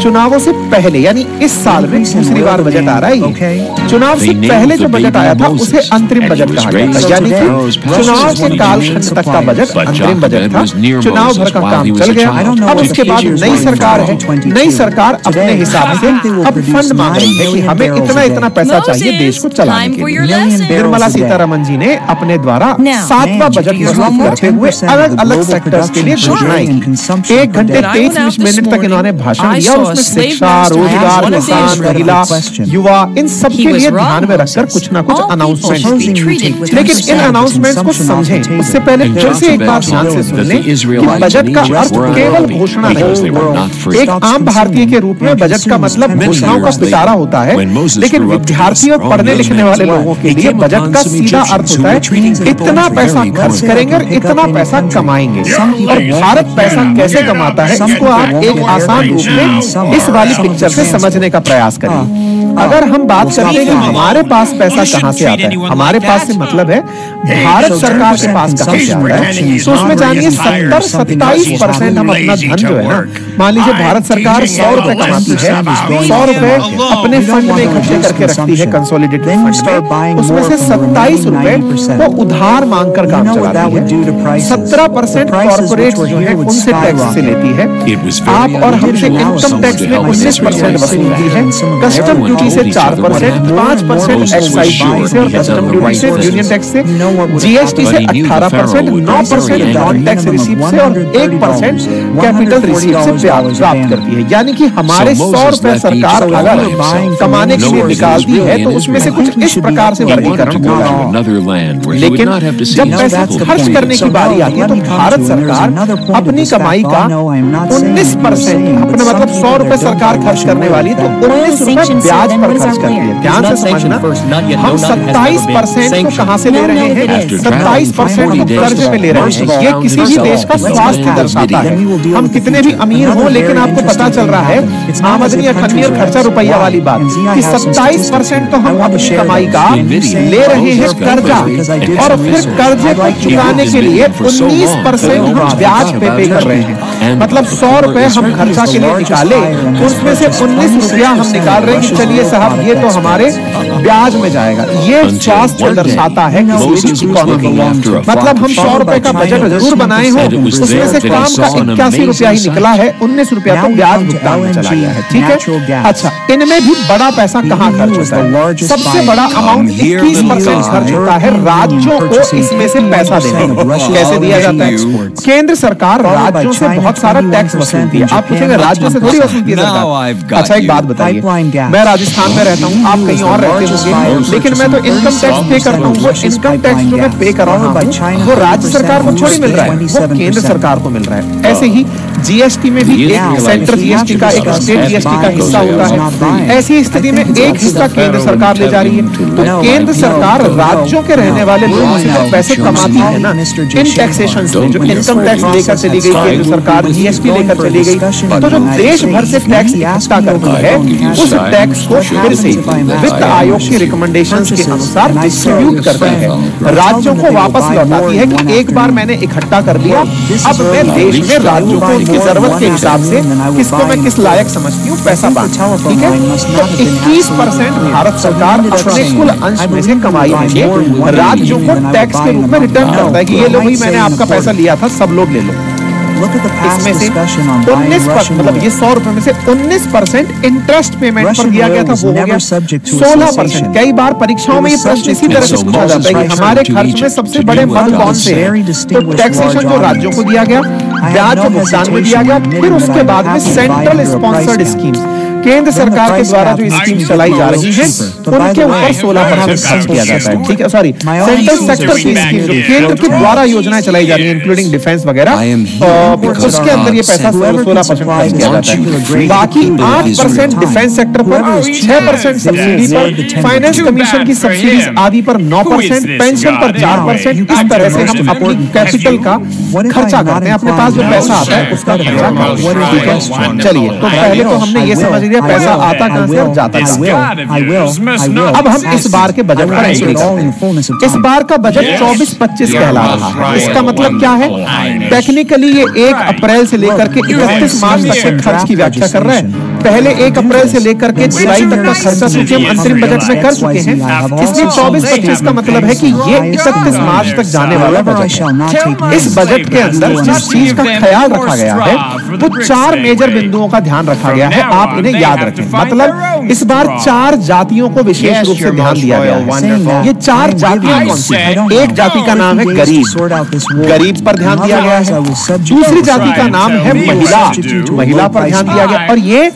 चुनावों से पहले यानी इस साल में दूसरी बार बजट आ रहा है। चुनाव से पहले जो बजट आया था उसे अंतरिम बजट कहा गया था, यानी कि चुनाव के कालखंड तक का बजट अंतरिम बजट था। चुनाव भर का काम चल गया, अब उसके बाद नई सरकार है, नई सरकार अपने हिसाब से अब फंड मांग रही है कि हमें इतना इतना पैसा चाहिए देश को चलाने के लिए। निर्मला सीतारमण जी ने अपने द्वारा 7वां बजट प्रस्तुत करते हुए अलग अलग सेक्टर्स के लिए घोषणाएं की। 1 घंटे 23 मिनट तक इन्होंने भाषण दिया, उसमें शिक्षा, रोजगार, किसान, महिला, युवा इन सब के लिए ध्यान में रखकर कुछ ना कुछ अनाउंसमेंट दी। लेकिन इन अनाउंसमेंट्स को समझें उससे पहले फिर से एक बार ध्यान से सुन लें कि बजट का अर्थ केवल घोषणा नहीं। एक आम भारतीय के रूप में बजट का मतलब घोषणाओं का पिटारा होता है, लेकिन विद्यार्थी और पढ़ने लिखने वाले लोगों के लिए बजट का सीधा अर्थ होता है इतना पैसा खर्च करेंगे और इतना पैसा कमाएंगे। और भारत पैसा कैसे कमाता है इसको आप एक आसान रूप में इस वाली पिक्चर से समझने का प्रयास करिए। अगर हम बात करते हैं कि हमारे पास पैसा कहां से आता है, हमारे पास से मतलब है भारत सरकार के पास कहां से आता है, तो उसमें जानिए 70-27% हम अपना धन जो है ना, मान लीजिए भारत सरकार 100 रुपए कमाती है, 100 रुपए अपने फंड में इकट्ठे करके रखती है कंसोलिडेटेड फंड में, उसमें से 27 रुपए वो उधार मांगकर काम चलाती है। 17% कॉर्पोरेट जो है उनसे टैक्स से लेती है। आप और हमसे इनकम टैक्स में 19% वसूलती है, कस्टम ड्यूटी से 4%, 5% एक्साइज ड्यूटी से और कस्टम ड्यूटी से, यूनियन टैक्स से, जीएसटी से 18%, 9% नॉन टैक्स रिसीप्ट से और 1% कैपिटल रिसीप्ट से ब्याज प्राप्त करती है। यानी कि हमारे 100 रुपए सरकार अगर कमाने के लिए निकालती है तो उसमें से कुछ इस प्रकार से वर्गीकरण होगा। लेकिन जब पैसा खर्च करने की बारी आती है तो भारत सरकार अपनी कमाई का 19%, अपने मतलब 100 रुपए सरकार खर्च करने वाली तो 19 रुपए ब्याज पर खर्च करती है। ध्यान से समझना, हम 27% को कहां से ले रहे हैं, 27% को कर्ज में ले रहे हैं। ये किसी भी देश का स्वास्थ्य दर्शाता है। हम कितने भी अमीर हो लेकिन आपको पता चल रहा है आमदनी अठन्नी और खर्चा रुपया वाली बात कि 27% तो हम अपनी कमाई का ले रहे हैं कर्जा, और फिर कर्जे को चुकाने के लिए 19% हम ब्याज पे कर रहे हैं। मतलब 100 रुपए हम खर्चा के लिए निकाले, उसमें से 19 रुपया हम निकाल रहे हैं कि चलिए साहब ये तो हमारे ब्याज में जाएगा। ये स्वास्थ्य दर्शाता है किसी इकोनॉमी का। मतलब हम 100 रुपए का बजट जरूर बनाए हो, उसमें से काम का 81 रुपया ही निकला है, 19 रुपया तो ब्याज भुगतान में चला गया है। ठीक है, अच्छा इनमें भी बड़ा पैसा कहाँ खर्च होता है? सबसे बड़ा अमाउंट 21% खर्च होता है राज्यों को इसमें से पैसा देने में। कैसे दिया जाता है? केंद्र सरकार राज्यों से बहुत सारा टैक्स वसूलती है। आप पूछेंगे राज्यों से थोड़ी वसूलती है सरकार। अच्छा एक बात बताइए, मैं राजस्थान में रहता हूँ, आप कहीं और रहते होंगे, लेकिन मैं तो इनकम टैक्स पे करता हूँ। वो इनकम टैक्स जो मैं पे कर रहा हूँ वो राज्य सरकार को थोड़ी मिल रहा है, वो केंद्र सरकार को मिल रहा है। ऐसे ही जीएसटी में भी एक सेंट्रल जीएसटी का एक स्टेट जीएसटी का हिस्सा होता है। ऐसी स्थिति में एक हिस्सा केंद्र सरकार ले जा रही है, तो केंद्र सरकार राज्यों के रहने वाले लोगों से तो पैसे कमाती है ना इन टैक्सेशन से। जो इनकम टैक्स लेकर चली गई केंद्र सरकार, जीएसटी लेकर चली गई, तो जो देश भर से टैक्स इकट्ठा करती है उस टैक्स को फिर से वित्त आयोग की रिकमेंडेशंस के अनुसार डिस्ट्रीब्यूट करती है, राज्यों को वापस लौटाती है कि एक बार मैंने इकट्ठा कर लिया, अब मैं देश में राज्यों को की जरूरत के हिसाब से किसको मैं किस लायक समझती हूँ पैसा बांटना, ठीक है। तो 21% भारत सरकार अपने कुल अंश में से कमाई में से राज्यों को टैक्स के रूप में रिटर्न करता है कि ये लो भाई मैंने आपका पैसा लिया था, सब लोग ले लो। इसमें से 19% मतलब ये 100 रुपए में से 19% इंटरेस्ट पेमेंट पर दिया गया था, वो हो गया 16%। कई बार परीक्षाओं में ये प्रश्न इसी तरह से पूछा जाता है कि हमारे खर्च में सबसे बड़े मद कौन से हैं? तो टैक्सेशन जो राज्यों को दिया गया, ब्याज जो भुगतान में दिया गया, फिर उसके बाद में सेंट्रल स्पॉन्सर्ड स्कीम्स, केंद्र सरकार के द्वारा जो स्कीम चलाई जा रही है उनके ऊपर 16% खर्च किया जाता है, ठीक है। सॉरी, सेंट्रल सेक्टर की स्कीम जो केंद्र के द्वारा योजनाएं चलाई जा रही है इंक्लूडिंग डिफेंस वगैरह, उसके अंदर ये पैसा 16% खर्च किया जाता है। बाकी 8% डिफेंस सेक्टर पर, 6% सब्सिडी पर, फाइनेंस कमीशन की सब्सिडीज आदि पर 9%, पेंशन पर 4%। इस तरह से हम अपनी कैपिटल का खर्चा करते हैं, अपने पास जो पैसा आता है उसका खर्चा करते हैं। चलिए, तो पहले तो हमने ये समझ लिया पैसा आता कहां से और जाता कहां से। अब हम इस बार के बजट पर एंट्री करते हैं। इस बार का बजट 24-25 कहला रहा है। इसका मतलब क्या है? टेक्निकली ये 1 अप्रैल से लेकर के 31 मार्च तक के खर्च की व्याख्या कर रहे हैं। पहले 1 अप्रैल से लेकर के जुलाई तक का खर्चा चूंकि हम अंतरिम बजट में कर चुके हैं, इसलिए 24-25 का मतलब है कि ये 31 मार्च तक जाने वाला बजट है। इस बजट के अंदर जिस चीज का ख्याल रखा गया है वो 4 मेजर बिंदुओं का ध्यान रखा गया है, आप इन्हें याद रखें। मतलब इस बार 4 जातियों को विशेष रूप से ध्यान दिया गया है। ये 4 जातियां कौन सी हैं? एक जाति का नाम है गरीब, गरीब पर ध्यान दिया गया है। दूसरी जाति का नाम है महिला, महिला पर ध्यान दिया गया। और ये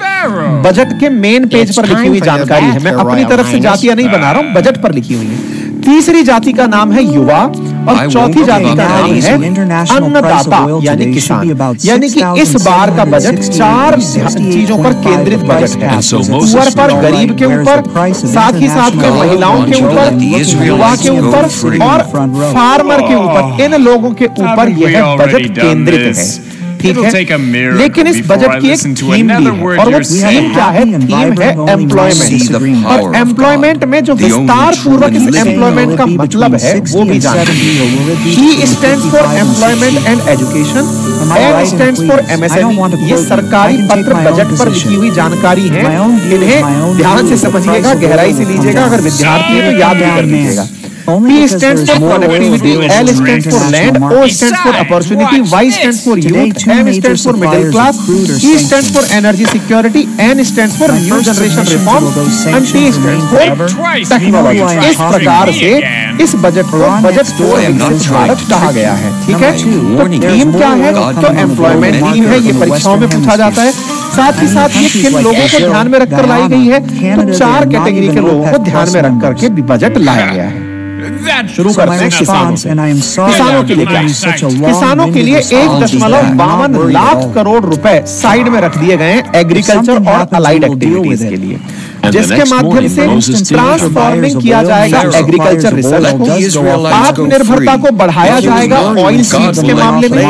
बजट के मेन पेज पर लिखी हुई जानकारी है, मैं अपनी तरफ से जातियां नहीं बना रहा हूं, बजट पर लिखी हुई है। तीसरी जाति का नाम है युवा और चौथी जाति का नाम है अन्नदाता यानी किसान। यानी कि इस बार का बजट 4 चीजों पर केंद्रित बजट है। पुअर पर, गरीब के ऊपर, साथ ही साथ में महिलाओं के ऊपर, युवा के ऊपर और फार्मर के ऊपर। इन लोगों के ऊपर यह बजट केंद्रित है, ठीक है। लेकिन इस बजट की एक थीम भी है, और वो थीम क्या है? थीम है एम्प्लॉयमेंट। और एम्प्लॉयमेंट में जो विस्तार पूर्वक इस एम्प्लॉयमेंट का मतलब है वो भी जानिए। E stands for employment and education, M stands for MSME। ये सरकारी पत्र बजट पर लिखी हुई जानकारी है, इन्हें ध्यान से समझिएगा, गहराई से लीजिएगा। अगर विद्यार्थी है तो याद भी कर लीजिएगा। P stands for productivity, L stands for land, O stands for opportunity, Y stands for youth, M stands for middle class, E stands for energy security, N stands for new generation reform, and T stands for technology। इस प्रकार से इस budget को budget for विकसित भारत कहा गया है, ठीक है। तो थीम क्या है? तो एम्प्लॉयमेंट थीम है, ये परीक्षाओं में पूछा जाता है। साथ ही साथ ये किन लोगों को ध्यान में रखकर लाई गई है? तो 4 कैटेगरी के लोगों को ध्यान में रख करके बजट लाया गया है। शुरू करते हैं किसानों से। किसानों के लिए क्या? किसानों के लिए 1.52 लाख करोड़ रुपए साइड में रख दिए गए हैं एग्रीकल्चर और अलाइड एक्टिविटीज के लिए, जिसके माध्यम से ट्रांसफॉर्मिंग किया जाएगा एग्रीकल्चर रिसर्च को, आत्मनिर्भरता को बढ़ाया जाएगा ऑयल सीड्स के मामले में।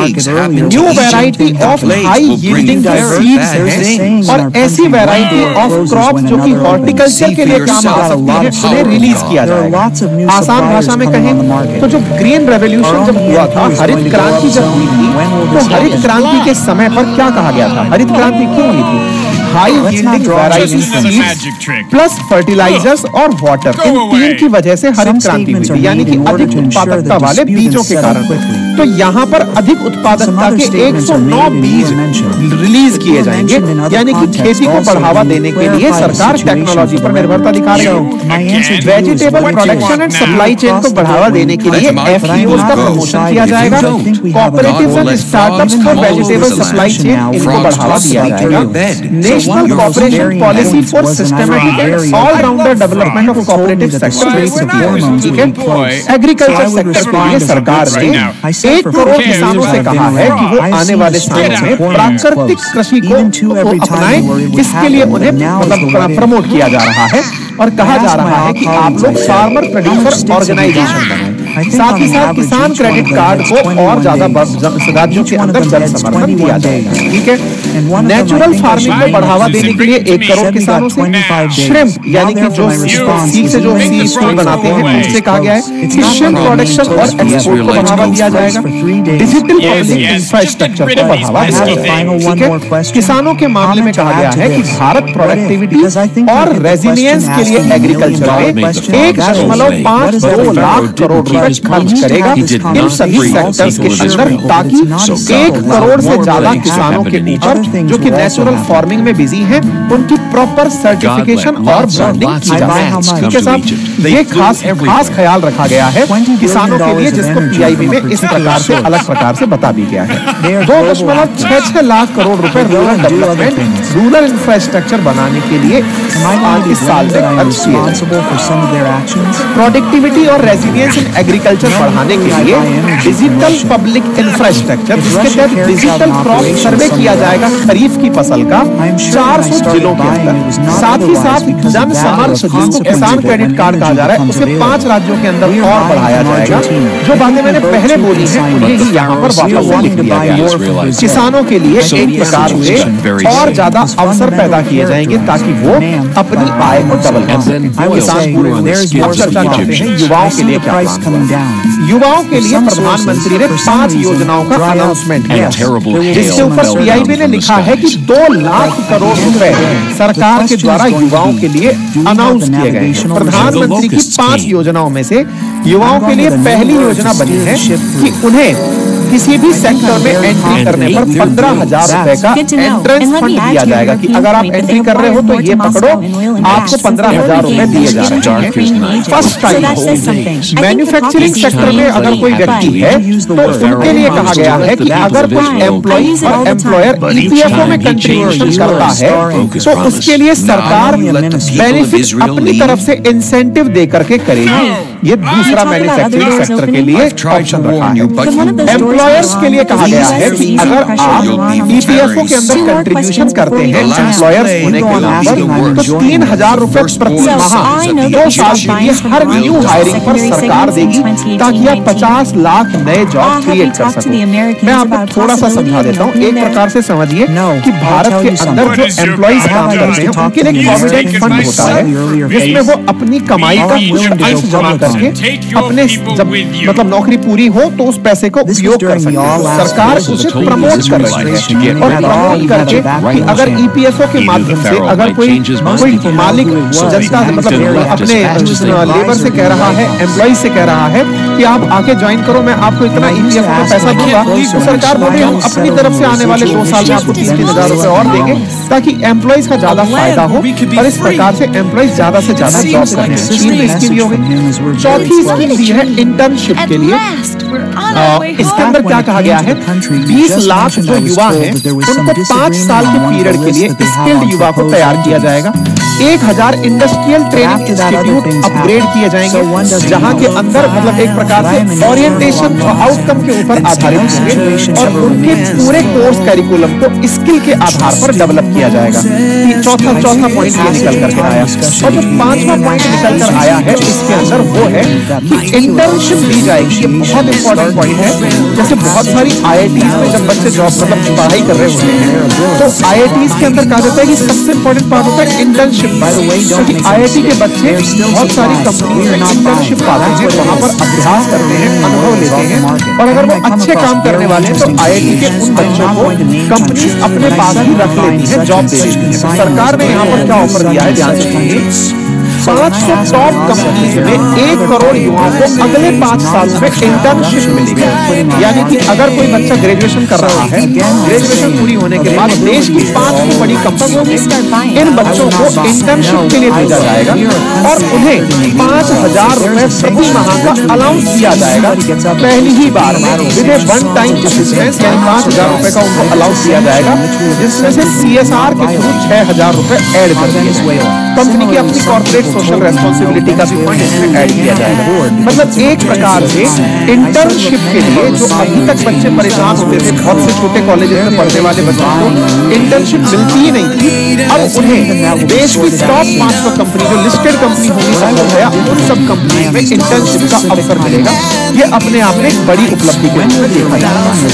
New variety of high yielding seeds हैं और ऐसी वैरायटी ऑफ क्रॉप जो कि हॉर्टिकल्चर के लिए काम आ सकती है उन्हें रिलीज किया जाएगा। आसान भाषा में कहें तो जो ग्रीन रेवोल्यूशन जब हुआ था, हरित क्रांति जब हुई थी, तो हरित क्रांति के समय पर क्या कहा गया था? हरित क्रांति क्यों हुई थी? High yielding variety seeds plus fertilisers और वाटर, इन 3 की वजह से हरित क्रांति हुई थी, यानी कि अधिक उत्पादकता वाले बीजों के कारण। तो यहाँ पर अधिक उत्पादकता के 109 बीज रिलीज किए जाएंगे, यानी कि खेती को बढ़ावा देने के लिए सरकार टेक्नोलॉजी पर निर्भरता दिखा रही है। Vegetable production and supply chain को बढ़ावा देने के लिए FPOs का प्रमोशन किया जाएगा। Cooperatives and startups for vegetable supply chain, इनको बढ़ावा दिया जाएगा। National cooperation policy for systematic and allrounder development of cooperative sector, ठीक है। एग्रीकल्चर सेक्टर के लिए सरकार ने 1 करोड़ किसानों से कहा है कि वो आने वाले सालों में प्राकृतिक कृषि को अपनाएं। इसके लिए उन्हें मतलब प्रमोट किया जा रहा है और कहा जा रहा है कि आप लोग फार्मर प्रोड्यूसर ऑर्गेनाइजेशन बनाएं। साथ ही साथ किसान क्रेडिट कार्ड को और ज्यादा राज्यों के अंदर जन समर्थन दिया जाएगा, ठीक है। नेचुरल फार्मिंग को बढ़ावा देने के लिए 1 करोड़ किसानों से, श्रिम्प यानी कि जो सीख से जो सी फूड बनाते हैं उनसे कहा गया है कि श्रिम्प प्रोडक्शन और एक्सपोर्ट को बढ़ावा दिया जाएगा। डिजिटल पब्लिक इंफ्रास्ट्रक्चर को बढ़ावा दिया जाएगा। ठीक है, किसानों के मामले में कहा गया है कि भारत प्रोडक्टिविटी और रेजिलियंस के लिए एग्रीकल्चर में 1.52 लाख करोड़ रुपए खर्च करेगा इन सभी सेक्टर्स के अंदर, ताकि 1 करोड़ से ज्यादा किसानों के ऊपर जो कि नेचुरल फार्मिंग में बिजी हैं उनकी प्रॉपर सर्टिफिकेशन और ब्रांडिंग की जाए। ठीक है साहब, ये खास ख्याल रखा गया है किसानों के लिए, जिसको पीआईबी में इस प्रकार से अलग प्रकार से बता भी गया है। 2.66 लाख करोड़ रुपए रूरल डेवलपमेंट, रूरल इंफ्रास्ट्रक्चर बनाने के लिए इस साल में खर्च किए। प्रोडक्टिविटी और रेजिलियंस इन एग्रीकल्चर बढ़ाने के लिए डिजिटल पब्लिक इंफ्रास्ट्रक्चर, जिसके तहत डिजिटल क्रॉप सर्वे किया जाएगा खरीफ की फसल का 400 जिलों के अंदर। साथ ही साथ जन समर्थ, जिसको किसान क्रेडिट कार्ड कहा जा रहा है, उसे 5 राज्यों के अंदर और बढ़ाया जाएगा। जो बातें मैंने पहले बोली है उन्हें ही यहाँ पर वापस से लिख दिया गया है। किसानों के लिए एक प्रकार से और ज्यादा अवसर पैदा किए जाएंगे ताकि वो अपनी आय को डबल कर सकें। किसान पूरे अब चर्चा करते हैं युवाओं के लिए क्या प्लान है। युवाओं के लिए प्रधानमंत्री ने 5 योजनाओं का अनाउंसमेंट किया, जिसके ऊपर पीआईबी ने लिखा है कि 2 लाख करोड़ रुपए सरकार के द्वारा युवाओं के लिए अनाउंस किए गए हैं। प्रधानमंत्री की 5 योजनाओं में से युवाओं के लिए पहली योजना बनी है कि उन्हें किसी भी सेक्टर में एंट्री करने पर 15,000 रुपए का एंट्रेंस फंड दिया जाएगा कि अगर आप एंट्री कर रहे हो तो ये पकड़ो, आपको 15,000 रुपए दिए जा रहे हैं। फर्स्ट टाइम मैन्युफैक्चरिंग सेक्टर में अगर कोई व्यक्ति है तो उनके लिए कहा गया है कि अगर कोई एम्प्लॉई और एम्प्लॉयर ईपीएफओ में कंट्रीब्यूशन करता है तो उसके लिए सरकार बेनिफिट अपनी तरफ से इंसेंटिव दे करके करेगी। ये दूसरा मैन्युफैक्चरिंग सेक्टर के लिए ऑप्शन रखा है। एम्प्लॉयर्स के लिए कहा गया है कि अगर आप ईपीएफओ के अंदर कंट्रीब्यूशन करते हैं एम्प्लॉयर्स होने के नाम पर, तो 3,000 रुपए प्रति माह 2 साल के लिए हर न्यू हायरिंग पर सरकार देगी, ताकि आप 50 लाख नए जॉब क्रिएट कर सकें। मैं आपको थोड़ा सा समझा देता हूँ। एक प्रकार से समझिए कि भारत के अंदर जो एम्प्लॉइज काम करते हैं उनके लिए प्रोविडेंट फंड होता है, जिसमें वो अपनी कमाई का कुछ अंश जमा करके अपने जब मतलब नौकरी पूरी हो तो उस पैसे को उपयोग कर सकते हैं। सरकार उसे प्रमोट कर रही है और प्रमोट करके कि अगर ईपीएफओ के माध्यम से अगर कोई मालिक जनता मतलब अपने लेबर से कह रहा है, एम्प्लॉय से कह रहा है कि आप आके ज्वाइन करो, मैं आपको इतना ईपीएफओ में पैसा दूंगा, तो सरकार बोल रही है हम अपनी तरफ से आने वाले 2 साल में आपको 30,000 रुपए और देंगे ताकि एम्प्लॉइज का ज्यादा फायदा हो और इस प्रकार से एम्प्लॉइज ज्यादा से ज्यादा जॉब करें। चीन में स्कीम हो गई। चौथी स्कीम दी है इंटर्नशिप के लिए। इसके अंदर क्या कहा गया है, 20 लाख जो युवा हैं उनको 5 साल के पीरियड के लिए स्किल्ड युवा को तैयार किया जाएगा। 1000 इंडस्ट्रियल ट्रेनिंग इंस्टीट्यूट अपग्रेड किए जाएंगे, जहां के अंदर मतलब एक प्रकार से ओरिएंटेशन और आउटकम के ऊपर आधारित होंगे और उनके पूरे कोर्स करिकुलम को स्किल के आधार पर डेवलप किया जाएगा। चौथा पॉइंट ये निकल करके आया और जो 5वां पॉइंट निकल कर आया है इसके अंदर वो है कि इंटर्नशिप दी जाएगी। ये बहुत इंपॉर्टेंट पॉइंट है। जैसे बहुत सारी आईआईटीज में जब बच्चे जॉब मतलब पढ़ाई कर रहे होते हैं तो आईआईटीज के अंदर कहा जाता है कि सबसे इंपॉर्टेंट पार्ट होता है इंटर्नशिप, क्योंकि आईआईटी के बच्चे बहुत सारी कंपनी में इंटर्नशिप पाते हैं, वहां पर अभ्यास करते हैं, अनुभव लेते हैं और अगर वो अच्छे काम करने वाले हैं तो आईआईटी के उन बच्चों को कंपनी अपने पास ही रख लेती है, जॉब दे देती है। सरकार ने यहाँ पर क्या ऑफर दिया है, ध्यान रखिए। 500 टॉप कंपनीज में 1 करोड़ युवाओं को अगले 5 साल में इंटर्नशिप मिलेगी। यानी कि अगर कोई बच्चा ग्रेजुएशन कर रहा है, ग्रेजुएशन पूरी होने के बाद देश की 5 बड़ी कंपनियों इन बच्चों को इंटर्नशिप के लिए भेजा जाएगा और उन्हें 5,000 रुपए प्रति माह का अलाउंस दिया जाएगा। पहली ही बार में विद वन टाइम असिस्टेंस यानी 5,000 रुपए का उनको अलाउंस दिया जाएगा, जिसमें से CSR के थ्रू 6,000 रुपए ऐड कर दिए। कंपनी की अपनी कॉर्पोरेट सोशल रेस्पॉन्सिबिलिटी का भी पॉइंट इसमें ऐड किया जाएगा। मतलब एक प्रकार से इंटर्नशिप के लिए जो अभी तक बच्चे परेशान होते थे, बहुत से छोटे कॉलेजेस में पढ़ने वाले बच्चों को इंटर्नशिप मिलती ही नहीं थी, अब उन्हें देश की टॉप 500 कंपनी जो लिस्टेड कंपनी होगी संभव है उन सब कंपनी में इंटर्नशिप का अवसर मिलेगा। ये अपने आप में एक बड़ी उपलब्धि के रूप में देखा जाता है।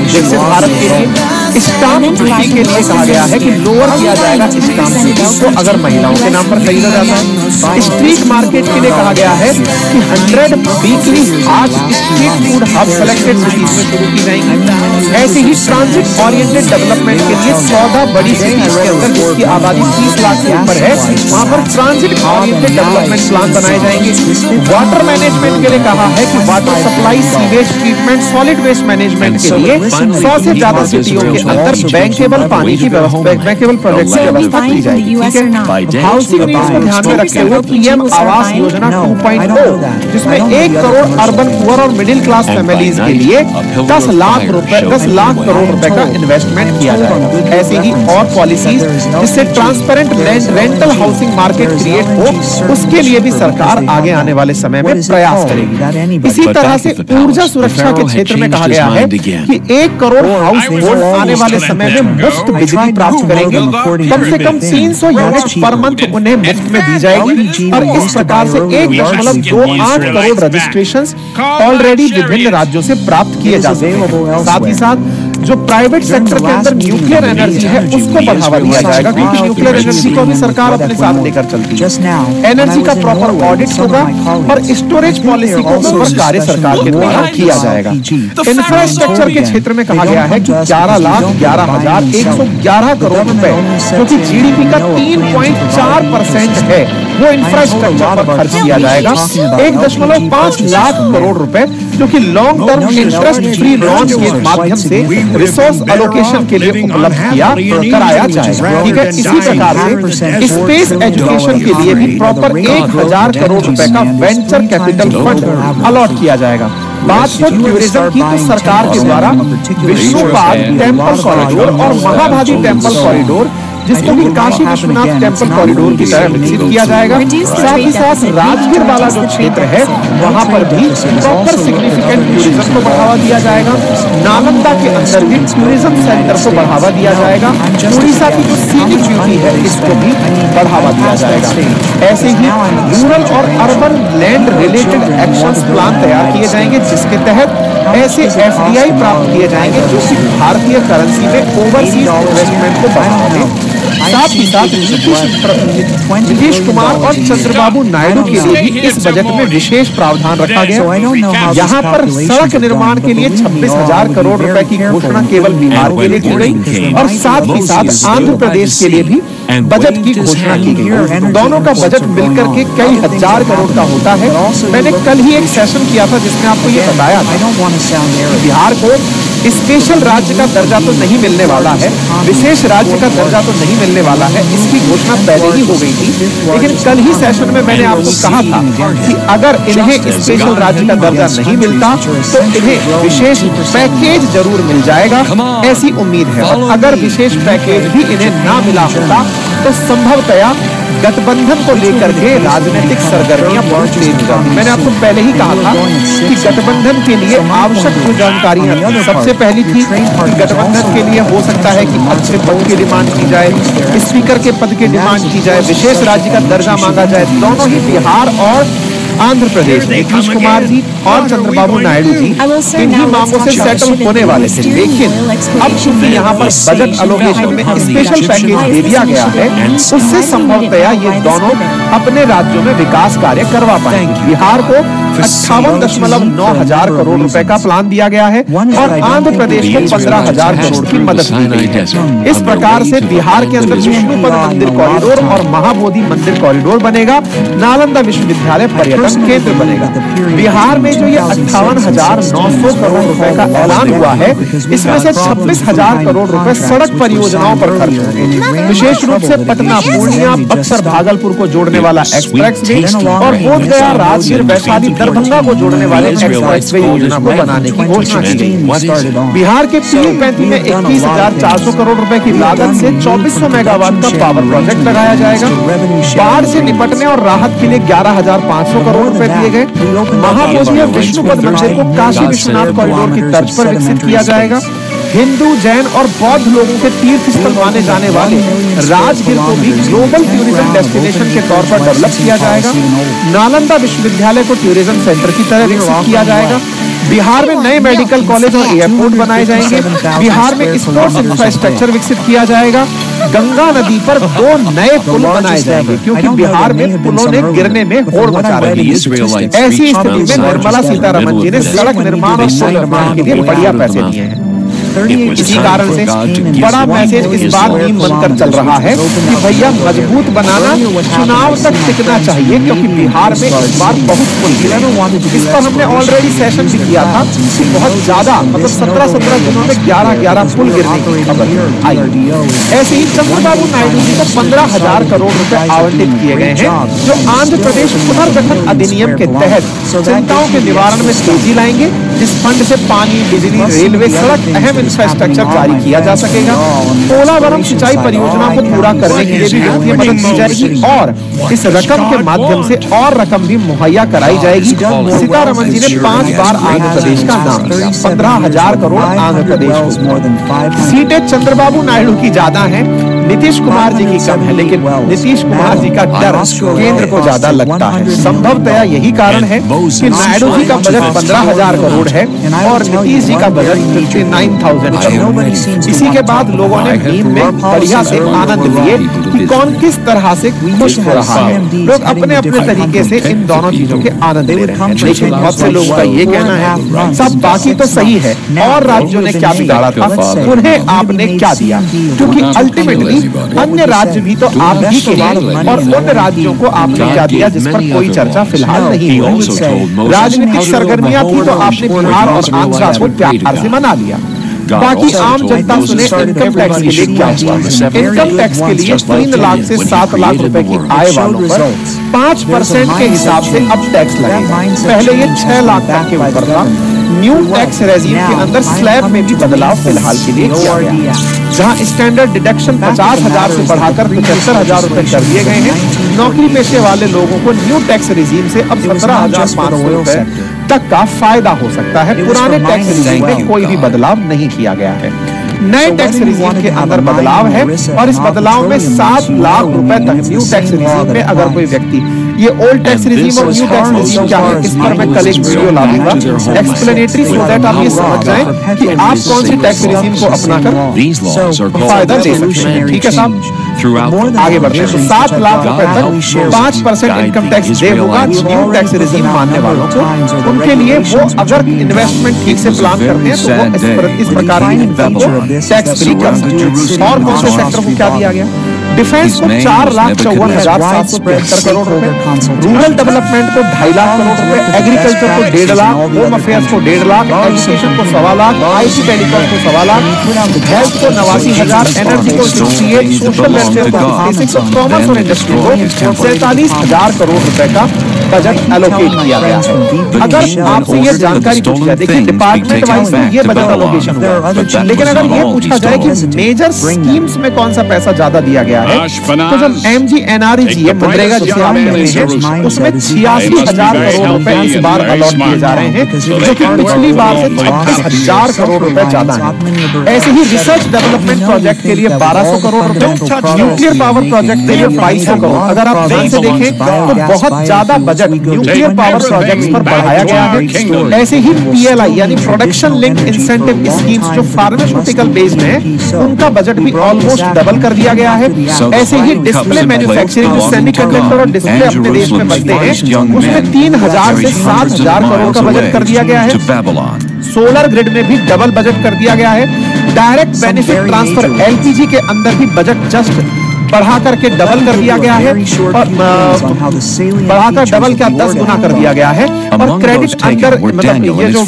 जैसे भारत के लिए स्टाम्प ड्यूटी के लिए कहा गया है कि लोअर किया जाएगा स्टाम्प ड्यूटी को अगर महिलाओं के नाम पर खरीदा जाता है। स्ट्रीट मार्केट के लिए कहा गया है कि 100 वीकली आज street food hub selected cities में शुरू की जाएंगी। ऐसे ही ट्रांजिट ओरिएंटेड डेवलपमेंट के लिए 14 बड़ी सिटीज के अंदर जिसकी आबादी 30 लाख से ऊपर है वहां पर ट्रांजिट ओरिएंटेड डेवलपमेंट प्लान बनाए जाएंगे। वाटर मैनेजमेंट के लिए कहा है कि water supply, sewage treatment, solid waste management के लिए 100 से ज्यादा सिटियों के अंदर बैंकेबल पानी की व्यवस्था, बैंकेबल प्रोजेक्ट की व्यवस्था की जाएगी। ठीक है, हाउसिंग नीड्स को ध्यान में रखते हुए पीएम आवास योजना 2.0 जिसमें 1 करोड़ अर्बन पुअर और मिडिल क्लास फैमिलीज के लिए 10 लाख करोड़ रुपए का इन्वेस्टमेंट किया जाएगा। ऐसे ही और पॉलिसीज जिससे transparent rental housing market create हो उसके लिए भी सरकार आगे आने वाले समय में प्रयास करेगी। इसी तरह से ऊर्जा सुरक्षा के क्षेत्र में कहा गया है कि 1 करोड़ हाउस होल्ड आने वाले समय में मुफ्त बिजली प्राप्त करेंगे। कम से कम 300 यूनिट पर मंथ उन्हें मुफ्त में दी जाएगी और इस प्रकार से 1.28 करोड़ रजिस्ट्रेशंस ऑलरेडी विभिन्न राज्यों से प्राप्त किए जा सकते हैं। साथ ही साथ जो प्राइवेट सेक्टर के अंदर न्यूक्लियर एनर्जी है उसको बढ़ावा दिया जाएगा क्योंकि न्यूक्लियर एनर्जी को भी सरकार अपने साथ लेकर चलती है। एनर्जी का प्रॉपर ऑडिट होगा और स्टोरेज पॉलिसी को ऊपर कार्य सरकार के द्वारा किया जाएगा। इंफ्रास्ट्रक्चर के क्षेत्र में कहा गया है कि 11,11,111 करोड़ रुपए जो कि जीडीपी का 3.4% है वो इंफ्रास्ट्रक्चर पर खर्च किया जाएगा। 1.5 लाख करोड़ रुपए जो कि long term interest free loan के माध्यम से रिसोर्स एलोकेशन के लिए उपलब्ध कराया जाएगा। ठीक है, इसी प्रकार से स्पेस एजुकेशन के लिए भी प्रॉपर 1,000 करोड़ रुपए का वेंचर कैपिटल फंड अलॉट किया जाएगा। बात हो टूरिज्म की तो सरकार के द्वारा विश्वपाद टेम्पल कॉरिडोर और महाभादी टेम्पल कॉरिडोर जिसको भी काशी विश्वनाथ टेम्पल कॉरिडोर की तरह विकसित किया जाएगा। साथ ही साथ राजगीर वाला जो क्षेत्र है वहां पर भी प्रॉपर सिग्निफिकेंट टूरिज्म को बढ़ावा दिया जाएगा। नालंदा के अंदर भी टूरिज्म सेंटर को बढ़ावा दिया जाएगा। उड़ीसा की जो सीनिक ब्यूटी है इसको भी बढ़ावा दिया जाएगा। ऐसे ही रूरल और urban land related action plan तैयार किए जाएंगे जिसके तहत ऐसे एफडीआई प्राप्त किए जाएंगे जो कि भारतीय करेंसी में ओवरसीज इन्वेस्टमेंट को बढ़ावा दें। साथ ही साथ नीतीश कुमार और चंद्रबाबू नायडू के लिए भी इस बजट में विशेष प्रावधान रखा गया। यहाँ पर सड़क निर्माण के लिए 26,000 करोड़ रुपए की घोषणा केवल बिहार के लिए की गई और साथ ही साथ आंध्र प्रदेश के लिए भी बजट की घोषणा की गई। दोनों का बजट मिलकर के कई हजार करोड़ का होता है। मैंने कल ही एक सेशन किया था जिसमें आपको ये बताया था बिहार को स्पेशल राज्य का दर्जा तो नहीं मिलने वाला है, विशेष राज्य का दर्जा तो नहीं मिलने वाला है, इसकी घोषणा पहले ही हो गई थी। लेकिन कल ही सेशन में मैंने आपको कहा था कि अगर इन्हें स्पेशल राज्य का दर्जा नहीं मिलता तो इन्हें विशेष पैकेज जरूर मिल जाएगा, ऐसी उम्मीद है। और अगर विशेष पैकेज भी इन्हें ना मिला होता तो संभवतया गठबंधन को लेकर के राजनीतिक सरगर्मियां बहुत तेज होंगी। मैंने आपको पहले ही कहा था कि गठबंधन के लिए आवश्यक जो जानकारियां सबसे पहली थी कि गठबंधन के लिए हो सकता है कि अच्छे पद की डिमांड की जाए, स्पीकर के पद की डिमांड की जाए, विशेष राज्य का दर्जा मांगा जाए। दोनों ही बिहार और आंध्र प्रदेश नीतीश कुमार जी और चंद्रबाबू नायडू जी इन्हीं मांगों से सेटल होने वाले थे। लेकिन अब चूंकि यहाँ पर बजट एलोकेशन में स्पेशल पैकेज दे दिया गया है उससे संभवतया ये दोनों अपने राज्यों में विकास कार्य करवा पाएंगे। बिहार को 58.9 करोड़ रुपए का प्लान दिया गया है और आंध्र प्रदेश को 15,000 करोड़ की मदद दी गई है। इस प्रकार से बिहार के अंदर विष्णुपद मंदिर कॉरिडोर और महाबोधि मंदिर कॉरिडोर बनेगा, नालंदा विश्वविद्यालय पर्यटन केंद्र बनेगा। बिहार में जो ये 58,900 करोड़ रुपए का ऐलान हुआ है इसमें से 26,000 करोड़ रुपए सड़क परियोजनाओं पर खर्च होंगे। विशेष रूप से पटना पूर्णिया बक्सर भागलपुर को जोड़ने वाला एक्सप्रेस वे और बोधगया राजगीर वैशाली दरभंगा को जोड़ने वाले एक्सप्रेसवे योजना को बनाने की घोषणा की गई। बिहार के पीलीभीत में 21,400 करोड़ रुपए की लागत से 2400 मेगावाट का पावर प्रोजेक्ट लगाया जाएगा। बाढ़ से निपटने और राहत के लिए 11,500 करोड़ रुपए दिए गए। महाबोधि विष्णुपद मंदिर को काशी विश्वनाथ कॉरिडोर की तर्ज पर विकसित किया जाएगा। हिंदू, जैन और बौद्ध लोगों के तीर्थ स्थल माने जाने वाले राजगीर को भी ग्लोबल टूरिज्म डेस्टिनेशन के तौर पर डेवलप किया जाएगा। नालंदा विश्वविद्यालय को टूरिज्म सेंटर की तरह विकसित किया जाएगा। बिहार में नए मेडिकल कॉलेज और एयरपोर्ट बनाए जाएंगे। बिहार में स्पोर्ट्स इंफ्रास्ट्रक्चर विकसित किया जाएगा। गंगा नदी पर 2 नए पुल बनाए जाएंगे, क्योंकि बिहार में पुलों ने गिरने में होड़ मचा रही है। ऐसी स्थिति में निर्मला सीतारमण जी ने सड़क निर्माण और पुल निर्माण के लिए बढ़िया पैसे दिए हैं। इसी कारण से बड़ा मैसेज इस बार नीम बनकर चल रहा है कि भैया मजबूत बनाना, चुनाव तक टिकना चाहिए, क्योंकि बिहार में इस बार बहुत पुल गिरे। इस पर हमने ऑलरेडी सेशन भी किया था कि बहुत ज्यादा, मतलब 17 दिनों में 11 पुल गिरने की खबर आई। ऐसे ही चंद्रबाबू नायडू जी को 15,000 करोड़ रुपए आवंटित किए गए हैं, जो आंध्र प्रदेश पुनर्गठन अधिनियम के तहत चिंताओं के निवारण में तेजी लाएंगे। जिस फंड से पानी, बिजली, रेलवे, सड़क, अहम इंफ्रास्ट्रक्चर जारी किया जा सकेगा। पोलावरम सिंचाई परियोजना को पूरा करने के लिए भी वित्तीय मदद दी जाएगी और इस रकम के माध्यम से और रकम भी मुहैया कराई जाएगी। सीतारमण जी ने 5 बार आंध्र प्रदेश का नाम लिया। 15,000 करोड़ आंध्र प्रदेश को। सीटें चंद्रबाबू नायडू की ज्यादा है, नीतीश कुमार जी की कम है, लेकिन नीतीश कुमार जी का डर केंद्र को ज्यादा लगता है। संभवतः यही कारण है कि नायडू जी का बजट 15,000 करोड़ है और नीतीश जी का बजट 59,000 करोड़। इसी के बाद लोगों ने भीम में बढ़िया से आनंद लिए कि कौन किस तरह से खुश हो रहा है। लोग अपने अपने तरीके से इन दोनों चीजों के आनंद ले रहे हैं, लेकिन बहुत से लोगों का ये कहना है सब बाकी तो सही है, और राज्यों ने क्या बिगाड़ा था, उन्हें आपने क्या दिया, क्योंकि अल्टीमेटली अन्य राज्य भी तो आप ही के हैं और उन राज्यों को आपने क्या दिया जिस पर कोई चर्चा फिलहाल नहीं हुई। राजनीतिक सरगर्मियां थी तो आपने बिहार और आंध्र को प्यार से मना लिया। बाकी आम जनता सुने इनकम टैक्स के लिए क्या हुआ। इनकम टैक्स के लिए 3 लाख से 7 लाख रुपए की आय वालों पर 5% के हिसाब से अब टैक्स लगेगा। पहले ये 6 लाख तक के ऊपर था। न्यू टैक्स रेजिम के अंदर स्लैब में भी बदलाव फिलहाल के लिए किया गया, जहां स्टैंडर्ड डिडक्शन 50,000 से बढ़ाकर 75,000 रुपए कर दिए गए हैं। नौकरी पेशे वाले लोगों को न्यू टैक्स रेजिम से अब 17,500 रुपए तक का फायदा हो सकता है। पुराने टैक्स रेजिम में कोई भी बदलाव नहीं किया गया है। नए टैक्स रेजिम के अंदर बदलाव है और इस बदलाव में 7 लाख रुपए तक न्यू टैक्स रेजिम में अगर कोई व्यक्ति, ये ओल्ड टैक्स रेजिम और न्यू टैक्स रेजिम क्या है, इस पर मैं कल एक वीडियो ला दूंगा एक्सप्लेनेटरी, सो दैट आप ये समझ जाएं कि आप कौन सी टैक्स रेजिम को अपनाकर फायदा ले सकते हैं। ठीक है साहब, आगे बढ़ते हैं। 7 लाख रुपए तक 5% इनकम टैक्स दे होगा न्यू टैक्स रेजिम मानने वालों को। उनके लिए वो अगर इन्वेस्टमेंट ठीक से प्लान करते हैं तो वो इस प्रकार की इनकम को टैक्स फ्री कर सकते हैं। और कौन से सेक्टर को क्या दिया गया? डिफेंस को 4,54,773 करोड़ रुपए, रूरल डेवलपमेंट को 2.5 लाख करोड़ रुपए, एग्रीकल्चर को 1.5 लाख, होम अफेयर्स को 1.5 लाख, एजुकेशन को 1.25 लाख, आईटी टेलीकॉम को 1.25 लाख, हेल्थ को 89,000, एनर्जी को 68, सोशल वेलफेयर को 56, कॉमर्स और इंडस्ट्री को 47,000 करोड़ रुपए का बजट एलोकेट किया गया है। अगर आपसे ये जानकारी पूछी जाए, देखिए डिपार्टमेंट वाइज में ये बजट एलोकेशन हुआ, लेकिन अगर ये पूछा जाए कि मेजर स्कीम्स में कौन सा पैसा ज्यादा दिया गया है, तो जब MGNREGA मनरेगा जिसे आप कहते हैं, उसमें 86,000 करोड़ रुपए इस बार अलॉट किए जा रहे हैं, जो कि पिछली बार से 36,000 करोड़ रुपए ज्यादा है। ऐसे ही रिसर्च डेवलपमेंट प्रोजेक्ट के लिए 1,200 करोड़ रुपए, न्यूक्लियर पावर प्रोजेक्ट के लिए 2,200 करोड़। अगर आप ध्यान से देखें तो बहुत ज्यादा बजट न्यूक्लियर पावर प्रोजेक्ट्स पर बढ़ाया गया है। ऐसे ही PLI यानी प्रोडक्शन लिंक्ड इंसेंटिव स्कीम्स जो फार्मास्यूटिकल बेस्ड है, उनका बजट भी ऑलमोस्ट डबल कर दिया गया है। ऐसे ही डिस्प्ले मैन्युफैक्चरिंग जो सेमीकंडक्टर और डिस्प्ले अपने देश में बनते हैं, उसमें 3,000 से 7,000 करोड़ का बजट कर दिया गया है। सोलर ग्रिड में भी डबल बजट कर दिया गया है। डायरेक्ट बेनिफिट ट्रांसफर LPG के अंदर भी बजट जस्ट बढ़ा करके डबल कर दिया गया है, बढ़ाकर डबल क्या 10 गुना कर दिया गया है। और क्रेडिट अंडर मतलब ये जो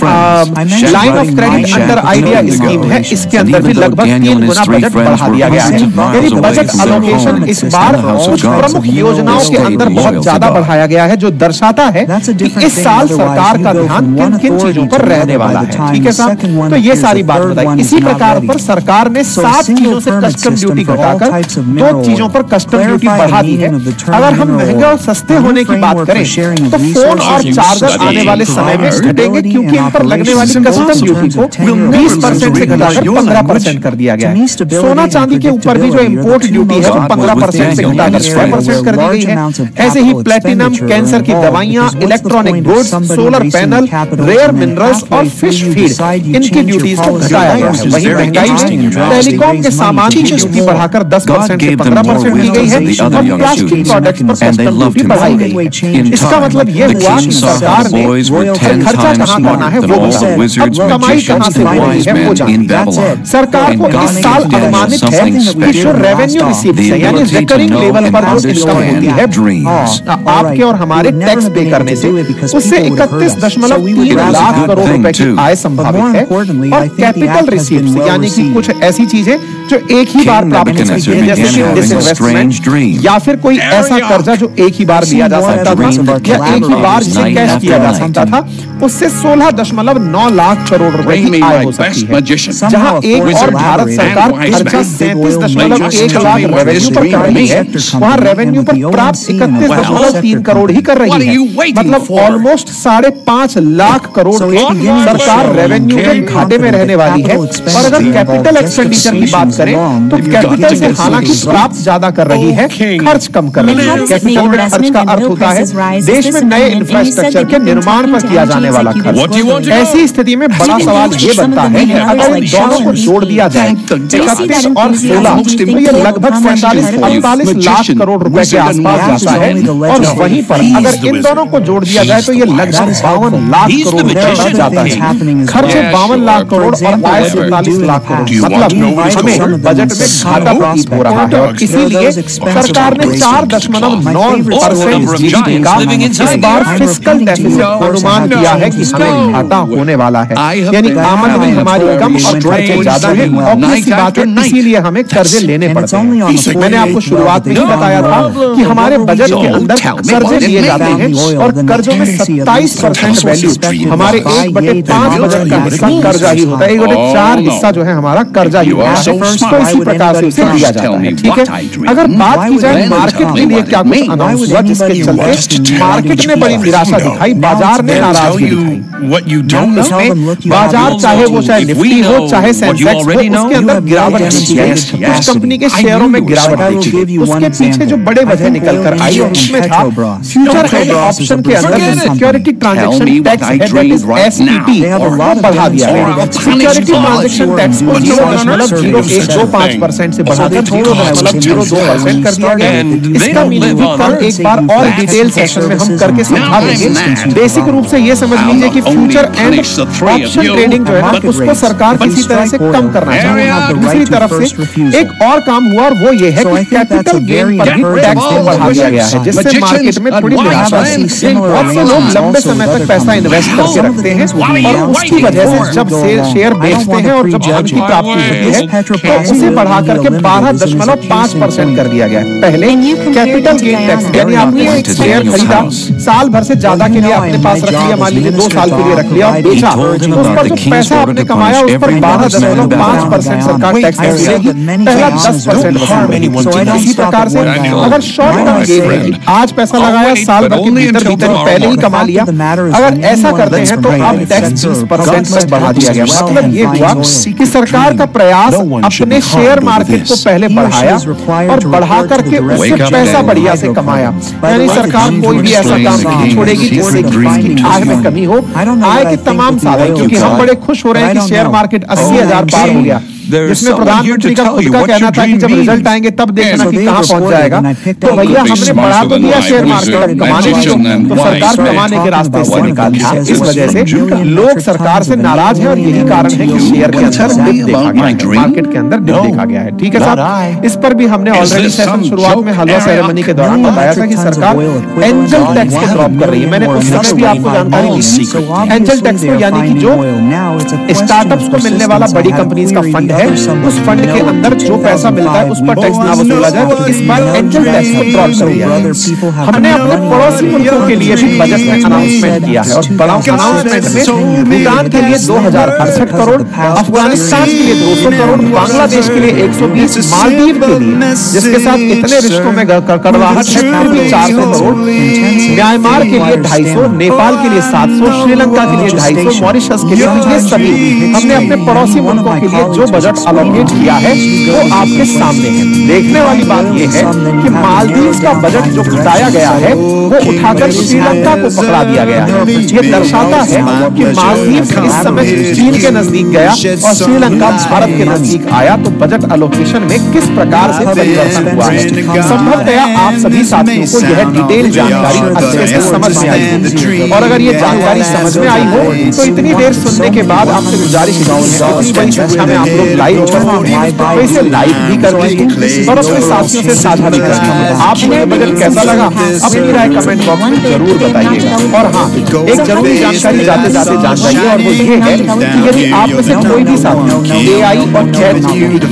line of credit under idea scheme है, इसके अंदर भी लगभग 3 गुना बजट बढ़ा दिया गया है। यानी बजट एलोकेशन इस बार कुछ प्रमुख योजनाओं के अंदर बहुत ज्यादा बढ़ाया गया है, जो दर्शाता है कि इस साल सरकार का ध्यान किन किन चीजों पर रहने वाला है। ठीक है साहब, तो ये सारी बात बताई। इसी प्रकार पर सरकार ने 7 चीजों से कस्टम ड्यूटी घटाकर 2 चीजों पर कस्टम ड्यूटी बढ़ा दी है। अगर हम महंगे और सस्ते होने की बात करें तो फोन और चार्जर आने वाले समय में घटेंगे, क्योंकि इन पर लगने वाली कस्टम ड्यूटी को 20% से घटाकर 15% कर दिया गया है। सोना चांदी के ऊपर भी जो इंपोर्ट ड्यूटी है वो 15% से घटाकर 6% कर दी गई है। ऐसे ही प्लेटिनम, कैंसर की दवाइयां, electronic goods, solar panel, rare minerals और फिश फीड, इनकी ड्यूटीज को घटाया गया है। वहीं महंगाई में टेलीकॉम के सामान की ड्यूटी बढ़ाकर 10% से 15% की गई है और प्लास्टिक प्रोडक्ट्स पर कस्टम ड्यूटी बढ़ाई गई है। इसका मतलब ये हुआ कि सरकार ने खर्चा कहां करना है वो बताओ, अब कमाई कहां से हो रही है वो जाने। सरकार को इस साल अनुमानित है कि जो रेवेन्यू रिसीव्स है यानी रिकरिंग लेवल पर जो इनकम होती है आपके और हमारे टैक्स पे करने से, उससे 31.3 लाख करोड़ रुपए की आय संभावित है। और कैपिटल रिसीव्स यानी कि कुछ ऐसी चीजें जो एक ही बार प्राप्त हो सकती है, जैसे डिसइन्वेस्टमेंट या फिर कोई ऐसा कर्जा जो एक ही बार लिया जा सकता था या एक ही बार जिसे कैश किया जा सकता था, उससे 16.9 लाख करोड़ रुपए की आय हो सकती है। जहां एक और भारत सरकार खर्चा 37.1 लाख रेवेन्यू पर कर रही है, वहां रेवेन्यू पर प्राप्त 31.3 करोड़ ही कर रही है। मतलब ऑलमोस्ट 5.5 लाख करोड़ सरकार रेवेन्यू के घाटे में रहने वाली है। और अगर कैपिटल एक्सपेंडिचर की बात करें तो कैपिटल से हालांकि प्राप्त ज्यादा कर रही है, खर्च कम कर रही है। कैपिटल में खर्च का अर्थ होता है देश में नए इंफ्रास्ट्रक्चर के निर्माण पर किया जाने वाला खर्च। ऐसी स्थिति में बड़ा सवाल ये बनता है कि अगर इन दोनों को जोड़ दिया जाए 31 और 16 तो ये लगभग 47-48 लाख करोड़ रुपए के आसपास जाता है। और वहीं पर अगर इन दोनों को जोड़ दिया जाए तो ये लगभग 52 लाख करोड़ रुपए तक जाता है। खर्च 52 लाख करोड़ और आय 47 लाख करोड़, मतलब हमें बजट में घाटा प्रतीत हो रहा है। और इसीलिए सरकार ने 4.9% जीडीपी का इस बार फिस्कल डेफिसिट अनुमान किया है कि हमें घाटा होने वाला है। यानी आमदनी हमारी कम और खर्चे ज्यादा है। ऑब्वियस सी बात है, इसीलिए हमें कर्जे लेने पड़ते हैं। मैंने आपको शुरुआत में ही बताया था कि हमारे बजट के अंदर कर्जे लिए जाते हैं और कर्जों में 27% वैल्यू हमारे 1/5 बजट का हिस्सा कर्जा ही होता है। 1/4 हिस्सा जो है हमारा कर्जा ही होता है। तो इसी प्रकार से उसे दिया जाता है। ठीक है, अगर बात की जाए मार्केट के लिए क्या कुछ अनाउंस हुआ जिसके चलते मार्केट ने बड़ी निराशा दिखाई, बाजार ने नाराजगी दिखाई। बाजार चाहे वो चाहे निफ्टी हो चाहे सेंसेक्स हो, उसके अंदर गिरावट देखी है। कुछ कंपनी के शेयरों में गिरावट देखी। उसके पीछे जो बड़े वजह निकल कर आई उसमें था फ्यूचर एंड ऑप्शन के अंदर सिक्योरिटी ट्रांजैक्शन टैक्स है, दैट इज एसटीटी, बढ़ा दिया है। सिक्योरिटी ट्रांजैक्शन टैक्स को 0.0125% से बढ़ाकर 0.02% कर दिया गया। इसका मीनिंग भी कल एक बार और डिटेल सेशन में हम करके समझा देंगे। बेसिक रूप से ये समझ लीजिए कि फ्यूचर एंड ऑप्शन ट्रेडिंग जो है ना, उसको सरकार किसी तरह से कम करना चाहती है। दूसरी तरफ से एक और काम हुआ और वो ये है कि कैपिटल गेन पर भी टैक्स को बढ़ा दिया गया है, जिससे मार्केट में थोड़ी निराशा है। बहुत से लोग लंबे समय तक पैसा इन्वेस्ट करके रखते हैं और उसकी वजह से जब शेयर बेचते हैं और जब धन की प्राप्ति होती है तो उसे बढ़ा करके 12.5% कर दिया गया है। पहले कैपिटल गेन टैक्स यानी आपने एक शेयर खरीदा, साल भर से ज्यादा के लिए अपने पास रख लिया, मान लीजिए 2 साल के लिए रख लिया और बेचा, तो उस पर जो पैसा आपने कमाया उस पर 12.5% सरकार टैक्स देगी, पहला 10% वसूलेगी। इसी प्रकार से अगर शॉर्ट टर्म गेन है, आज पैसा लगाया, साल भर के भीतर पहले ही कमा लिया, अगर ऐसा करते हैं तो अब टैक्स 20% तक बढ़ा दिया गया। मतलब ये हुआ कि सरकार का प्रयास अपने शेयर मार्केट को पहले बढ़ाया और बढ़ा करके उससे पैसा बढ़िया से कमाया। यानी सरकार कोई भी ऐसा काम नहीं छोड़ेगी जिससे कि आय में कमी हो। आय के तमाम साधन, क्योंकि हम बड़े खुश हो रहे हैं कि शेयर मार्केट 80,000 पार हो गया, जिसमें प्रधानमंत्री का खुद का कहना था कि जब रिजल्ट आएंगे तब देखना कि कहां पहुंच जाएगा। तो भैया हमने बढ़ा तो दिया शेयर मार्केट कमाने की, तो सरकार कमाने के रास्ते से निकाल दिया। इस वजह से लोग सरकार से नाराज हैं और यही कारण है कि शेयर के अंदर डिप देखा गया है, मार्केट के अंदर डिप देखा गया है। ठीक है साहब, इस पर भी हमने ऑलरेडी सेशन शुरुआत में हलवा सेरेमनी के दौरान बताया था कि सरकार एंजल टैक्स को ड्रॉप कर रही है। मैंने उस समय भी आपको जानकारी दी थी। एंजल टैक्स को यानी कि जो स्टार्टअप्स को मिलने वाला बड़ी कंपनीज का फंड है, उस फंड के अंदर जो पैसा मिलता है उस पर टैक्स ना वसूला जाए, तो इस बार एंजल टैक्स को ड्रॉप कर दिया है। हमने अपने पड़ोसी मुल्कों के लिए भी बजट में अनाउंसमेंट किया है और बड़ा अनाउंसमेंट में भूटान के लिए 2068 करोड़, अफगानिस्तान के लिए 200 करोड़, बांग्लादेश के लिए 120, मालदीव के लिए जिसके साथ इतने रिश्तों में कड़वाहट है फिर भी 400 करोड़, म्यांमार के लिए 250, नेपाल के लिए 700, श्रीलंका के लिए 250, मॉरिशस के लिए, ये सभी हमने अपने पड़ोसी मुल्कों के लिए जो बजट अलोकेट किया है वो आपके सामने है। देखने वाली बात यह है कि मालदीव का बजट जो घटाया गया है वो उठाकर श्रीलंका को पकड़ा दिया गया है। ये दर्शाता है कि मालदीव इस समय चीन के नजदीक गया और श्रीलंका भारत के नजदीक आया, तो बजट अलोकेशन में किस प्रकार से परिवर्तन हुआ है। संभवतया आप सभी साथियों को यह डिटेल जानकारी अच्छे से समझ में आई है, और अगर ये जानकारी समझ में आई हो तो इतनी देर सुनने के बाद आपसे गुजारिश है इतनी बड़ी संख्या में आप लोग लाइव तो इसे लाइव भी कर दीजिए और अपने साथियों से साझा भी करिए। आपको ये बजट कैसा लगा अपनी राय कमेंट बॉक्स में जरूर बताइएगा। और हाँ, एक जरूरी जानकारी जाते जाते जान जाइए, और वो ये है कि यदि आप में से कोई भी साथी AI और ChatGPT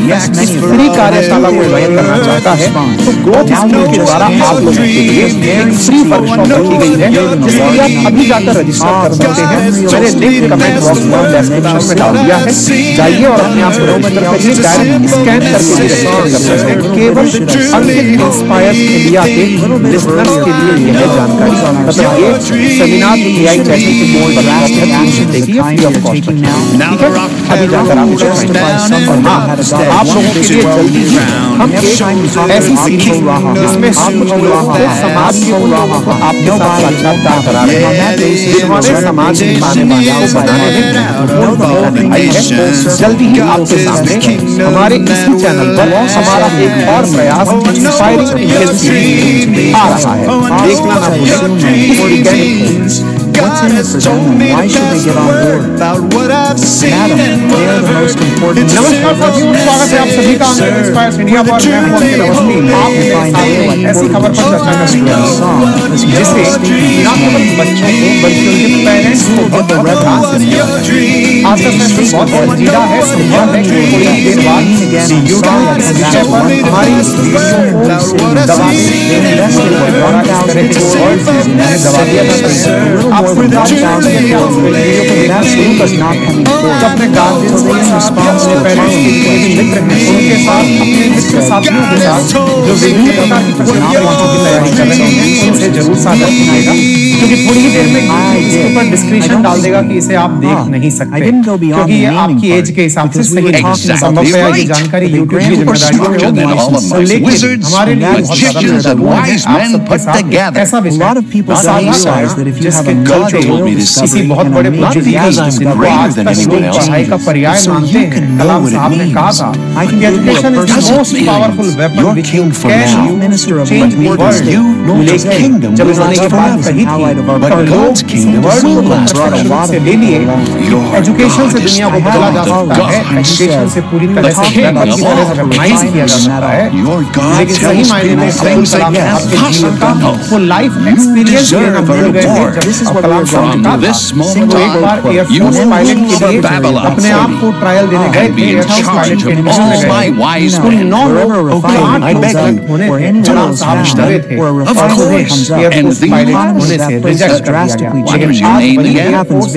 इस फ्री कार्यशाला को ज्वाइन करना चाहता है तो ग्रोथ स्कूल के द्वारा आप लोगों के लिए एक फ्री वर्कशॉप रखी गई है जिसके लिए आप अभी जाकर रजिस्टर कर सकते हैं। मैंने लिंक कमेंट बॉक्स में डिस्क्रिप्शन में डाल दिया है, जाइए और अपने आप को रजिस्टर करिए। डायरेक्ट स्कैन करके भी रजिस्टर कर सकते हैं। केवल अंकित इंस्पायर इंडिया के लिसनर्स के लिए यह जानकारी, मतलब ये सेमिनार AI चैनल की बोर्ड बना देखिए फ्री ऑफ कॉस्ट, ठीक है। अभी जाकर आप और हाँ, आप लोगों के लिए जल्दी ही हम एक ऐसी सीरीज जिसमें हम कुछ लोगों को समाज के लोगों को आपके साथ साक्षात्कार करा रहे हैं जिन्होंने समाज में आने वाले को बनाने में आई है। जल्दी ही आपके सामने हमारे इसी चैनल पर हमारा एक और प्रयास इंस्पायरिंग इंडियन सीरीज आ रहा है, देखना ना भूलें। What's in it for them? Why should they get on board? Madam, they are the most important. नमस्कार साथियों, स्वागत है आप सभी का इंस्पायर इंडिया पर। मैं हूं आपके ऐसी खबर पर चर्चा करने जिससे न केवल बच्चों को बल्कि उनके पेरेंट्स को बहुत ध्यान से सुना है। आज का सेशन बहुत संजीदा है, संभव है कि थोड़ी देर बाद यूट्यूब इस विषय पर हमारी इस वीडियो को दबा दे। आप अपने साथियों के साथ जो विभिन्न प्रकार की परीक्षाओं की तैयारी कर रहे हैं उनसे जरूर साझा कीजिएगा, क्योंकि थोड़ी ही देर में इसके ऊपर डिस्क्रिप्शन डाल देगा कि इसे आप देख नहीं सकते, क्योंकि ये आपकी एज के हिसाब से सही नहीं। संभव है ये जानकारी यूट्यूब की जिम्मेदारी है, लेकिन हमारे लिए बहुत ज्यादा महत्वपूर्ण है आप सबके साथ ऐसा विषय जिसके किसी बहुत बड़े जिनको आज तक लोग पढ़ाई का पर्याय मानते हैं। कलाम साहब ने कहा था कि education is the most powerful weapon which can change the world. लेकिन जब इन्होंने ये बात कही थी तो लोग वर्ल्ड को से ले लिए एजुकेशन से दुनिया को बदला जा सकता है, एजुकेशन से पूरी तरह से रिकॉग्नाइज किया जा सकता है, लेकिन सही मायने में अब्दुल कलाम साहब के जीवन का वो लाइफ एक्सपीरियंस लेना भूल गए थे। जब कलाम साहब ने वो एक बार एयरफोर्स पायलट के लिए अपने आप को ट्रायल देने गए थे, एयरफोर्स पायलट के एडमिशन में गए, कुल 9 होने थे, कलाम साहब डरे थे और उन्हें एयरफोर्स पायलट होने से रिजेक्ट कर दिया गया। लेकिन आज वही एयरफोर्स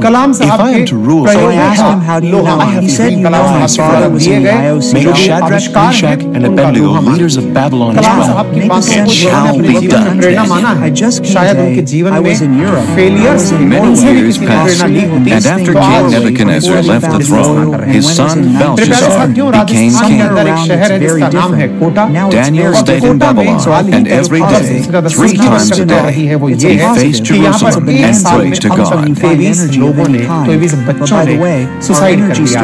कलाम साहब के प्रयोग था लोहा। कलाम साहब को दिए गए जो कि आविष्कार है उनका लोहा। कलाम साहब की बातों को अपने जीवन में प्रेरणा माना है। शायद उनके जीवन में failures And after King Nebuchadnezzar left the throne, his son Belshazzar became king. Daniel stayed in Babylon, and every day, 3 times a day, he faced Jerusalem and prayed to God. 23 लोगों ने 23 बच्चों ने सुसाइड कर लिया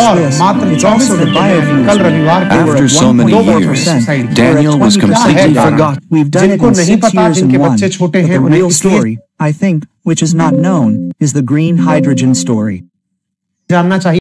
और मात्र 24 घंटे में कल रविवार को After so many years, Daniel was completely forgotten. जिनको नहीं पता जिनके बच्चे छोटे हैं उन्हें story, I think, which is not known, is the green hydrogen story. जानना चाहिए